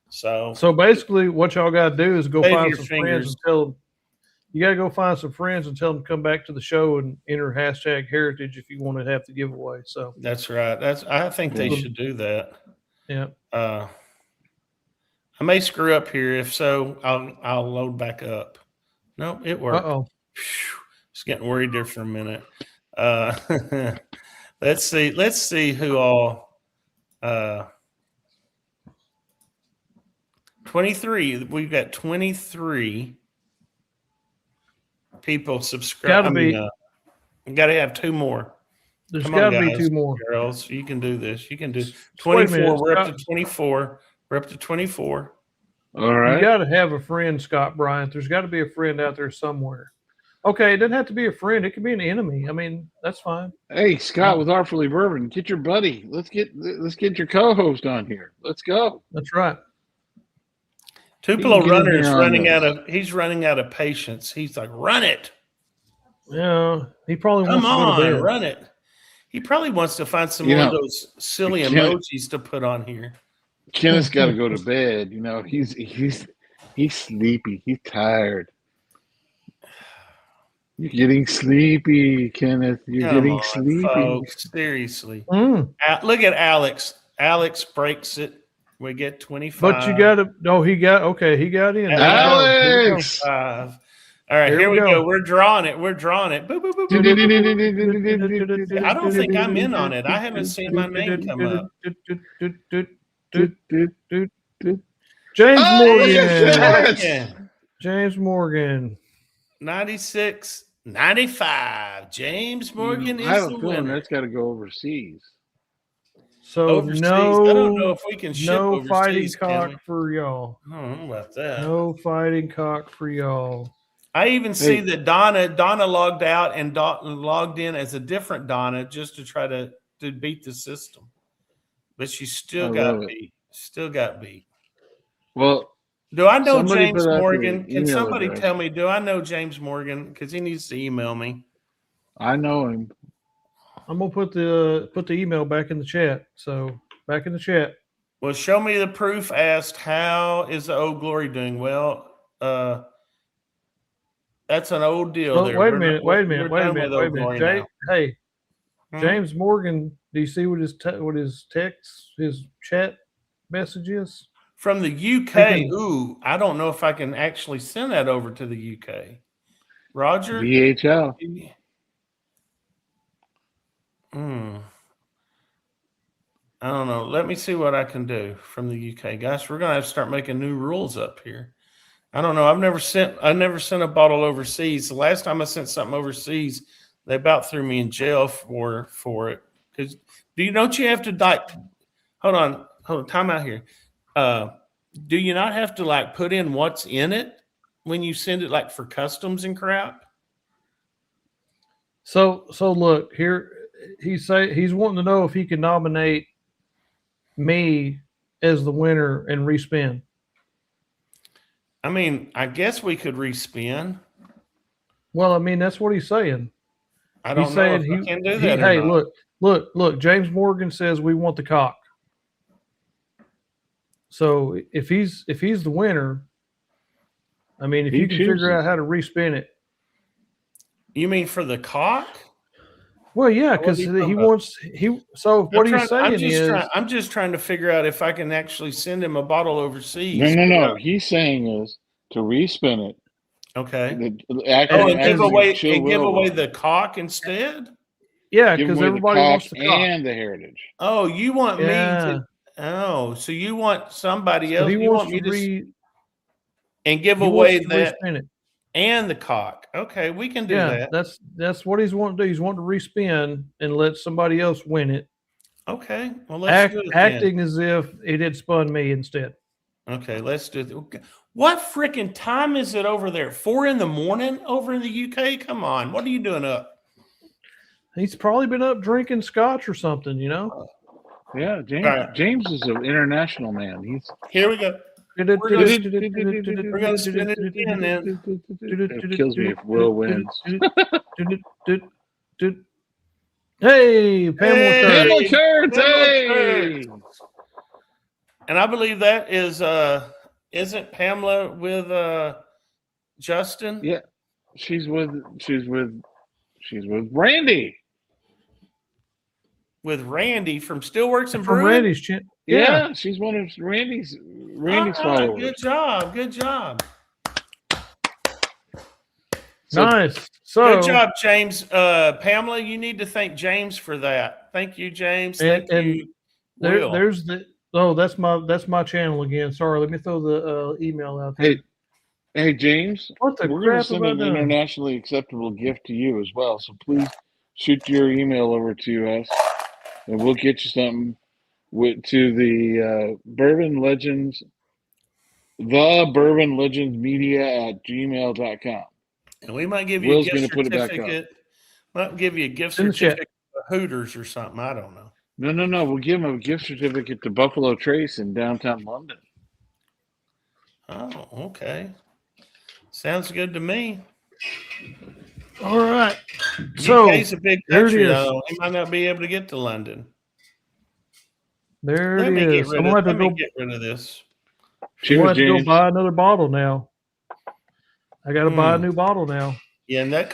So So basically, what y'all got to do is go Save find your some fingers. friends and tell them. You got to go find some friends and tell them to come back to the show and enter #heritage if you want to have the giveaway. So that's right. I think they Yeah. should do that. yeah, I may screw up here. If so, I'll load back up. No, it worked. oh, Phew. Just getting worried there for a minute. Let's see who all. 23. We've got 23 people subscribe. Got to have 2 more. there's Come on, got to be guys, 2 more. girls. You can do this. You can do Wait a 24. minute, We're up Scott. to 24. We're up to 24. All You right. got to have a friend, Scott Bryant. There's got to be a friend out there somewhere. Okay, it doesn't have to be a friend. It could be an enemy. I mean, that's fine. Hey, Scott with Artfully Bourbon, get your buddy. Let's get your co-host on here. Let's go. That's right. Tupelo get in Runner is there on this. he's running out of patience. He's like, run it. Yeah, he probably Come wants to go to on, bed. run it. He probably wants to find some You more of know, those silly Ken- emojis to put on here. Kenneth's got to go to bed. You know, he's sleepy. He's tired. You're getting sleepy, Kenneth. You're Come getting on, sleepy. folks. Seriously. Mm. Look at Alex. Alex breaks it. We get 25. But you got to. Oh, he got in. There you go. Here we go. Alex! 5. All right, here we go. We're drawing it. We're drawing it. Boop, boop, boop, boop, boop, boop. I don't think I'm in on it. I haven't seen my name come up. James Oh, Morgan. yes! James Morgan. 96, 95. James Morgan I have is a the feeling winner. that's got to go overseas. So Overseas. I don't know if we can ship no overseas. fighting can cock we? for y'all. I don't know about that. No fighting cock for y'all. I even see that Donna logged out and logged in as a different Donna just to try to beat the system. But she still I got love it. beat. Still got beat. Well, Do I know Somebody James put out Morgan? the Can email somebody address. tell me, do I know James Morgan? Because he needs to email me. I know him. I'm gonna put the email back in the chat. So back in the chat. Well, show me the proof. Asked, how is the Old Glory doing? Well, that's an old deal. Oh, there. wait a We're minute. not- Wait a we're minute. Wait a done minute. with Wait a Old minute. Glory Hey, now. James Morgan. Do you see what his text, his chat message is? From the UK. Ooh, I don't know if I can actually send that over to the UK. Roger? VHL. I don't know. Let me see what I can do from the UK. Guys, we're gonna have to start making new rules up here. I don't know. I never sent a bottle overseas. The last time I sent something overseas, they about threw me in jail for it. Because don't you have to hold on, time out here. Do you not have to put in what's in it when you send it for customs and crap? So look here. He's wanting to know if he can nominate me as the winner and respin. I mean, I guess we could respin. Well, I mean, that's what he's saying. I don't He's know saying if he I can do he- that or hey, not. look. James Morgan says we want the cock. So if he's the winner, I mean, if He you can figure chooses. out how to respin it, You mean for the cock? well, yeah, What because are you talking he about? wants So what he's saying I'm just trying to figure out if I can actually send him a bottle overseas. No. He's saying is to respin it. Okay. Actually, And give chill away the cock instead. yeah, give because away everybody the wants cock the cock. and the heritage. Oh, you want me Yeah. to? Oh, so you want somebody So else? he You wants want me to and give he away wants to that respin it. and the cock? Okay, we can do Yeah, that. that's what he's wanting to do. He's wanting to respin and let somebody else win it, Okay, well let's do it then. acting as if it had spun me instead. Okay, let's do it. Okay. What freaking time is it over there? 4 a.m. over in the UK? Come on, what are you doing up? He's probably been up drinking scotch or something, you know. Yeah, James. All right. James is an international man. He's Here we go. We're gonna spin it again then. it kills me if Will wins. Hey, Pamela Hey! Curry. Pamela Kurtz, Pamela hey! And I believe that is isn't Pamela with Justin? Yeah, she's with Randy. With Randy from Still Works and From Brewing. Randy's chin. Yeah, she's one of Randy's followers. Good job. Good job. So- Nice. So Good job, James. Pamela, you need to thank James for that. Thank you, James. Thank And you. Will. there's the that's my channel again. Sorry, let me throw the email out there. Hey, James, What the we're going to crap send have I an done? internationally acceptable gift to you as well. So please shoot your email over to us, and we'll get you something to the Bourbon Legends, the Bourbon Legends Media at gmail.com. And we might give you Will's a gift gonna put it back up. certificate. Might give you a gift In the chat. certificate to Hooters or something. I don't know. No. We'll give him a gift certificate to Buffalo Trace in downtown London. Oh, okay. Sounds good to me. All right. So UK's a big there it country, is. though. He might not be able to get to London. There Let it me is. I'm gonna have to let me go. get rid of this. I'm gonna Cheers, have to go James. buy another bottle now. I got to buy a Mm. new bottle now. Yeah, and that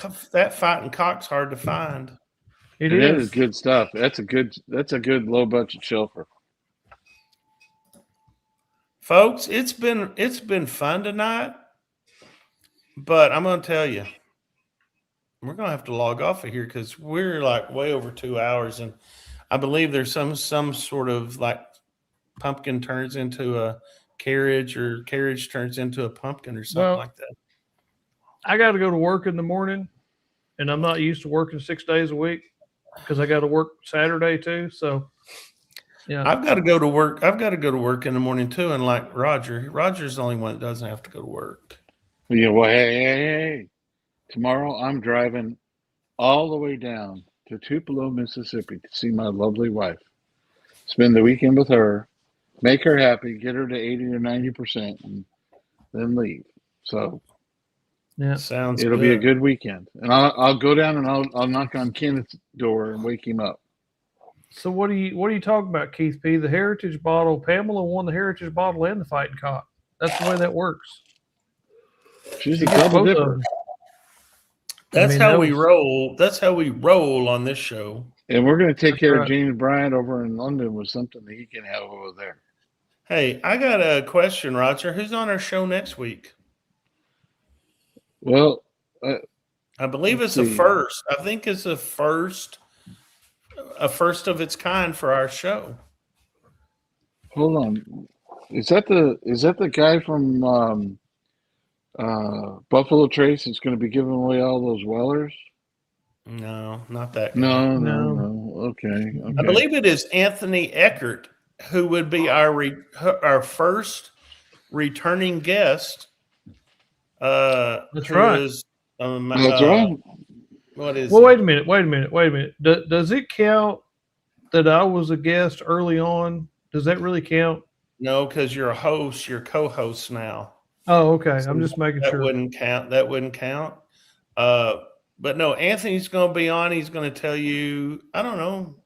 fighting cock's hard to find. It That is. is good stuff. That's a good low budget shelfer. Folks, it's been fun tonight, but I'm gonna tell you, we're gonna have to log off of here because we're like way over 2 hours, and I believe there's some sort of like pumpkin turns into a carriage or carriage turns into a pumpkin or something Well, like that. I got to go to work in the morning, and I'm not used to working 6 days a week because I got to work Saturday too. So, yeah. I've got to go to work. I've got to go to work in the morning too, and like Roger's the only one that doesn't have to go to work. Yeah, well, hey. Tomorrow I'm driving all the way down to Tupelo, Mississippi to see my lovely wife. Spend the weekend with her, make her happy, get her to 80 or 90%, and then leave. So Yeah. Sounds it'll be a good weekend. And I'll go down and I'll knock on Kenneth's door and wake him up. So what are you talking about, Keith P? The heritage bottle. Pamela won the heritage bottle and the fighting cock. That's the way that works. She's a She gets double both of dipper. them. That's I mean, how that we was- roll. That's how we roll on this show. And we're going to take That's care right. of James Bryant over in London with something that he can have over there. Hey, I got a question, Roger. Who's on our show next week? Well, I believe Let's it's see. a first. I think it's a first of its kind for our show. hold on. Is that the guy from Buffalo Trace that's going to be giving away all those Wellers? No, not that guy. No. Okay. I believe it is Anthony Eckert, who would be our first returning guest. That's who right. is, That's right. What is Well, it? wait a minute. Does it count that I was a guest early on? Does that really count? No, because you're a host. You're co-host now. Oh, okay. I'm just making That sure. wouldn't count. That wouldn't count. But no, Anthony's going to be on. He's going to tell you, I don't know.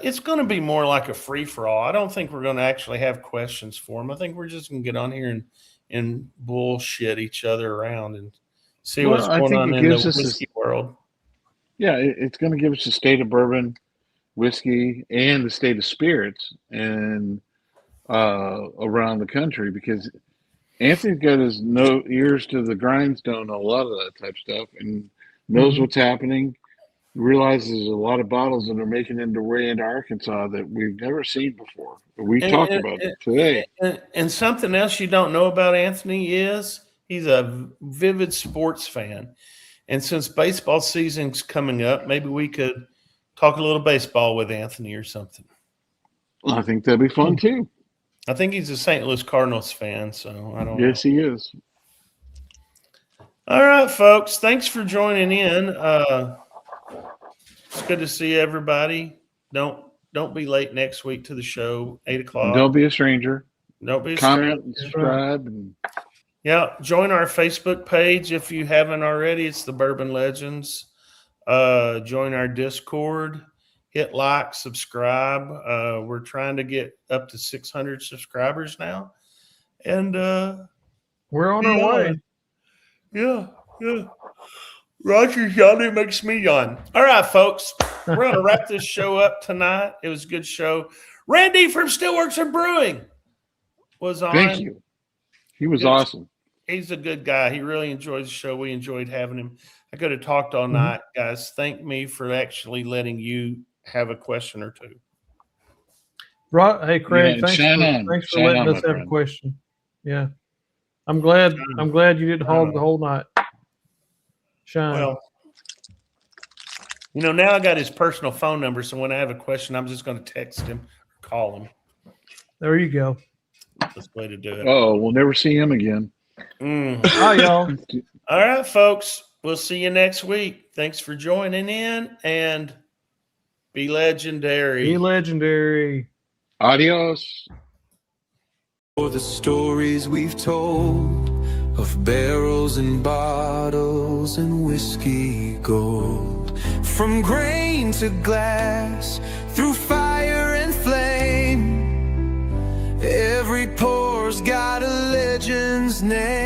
It's going to be more like a free for all. I don't think we're going to actually have questions for him. I think we're just going to get on here and bullshit each other around and see what's going on in the whiskey world. Yeah, it's going to give us the state of bourbon, whiskey, and the state of spirits and around the country, because Anthony's got his ears to the grindstone on a lot of that type of stuff and knows what's happening. Realizes there's a lot of bottles that are making their way into Arkansas that we've never seen before. We talked about it today. And something else you don't know about Anthony is he's a vivid sports fan. And since baseball season's coming up, maybe we could talk a little baseball with Anthony or something. I think that'd be fun too. I think he's a St. Louis Cardinals fan, so I don't know. Yes, he is. All right, folks. Thanks for joining in. It's good to see everybody. Don't be late next week to the show, 8 o'clock. And don't be a stranger. Don't be a Comment stranger. and subscribe. And yeah, join our Facebook page if you haven't already. It's the Bourbon Legends. Join our Discord. Hit like, subscribe. We're trying to get up to 600 subscribers now. And we're on our way. Yeah. Roger's yawning makes me yawn. All right, folks. We're going to wrap this show up tonight. It was a good show. Randy from Still Works and Brewing was on. Thank you. He was awesome. He's a good guy. He really enjoys the show. We enjoyed having him. I could have talked all night, guys. Thank me for actually letting you have a question or two. Right. Hey, Craig, thanks for letting us have a question. Yeah. I'm glad you didn't hog the whole night. Shine. Well, now I got his personal phone number, so when I have a question, I'm just going to text him or call him. There you go. That's the way to do it. Oh, we'll never see him again. Bye, y'all. All right, folks. We'll see you next week. Thanks for joining in, and be legendary. Be legendary. Adios. For the stories we've told of barrels and bottles and whiskey gold, from grain to glass, through fire and flame, every pour's got a legend's name.